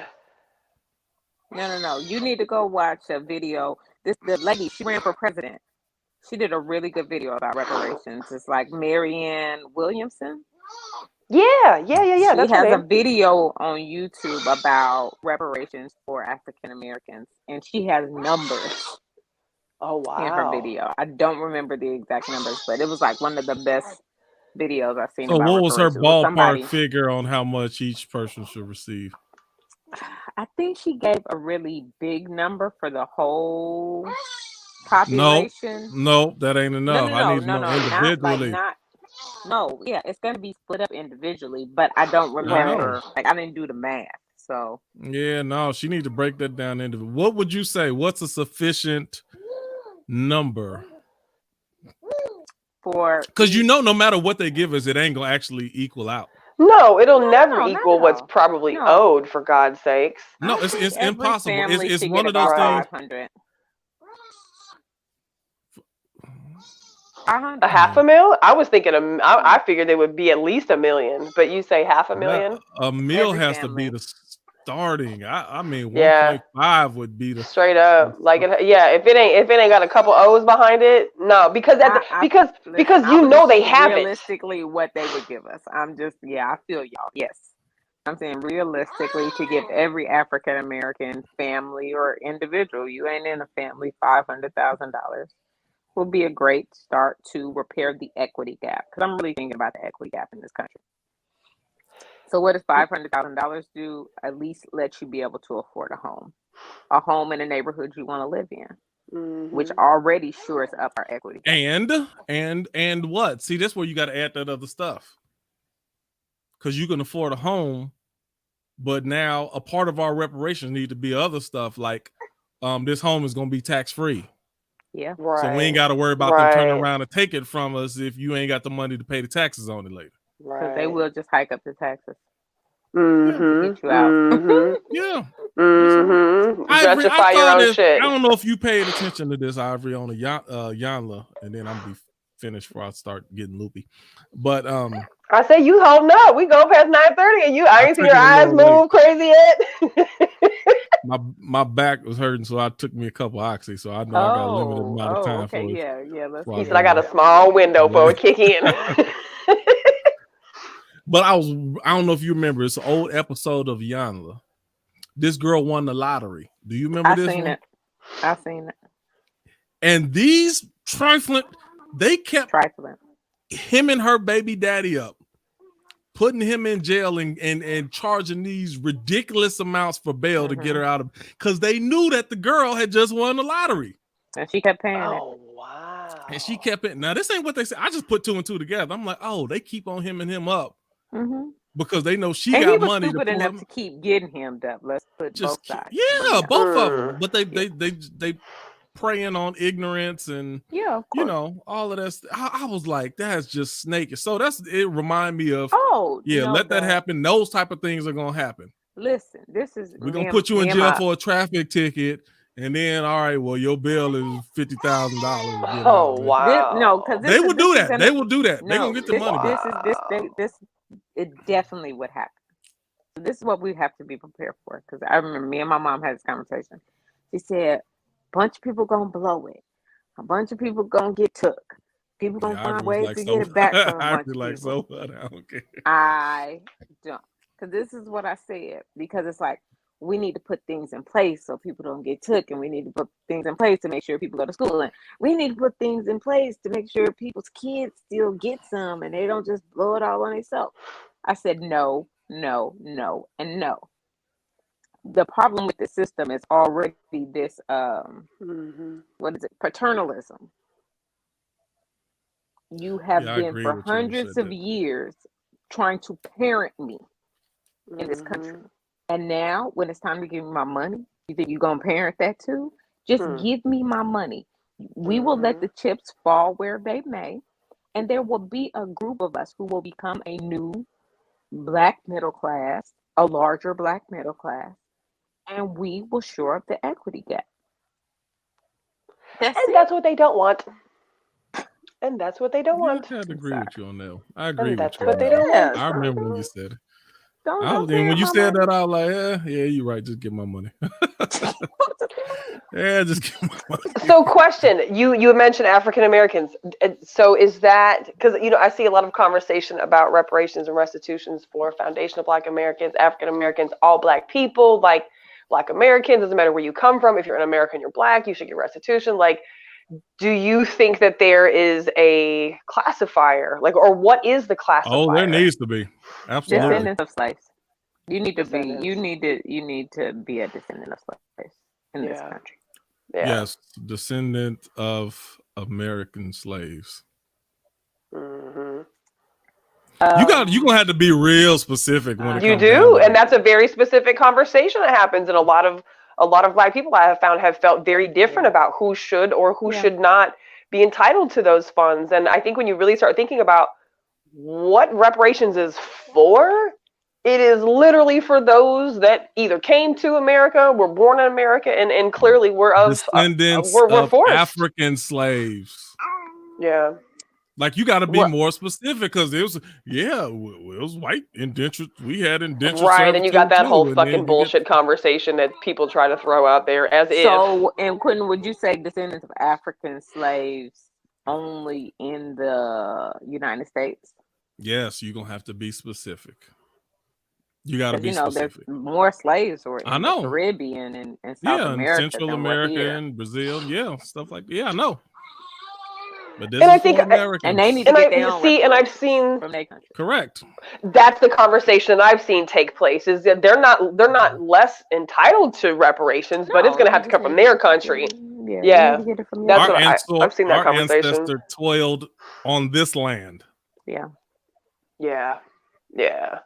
C: No. You need to go watch a video. The lady, she ran for president. She did a really good video about reparations. It's like Marianne Williamson.
A: Yeah.
C: She has a video on YouTube about reparations for African Americans, and she has numbers.
A: Oh wow!
C: In her video, I don't remember the exact numbers, but it was like one of the best videos I've seen.
B: So, what was her ballpark figure on how much each person should receive?
C: I think she gave a really big number for the whole population.
B: No, that ain't enough. I need to know individually.
C: It's going to be split up individually, but I don't remember. Like, I didn't do the math, so.
B: Yeah, no, she needs to break that down individually. What would you say? What's a sufficient number? Because no matter what they give us, it ain't going to actually equal out.
A: No, it'll never equal what's probably owed, for God's sakes.
B: No, it's impossible. It's one of those things.
C: 500.
A: A $500,000? I was thinking I figured they would be at least $1 million, but you say $500,000?
B: A meal has to be starting. I mean, 1.5 would be the
A: straight up. Like, if it ain't got a couple O's behind it, no, because because you know they have
C: realistically what they would give us. I'm just I feel y'all. Yes, I'm saying realistically to give every African American family or individual, you ain't in a family, $500,000 will be a great start to repair the equity gap. Because I'm really thinking about the equity gap in this country. So what does $500,000 do? At least let you be able to afford a home in a neighborhood you want to live in, which already shores up our equity gap.
B: And what? See, that's where you got to add that other stuff. Because you can afford a home, but now a part of our reparations need to be other stuff like this home is going to be tax free.
C: Yeah.
A: Right.
B: So we ain't got to worry about them turning around and take it from us if you ain't got the money to pay the taxes on it later.
C: Because they will just hike up the taxes.
A: To
C: get you out.
B: Yeah.
A: Justify your own shit.
B: I don't know if you paid attention to this, Ivory, on a Yanla, and then I'm gonna be finished before I start getting loopy. But
A: I say you holding up. We go past 9:30, and I ain't seen your eyes move crazy yet.
B: my back was hurting, so I took me a couple oxy. So I know I got a limited amount of time for it.
A: He said I got a small window for it kick in.
B: But I don't know if you remember, it's an old episode of Yanla. This girl won the lottery. Do you remember this one?
C: I've seen it.
B: And these they kept him and her baby daddy up, putting him in jail and charging these ridiculous amounts for bail to get her out of, because they knew that the girl had just won the lottery.
C: And she kept paying it.
A: Oh, wow.
B: And she kept it. Now, this ain't what they said. I just put two and two together. I'm like, oh, they keep on him and him up. Because they know she got money.
C: Stupid enough to keep getting him up. Let's put both sides.
B: Yeah, both of them. But they preying on ignorance and all of that. I was like, that's just snake. So it remind me of let that happen. Those type of things are gonna happen.
C: Listen,
B: we're gonna put you in jail for a traffic ticket. And then, all right, well, your bill is $50,000.
A: Oh wow!
C: Because
B: they will do that. They will do that. They're gonna get the money.
C: This it definitely would happen. This is what we have to be prepared for. Because I remember me and my mom had this conversation. She said, "A bunch of people gonna blow it. A bunch of people gonna get took. People gonna find ways to get it back from a bunch of people."
B: I don't care.
C: I don't. Because this is what I said. Because it's like, we need to put things in place so people don't get took, and we need to put things in place to make sure people go to school, and we need to put things in place to make sure people's kids still get some and they don't just blow it all on themselves. I said no, no, no, and no. The problem with the system is already this what is it? Paternalism. You have been for hundreds of years trying to parent me in this country. And now, when it's time to give me my money, you think you're going to parent that too? Just give me my money. We will let the chips fall where they may. And there will be a group of us who will become a new Black middle class, a larger Black middle class. And we will shore up the equity gap.
A: That's what they don't want. And that's what they don't want.
B: I had to agree with you on that. I agree with you.
A: That's what they don't want.
B: I remember when you said it. When you said that, I was like, yeah, you're right. Just give my money. Just give my money.
A: So, question: you mentioned African Americans. So, is that because I see a lot of conversation about reparations and restitutions for foundational Black Americans, African Americans, all Black people, like Black Americans. Doesn't matter where you come from. If you're an American, you're Black. You should get restitution. Like, do you think that there is a classifier, or what is the classifier?
B: Oh, there needs to be. Absolutely.
C: Descendants of slaves. You need to be a descendant of slaves in this country.
A: Yeah.
B: Yes, descendant of American slaves.
A: Mm-hmm.
B: You're gonna have to be real specific when it
A: you
B: comes
A: do,
B: down
A: and that's a very specific conversation that happens, and a lot of Black people I have found have felt very different about who should or who should not be entitled to those funds. And I think when you really start thinking about what reparations is for, it is literally for those that either came to America, were born in America, and clearly were of
B: descendants
A: were
B: of
A: forced.
B: African slaves.
A: Yeah.
B: Like, you got to be more specific, because it was white indentured. We had indentured
A: right, and you got
B: servitude
A: that
B: too,
A: whole
B: and
A: fucking bullshit conversation that people try to throw out there as if.
C: So, and Quentin, would you say descendants of African slaves only in the United States?
B: Yes, you're gonna have to be specific. You got to be
C: There's
B: specific.
C: more slaves or in
B: the
C: Caribbean and South America,
B: and Central America and Brazil, stuff like that. Yeah, I know. But this
A: and
B: is
A: I think,
B: for Americans.
C: And they need to get their own
A: and I've seen
C: from their country.
B: Correct.
A: That's the conversation that I've seen take place. Is that they're not less entitled to reparations, but it's going to have to come from their country. Yeah. That's what I've seen that conversation.
B: Our ancestor toiled on this land.
C: Yeah.
A: Yeah. Yeah.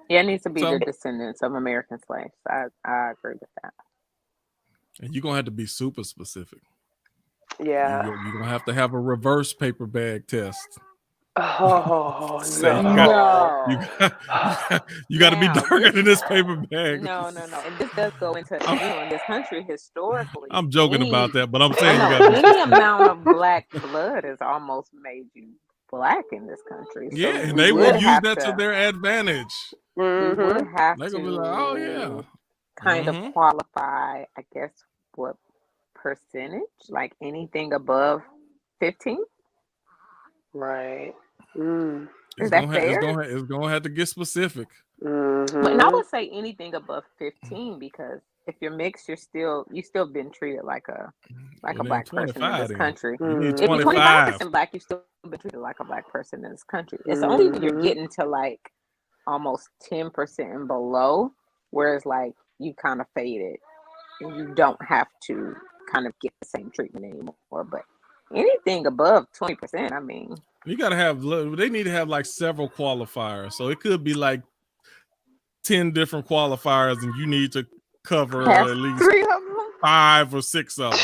C: Yeah, it needs to be the descendants of American slaves. I agree with that.
B: And you're gonna have to be super specific.
A: Yeah.
B: You're gonna have a reverse paper bag test.
A: Oh
C: no!
B: You got to be darker than this paper bag.
C: No. And this does go into in this country historically.
B: I'm joking about that, but I'm saying
C: any amount of black blood has almost made you black in this country. So
B: and they will use that to their advantage.
C: Mm-hmm. We would have
B: They're gonna be like, oh yeah,
C: kind of qualify. I guess what percentage? Like anything above 15?
A: Right.
C: Is that fair?
B: It's gonna have to get specific.
A: Mm-hmm.
C: And I would say anything above 15, because if you're mixed, you still been treated like a black person in this country. If you're 25% black, you still been treated like a black person in this country. It's only when you're getting to like almost 10% and below, whereas like you kind of faded and you don't have to kind of get the same treatment anymore. But anything above 20%, I mean,
B: you gotta have. They need to have like several qualifiers, so it could be like 10 different qualifiers, and you need to cover at least 5 or 6 of them.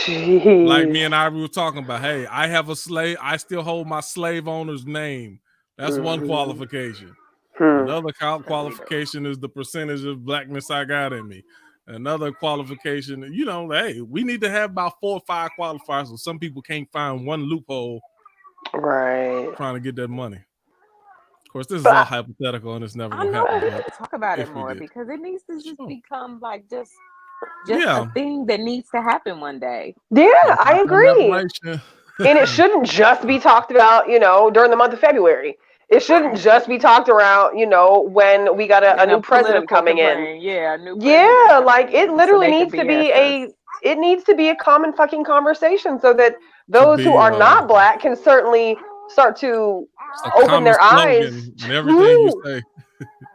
B: Jeez. Like me and I were talking about. Hey, I have a slave. I still hold my slave owner's name. That's one qualification. Another qualification is the percentage of blackness I got in me. Another qualification, hey, we need to have about 4 or 5 qualifiers, so some people can't find one loophole.
A: Right.
B: Trying to get that money. Of course, this is all hypothetical and it's never going to happen.
C: We need to talk about it more, because it needs to just become like just a thing that needs to happen one day.
A: Yeah, I agree. And it shouldn't just be talked about, during the month of February. It shouldn't just be talked around, when we got a new president coming in.
C: Yeah,
A: like it literally needs to be a common fucking conversation, so that those who are not black can certainly start to open their eyes.
B: And everything you say.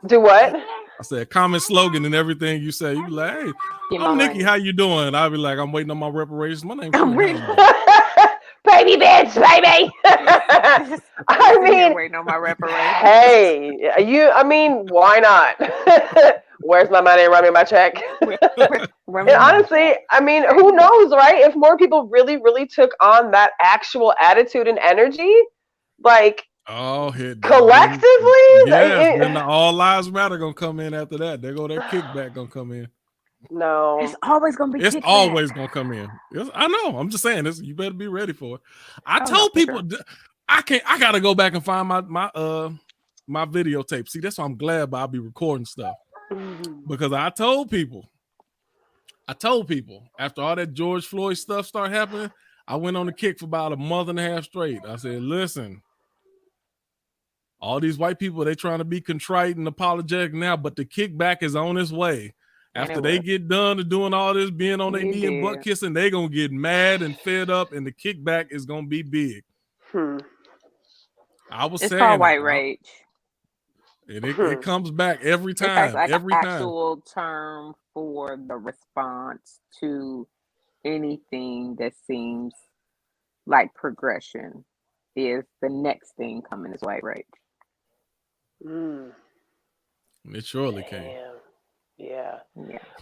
A: Do what?
B: I said common slogan and everything you say. You be like, hey, I'm Nikki, how you doing? I'll be like, I'm waiting on my reparations. My name's
A: baby bitch, baby. I mean,
C: waiting on my reparations.
A: Hey, why not? Where's my money? Run me my check. And honestly, who knows, right? If more people really, really took on that actual attitude and energy, like collectively,
B: then the All Lives Matter gonna come in after that. There go their kickback gonna come in.
A: No,
C: it's always gonna be.
B: It's always gonna come in. I know. I'm just saying this. You better be ready for it. I told people I gotta go back and find my videotape. See, that's why I'm glad I'll be recording stuff, because I told people after all that George Floyd stuff started happening, I went on the kick for about a month and a half straight. I said, listen, all these white people, they trying to be contrite and apologetic now, but the kickback is on its way. After they get done to doing all this, being on their knee and butt kissing, they gonna get mad and fed up, and the kickback is gonna be big. I was saying,
C: called white rage,
B: and it comes back every time.
C: It's like
B: every
C: an
B: time.
C: Actual term for the response to anything that seems like progression is the next thing coming is white rage.
B: It surely came.
A: Yeah.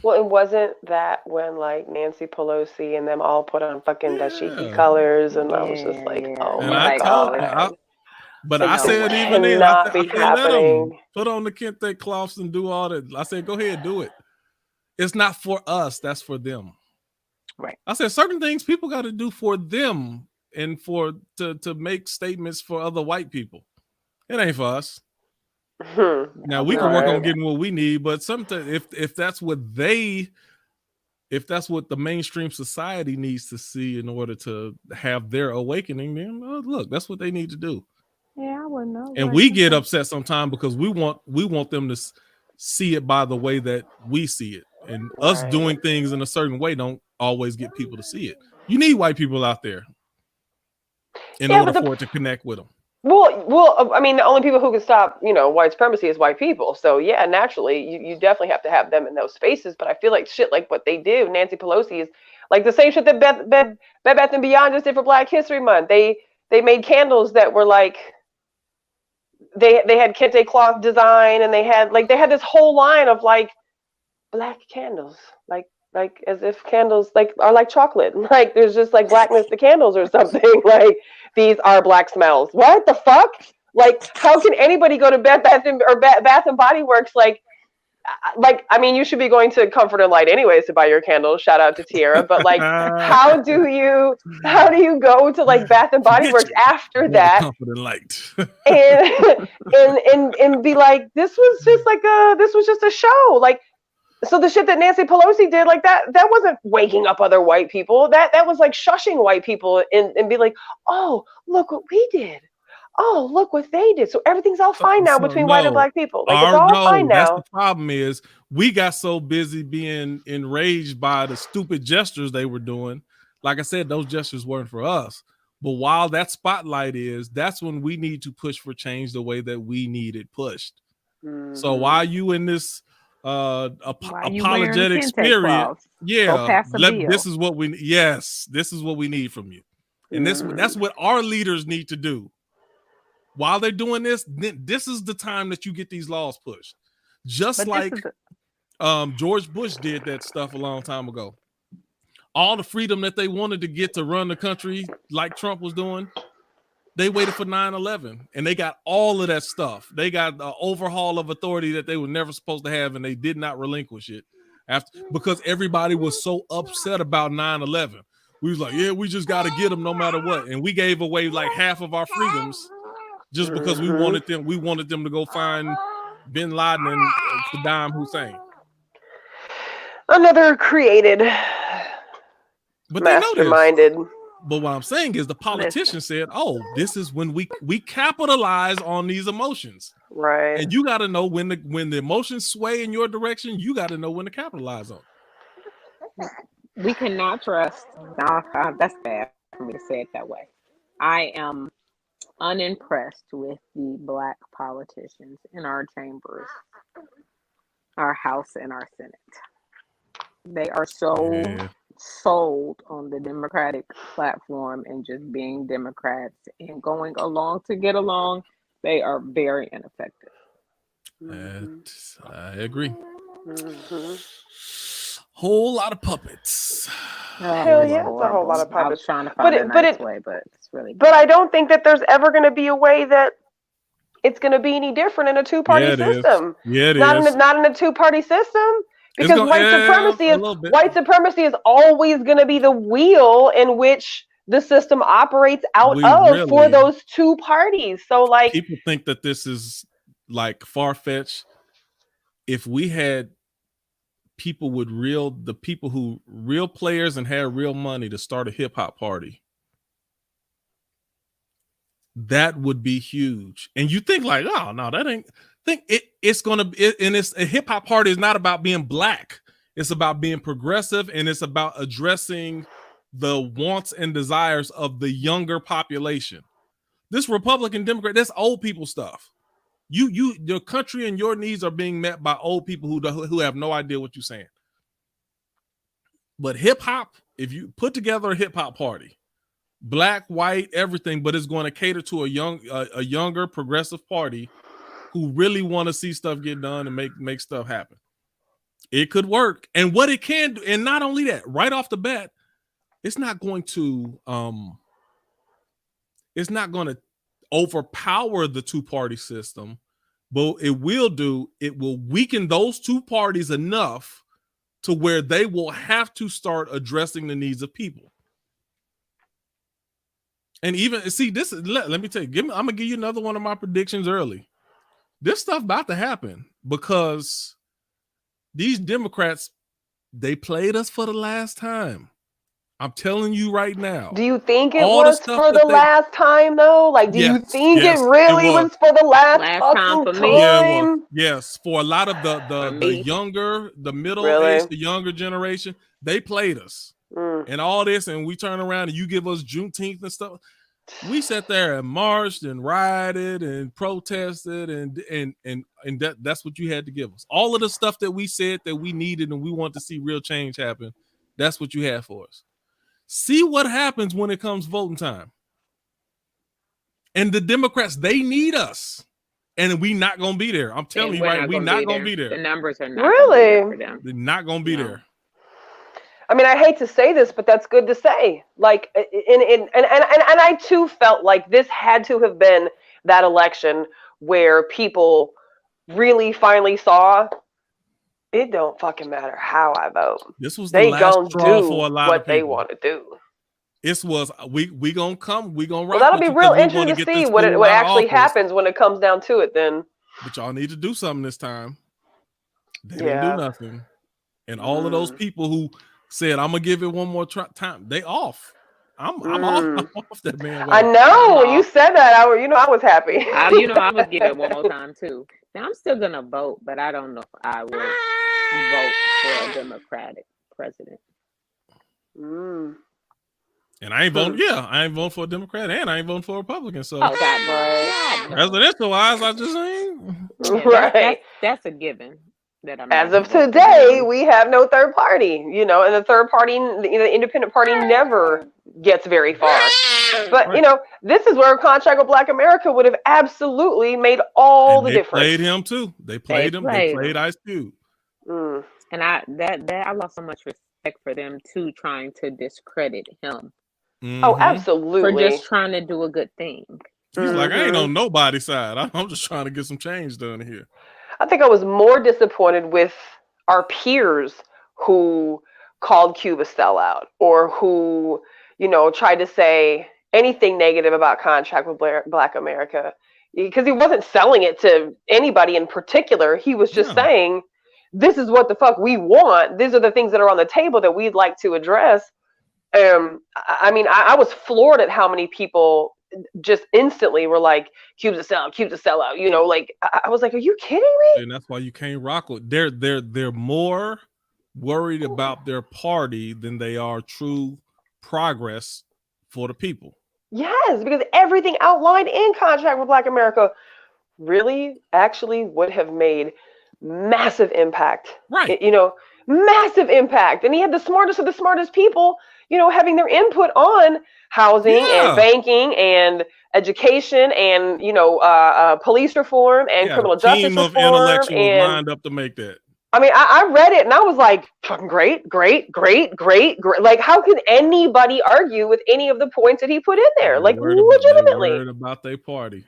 A: Well, it wasn't that when like Nancy Pelosi and them all put on fucking dashiki colors, and I was just like, oh my god.
B: But I said even then, I let them put on the kente cloths and do all that. I said, go ahead, do it. It's not for us. That's for them.
C: Right.
B: I said certain things people got to do for them and to make statements for other white people. It ain't for us. Now we can work on getting what we need, but sometimes if that's what the mainstream society needs to see in order to have their awakening, then look, that's what they need to do.
C: Yeah, I wouldn't know.
B: And we get upset sometimes because we want them to see it by the way that we see it, and us doing things in a certain way don't always get people to see it. You need white people out there in order for it to connect with them.
A: Well, I mean, the only people who can stop, white supremacy is white people. So yeah, naturally, you definitely have to have them in those spaces. But I feel like shit like what they do, Nancy Pelosi, is like the same shit that Bed Bath & Beyond just did for Black History Month. They made candles that were like, they had kente cloth design, and they had this whole line of like black candles, like as if candles are like chocolate, like there's just like blackness to candles or something. Like these are black smells. What the fuck? Like how can anybody go to Bath and Body Works like I mean, you should be going to Comfort and Light anyways to buy your candles. Shout out to Tierra. But like, how do you go to like Bath and Body Works after that?
B: Comfort and Light.
A: and be like, this was just a show. Like, so the shit that Nancy Pelosi did, like that wasn't waking up other white people. That was like shushing white people and be like, oh, look what we did. Oh, look what they did. So everything's all fine now between white and black people. Like it's all fine now.
B: That's the problem is we got so busy being enraged by the stupid gestures they were doing. Like I said, those gestures weren't for us. But while that spotlight is, that's when we need to push for change the way that we need it pushed. Mm-hmm. So while you in this apologetic spirit, this is what we need from you. And that's what our leaders need to do. While they're doing this, this is the time that you get these laws pushed. Just like George Bush did that stuff a long time ago. All the freedom that they wanted to get to run the country like Trump was doing, they waited for 9/11 and they got all of that stuff. They got the overhaul of authority that they were never supposed to have, and they did not relinquish it because everybody was so upset about 9/11. We was like, yeah, we just got to get them no matter what. And we gave away like half of our freedoms just because we wanted them to go find Bin Laden and Saddam Hussein.
A: Another created,
B: but
A: masterminded.
B: But what I'm saying is the politician said, oh, this is when we capitalize on these emotions.
A: Right.
B: And you got to know when the emotions sway in your direction, you got to know when to capitalize on.
C: We cannot trust. No, that's bad for me to say it that way. I am unimpressed with the black politicians in our chambers, our House and our Senate. They are so sold on the Democratic platform and just being Democrats and going along to get along. They are very ineffective.
B: I agree. Whole lot of puppets.
A: Hell yeah, it's a whole lot of puppets.
C: I was trying to find a nice way, but it's really.
A: But I don't think that there's ever going to be a way that it's going to be any different in a two-party system.
B: Yeah, it
A: is. Not in a two-party system, because white supremacy is always going to be the wheel in which the system operates out for those two parties. So, like,
B: people think that this is like far-fetched. If we had people with real players and had real money to start a hip hop party, that would be huge. And you think like, oh no, that ain't think it's gonna be, and it's a hip hop party is not about being black. It's about being progressive, and it's about addressing the wants and desires of the younger population. This Republican Democrat, that's old people stuff. Your country and your needs are being met by old people who have no idea what you're saying. But hip hop, if you put together a hip hop party, black, white, everything, but it's going to cater to a younger progressive party who really want to see stuff get done and make stuff happen. It could work. And what it can do, and not only that, right off the bat, it's not going to overpower the two-party system, but it will weaken those two parties enough to where they will have to start addressing the needs of people. And even see this. Let me tell you. I'm gonna give you another one of my predictions early. This stuff about to happen because these Democrats, they played us for the last time. I'm telling you right now.
A: Do you think it was for the last time though? Like, do you think it really was for the last fucking time?
B: Yeah, it was. Yes, for a lot of the younger, the middle age, the younger generation, they played us. And all this, and we turn around and you give us Juneteenth and stuff. We sat there and marched and rioted and protested and that's what you had to give us. All of the stuff that we said that we needed and we want to see real change happen, that's what you had for us. See what happens when it comes voting time. And the Democrats, they need us. And we not going to be there. I'm telling you, right? We're not going to be there.
C: The numbers are not
A: really
C: for them.
B: They're not going to be there.
A: I mean, I hate to say this, but that's good to say. Like, and I too felt like this had to have been that election where people really finally saw it don't fucking matter how I vote.
B: This was the last straw for a lot of people.
A: What they want to do.
B: This was we gonna come, we gonna rock.
A: Well, that'll be real interesting to see what actually happens when it comes down to it. Then,
B: but y'all need to do something this time. They didn't do nothing, and all of those people who said I'm gonna give it one more time, they off. I'm off that man.
A: I know when you said that, I was happy.
C: I would give it one more time too. Now I'm still gonna vote, but I don't know if I will vote for a Democratic president.
B: And I ain't voting. Yeah, I ain't voting for a Democrat, and I ain't voting for a Republican. So,
A: right.
B: Presidential wise, I just ain't.
A: Right.
C: That's a given.
A: As of today, we have no third party. And the third party, the independent party, never gets very far. But this is where a contract with Black America would have absolutely made all the difference.
B: They played him too. They played him. They played Ice Cube.
C: And I lost so much respect for them too, trying to discredit him.
A: Oh, absolutely.
C: For just trying to do a good thing.
B: He's like, I ain't on nobody's side. I'm just trying to get some change done here.
A: I think I was more disappointed with our peers who called Cube a sellout or who, tried to say anything negative about contract with Black America, because he wasn't selling it to anybody in particular. He was just saying, this is what the fuck we want. These are the things that are on the table that we'd like to address. I mean, I was floored at how many people just instantly were like, Cube's a sellout, like I was like, are you kidding me?
B: And that's why you can't rock with. They're more worried about their party than they are true progress for the people.
A: Yes, because everything outlined in contract with Black America really actually would have made massive impact.
B: Right.
A: Massive impact. And he had the smartest of the smartest people, having their input on housing and banking and education and, police reform and criminal justice reform.
B: A team of intellectuals lined up to make that.
A: I mean, I read it and I was like, fucking great. Like, how could anybody argue with any of the points that he put in there? Like, legitimately.
B: Worried about their party.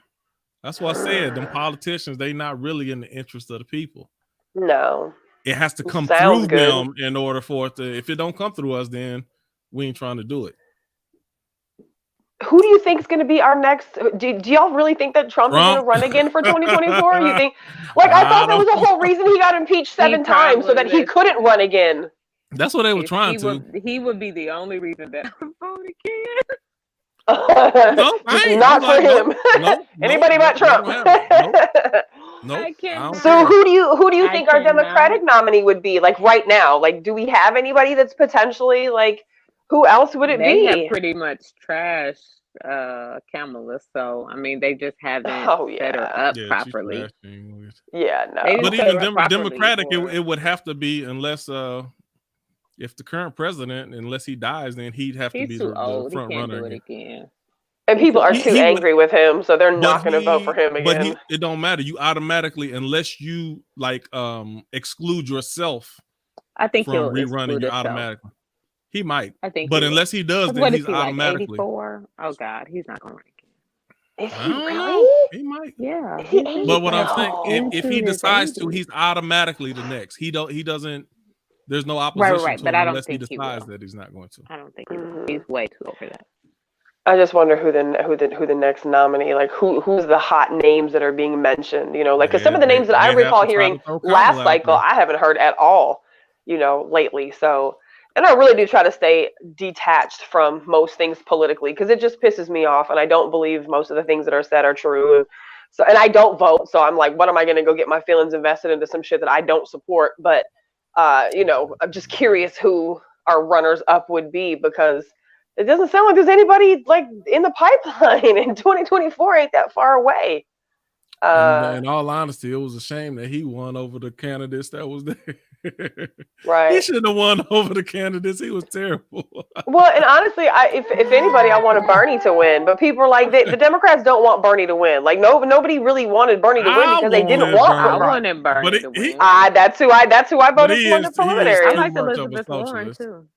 B: That's what I said. Them politicians, they not really in the interest of the people.
A: No.
B: It has to come through them in order for it to. If it don't come through us, then we ain't trying to do it.
A: Who do you think is going to be our next? Do y'all really think that Trump is going to run again for 2024? You think? Like, I thought that was the whole reason he got impeached 7 times, so that he couldn't run again.
B: That's what they were trying to.
C: He would be the only reason that I vote again.
A: Not for him. Anybody but Trump.
B: Nope.
A: So who do you think our Democratic nominee would be? Like right now? Like, do we have anybody that's potentially like? Who else would it be?
C: They have pretty much trashed Kamala, so I mean they just haven't set her up properly.
A: Yeah, no.
B: But even Democratic, it would have to be unless if the current president, unless he dies, then he'd have to be the front runner again.
A: And people are too angry with him, so they're not going to vote for him again.
B: But it don't matter. You automatically, unless you like exclude yourself,
C: I think
B: from rerunning, you automatically. He might.
C: I think,
B: but unless he does, then he's automatically.
C: Like 84? Oh God, he's not going to run again.
A: Is he really?
B: He might.
C: Yeah.
B: But what I'm saying, if he decides to, he's automatically the next. He doesn't. There's no opposition to him unless he decides that he's not going to.
C: I don't think he will. He's way too over that.
A: I just wonder who the next nominee, like who's the hot names that are being mentioned, like because some of the names that I
B: have
A: recall
B: to try
A: hearing
B: to throw
A: last
B: Kamala out
A: cycle,
B: there.
A: I haven't heard at all, lately. So, and I really do try to stay detached from most things politically because it just pisses me off, and I don't believe most of the things that are said are true. And so, and I don't vote, so I'm like, what am I going to go get my feelings invested into some shit that I don't support? But, I'm just curious who our runners up would be because it doesn't sound like there's anybody like in the pipeline, and 2024 ain't that far away.
B: In all honesty, it was a shame that he won over the candidates that was there.
A: Right.
B: He shouldn't have won over the candidates. He was terrible.
A: Well, and honestly, if anybody, I wanted Bernie to win, but people are like the Democrats don't want Bernie to win. Like nobody really wanted Bernie to win because they didn't want
C: I wanted Bernie to win.
A: That's who I voted for in the preliminary.
C: I liked Elizabeth Warren too.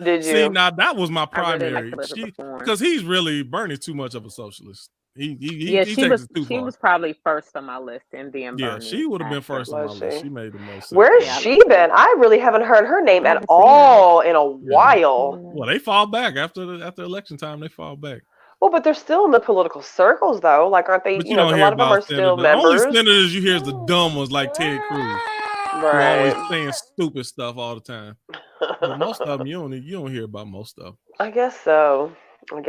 A: Did you?
B: See, now that was my primary.
C: Really
B: because he's really Bernie's too much of a socialist. He
C: she was probably first on my list, and then
B: yeah,
C: Bernie
B: she would have been first on my list. She made the most sense.
A: Where's she been? I really haven't heard her name at all in a while.
B: Well, they fall back after election time. They fall back.
A: Well, but they're still in the political circles, though. Like, aren't they?
B: But
A: a lot of them are still members.
B: The only senators you hear is the dumb ones, like Ted Cruz, who always saying stupid stuff all the time. But most of them, you don't hear about most of them.
A: I guess so. I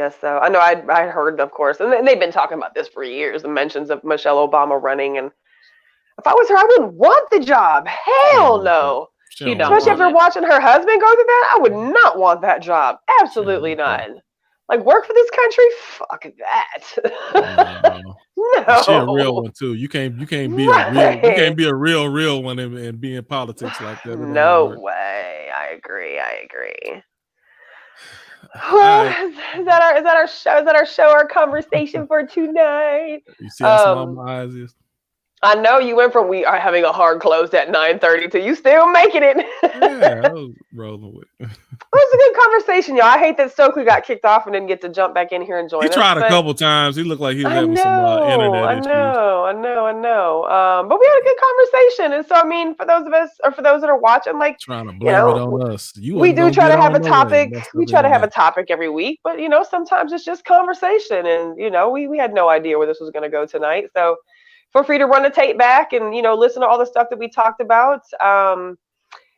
A: know I heard, of course, and they've been talking about this for years. The mentions of Michelle Obama running, and if I was her, I wouldn't want the job. Hell no. Especially after watching her husband go through that, I would not want that job. Absolutely not. Like, work for this country? Fuck that. No.
B: She a real one too. You can't be a real one and be in politics like that.
A: No way. I agree. Well, is that our show? Is that our show? Our conversation for tonight?
B: You see how small my eyes is?
A: I know you went from we are having a hard close at 9:30 to you still making it.
B: Yeah, I was rolling with it.
A: It was a good conversation, y'all. I hate that Stokely got kicked off and didn't get to jump back in here and join us.
B: He tried a couple times. He looked like he was having some internet issues.
A: I know. But we had a good conversation. And so, I mean, for those of us, or for those that are watching, like,
B: trying to blame it on us.
A: We do try to have a topic. We try to have a topic every week. But, sometimes it's just conversation. And, we had no idea where this was going to go tonight. So feel free to run the tape back and, listen to all the stuff that we talked about.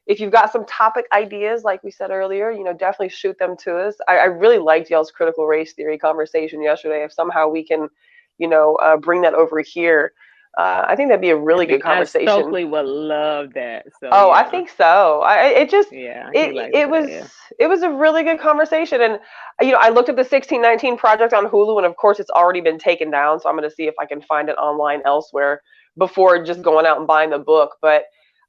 A: If you've got some topic ideas, like we said earlier, definitely shoot them to us. I really liked y'all's critical race theory conversation yesterday. If somehow we can, bring that over here, I think that'd be a really good conversation.
C: Stokely would love that. So,
A: I think so. It was a really good conversation. And, I looked at the 1619 Project on Hulu, and of course it's already been taken down. So I'm going to see if I can find it online elsewhere before just going out and buying the book. But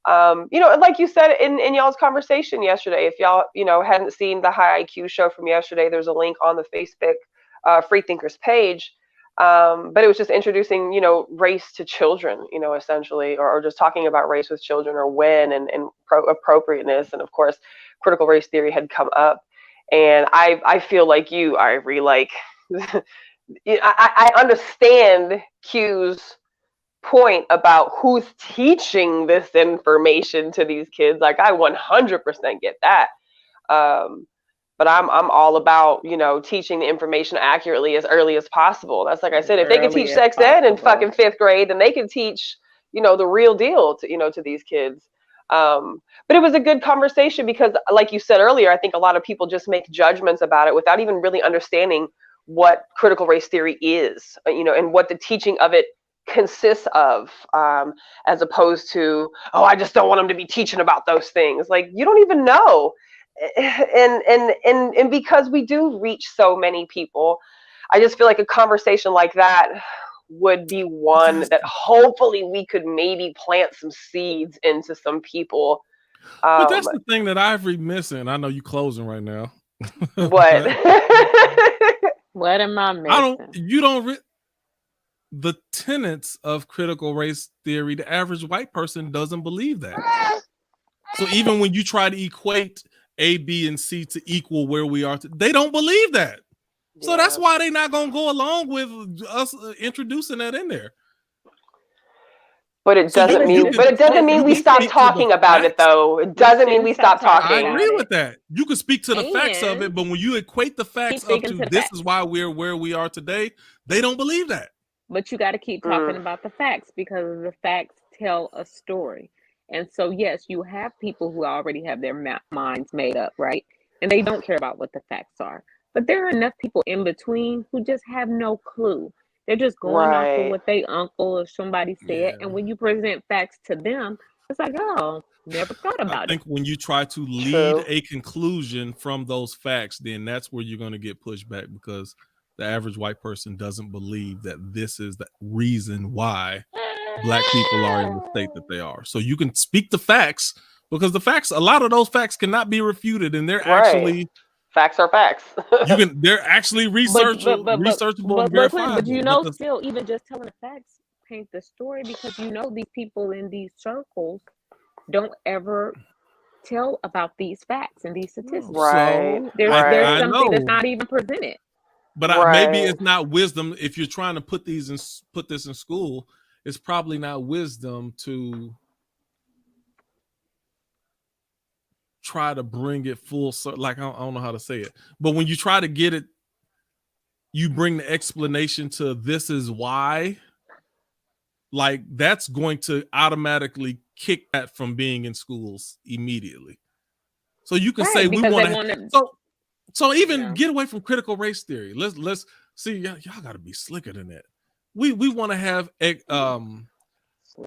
A: like you said in y'all's conversation yesterday, if y'all, hadn't seen the High IQ show from yesterday, there's a link on the Facebook Freethinkers page. But it was just introducing, race to children, essentially, or just talking about race with children, or when and appropriateness. And of course, critical race theory had come up. And I feel like you, Ivory, like, I understand Q's point about who's teaching this information to these kids. Like, I 100% get that. But I'm all about, teaching the information accurately as early as possible. That's, like I said, if they can teach sex ed in fucking 5th grade, then they can teach, the real deal to, to these kids. But it was a good conversation because, like you said earlier, I think a lot of people just make judgments about it without even really understanding what critical race theory is, and what the teaching of it consists of, as opposed to, I just don't want them to be teaching about those things. Like, you don't even know. And because we do reach so many people, I just feel like a conversation like that would be one that hopefully we could maybe plant some seeds into some people.
B: But that's the thing that Ivory missing. I know you closing right now.
A: What?
C: What am I missing?
B: The tenets of critical race theory, the average white person doesn't believe that. So even when you try to equate A, B, and C to equal where we are, they don't believe that. So that's why they're not going to go along with us introducing that in there.
A: But it doesn't mean we stop talking about it, though. It doesn't mean we stop talking.
B: I agree with that. You can speak to the facts of it, but when you equate the facts up to this is why we're where we are today, they don't believe that.
C: But you got to keep talking about the facts, because the facts tell a story. And so, yes, you have people who already have their minds made up, right? And they don't care about what the facts are. But there are enough people in between who just have no clue. They're just going off of what their uncle or somebody said. And when you present facts to them, it's like, oh, never thought about it.
B: I think when you try to lead a conclusion from those facts, then that's where you're going to get pushback, because the average white person doesn't believe that this is the reason why Black people are in the state that they are. So you can speak the facts, because the facts, a lot of those facts cannot be refuted, and they're actually
A: facts are facts.
B: They're actually researchable and verifiable.
C: But you know, still, even just telling the facts paint the story, because these people in these circles don't ever tell about these facts and these statistics.
A: Right.
C: So there's something that's not even presented.
B: But maybe it's not wisdom. If you're trying to put this in school, it's probably not wisdom to try to bring it full circle. Like, I don't know how to say it, but when you try to get it, you bring the explanation to this is why. Like, that's going to automatically kick that from being in schools immediately. So you can say we want to. So even get away from critical race theory. Let's see. Y'all got to be slicker than that. We want to have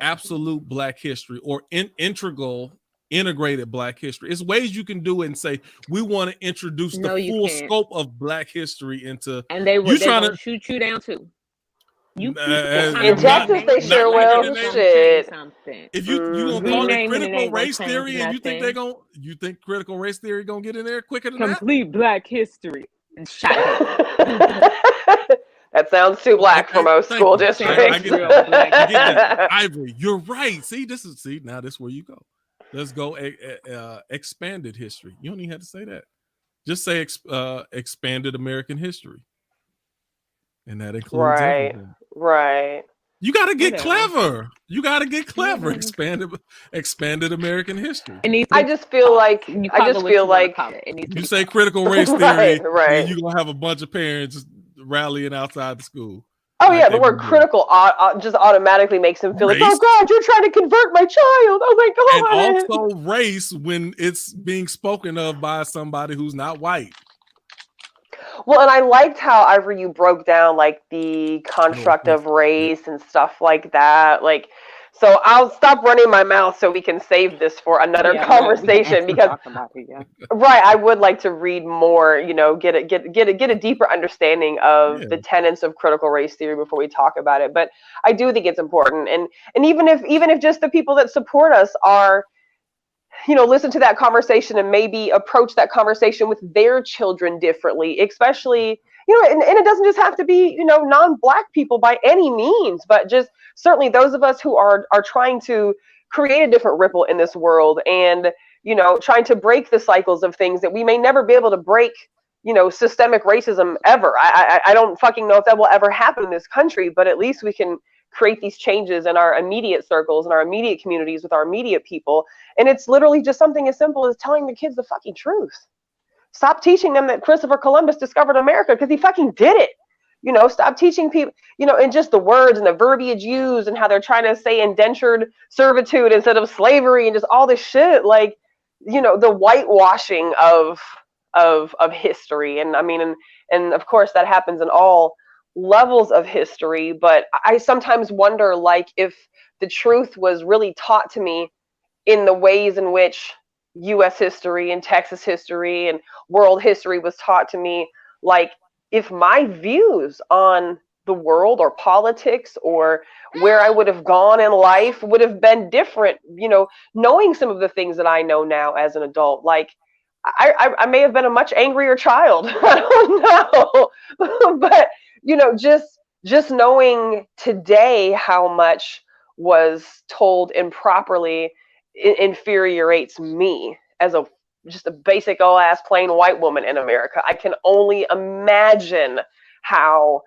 B: absolute Black history, or integrated Black history. It's ways you can do it and say we want to introduce the full scope of Black history into.
C: And they're trying to shoot you down too.
A: In Texas, they sure will. Shit.
B: If you gonna call it critical race theory, and you think critical race theory gonna get in there quicker than
C: complete Black history and shot.
A: That sounds too Black for most school districts.
B: I get that. Ivory, you're right. See, now this is where you go. Let's go expanded history. You don't even have to say that. Just say expanded American history. And that includes everything.
A: Right.
B: You got to get clever. Expanded American history.
A: I just feel like
B: you say critical race theory, and you're gonna have a bunch of parents rallying outside the school.
A: Oh yeah, the word critical just automatically makes them feel like, oh God, you're trying to convert my child. Oh my God.
B: And also race when it's being spoken of by somebody who's not white.
A: Well, and I liked how, Ivory, you broke down like the construct of race and stuff like that. Like, so I'll stop running my mouth so we can save this for another conversation, because I would like to read more, get a deeper understanding of the tenets of critical race theory before we talk about it. But I do think it's important, and even if just the people that support us are, listen to that conversation and maybe approach that conversation with their children differently, especially, and it doesn't just have to be, non-Black people by any means, but just certainly those of us who are trying to create a different ripple in this world, and, trying to break the cycles of things that we may never be able to break, systemic racism ever. I don't fucking know if that will ever happen in this country, but at least we can create these changes in our immediate circles and our immediate communities with our immediate people. And it's literally just something as simple as telling the kids the fucking truth. Stop teaching them that Christopher Columbus discovered America, because he fucking did it. Stop teaching people, and just the words and the verbiage used and how they're trying to say indentured servitude instead of slavery and just all this shit. Like, the whitewashing of history. And I mean, and of course that happens in all levels of history, but I sometimes wonder, like, if the truth was really taught to me in the ways in which U.S. history and Texas history and world history was taught to me, like, if my views on the world or politics or where I would have gone in life would have been different, knowing some of the things that I know now as an adult. Like, I may have been a much angrier child. I don't know. But just knowing today how much was told improperly infuriates me as just a basic old ass plain white woman in America. I can only imagine how,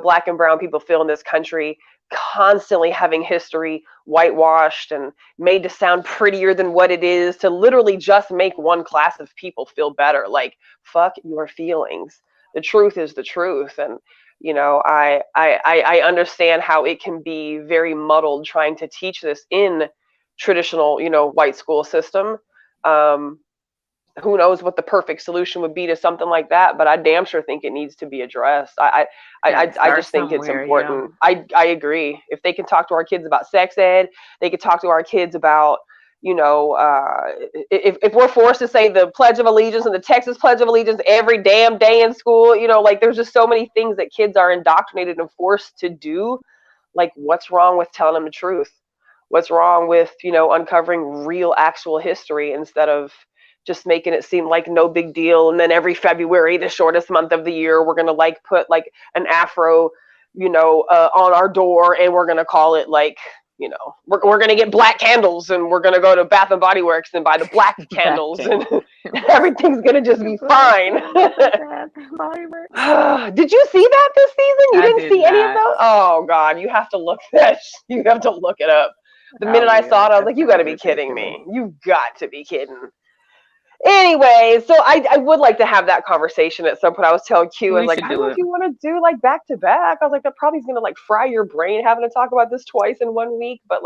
A: Black and brown people feel in this country, constantly having history whitewashed and made to sound prettier than what it is, to literally just make one class of people feel better. Like, fuck your feelings. The truth is the truth. And I understand how it can be very muddled trying to teach this in traditional, white school system. Who knows what the perfect solution would be to something like that, but I damn sure think it needs to be addressed. I just think it's important. Yeah. I agree. If they can talk to our kids about sex ed, they could talk to our kids about, if we're forced to say the Pledge of Allegiance and the Texas Pledge of Allegiance every damn day in school, like there's just so many things that kids are indoctrinated and forced to do. Like, what's wrong with telling them the truth? What's wrong with, uncovering real actual history instead of just making it seem like no big deal? And then every February, the shortest month of the year, we're going to put an afro, on our door, and we're going to call it we're going to get black candles, and we're going to go to Bath and Body Works and buy the black candles, and everything's going to just be fine. Did you see that this season? You didn't see any of those? Oh God, you have to look You have to look it up. The minute I saw it, I was like, you got to be kidding me. You've got to be kidding. Anyway, so I would like to have that conversation at some point. I was telling Q, I was like, I don't know if you want to do back to back. I was like, that probably is gonna fry your brain having to talk about this twice in 1 week. But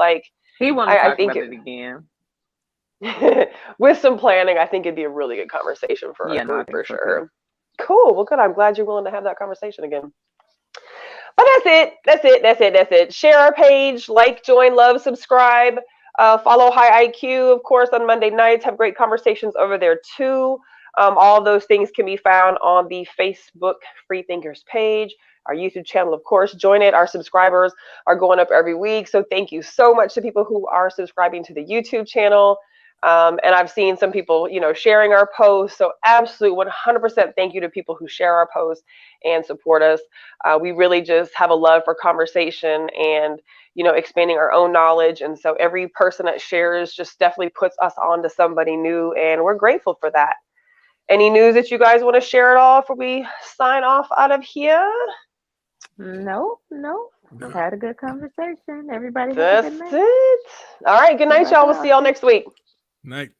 C: he wants to talk about it again.
A: With some planning, I think it'd be a really good conversation for a group for sure. Cool. Well, good. I'm glad you're willing to have that conversation again. But that's it. Share our page, join, love, subscribe. Follow High IQ, of course, on Monday nights. Have great conversations over there, too. All of those things can be found on the Facebook Freethinkers page. Our YouTube channel, of course. Join it. Our subscribers are going up every week. So thank you so much to people who are subscribing to the YouTube channel. And I've seen some people, sharing our posts. So absolutely 100% thank you to people who share our posts and support us. We really just have a love for conversation and expanding our own knowledge. And so every person that shares just definitely puts us on to somebody new, and we're grateful for that. Any news that you guys want to share at all before we sign off out of here?
C: No. We've had a good conversation. Everybody
A: That's it. All right. Good night, y'all. We'll see y'all next week.
B: Night.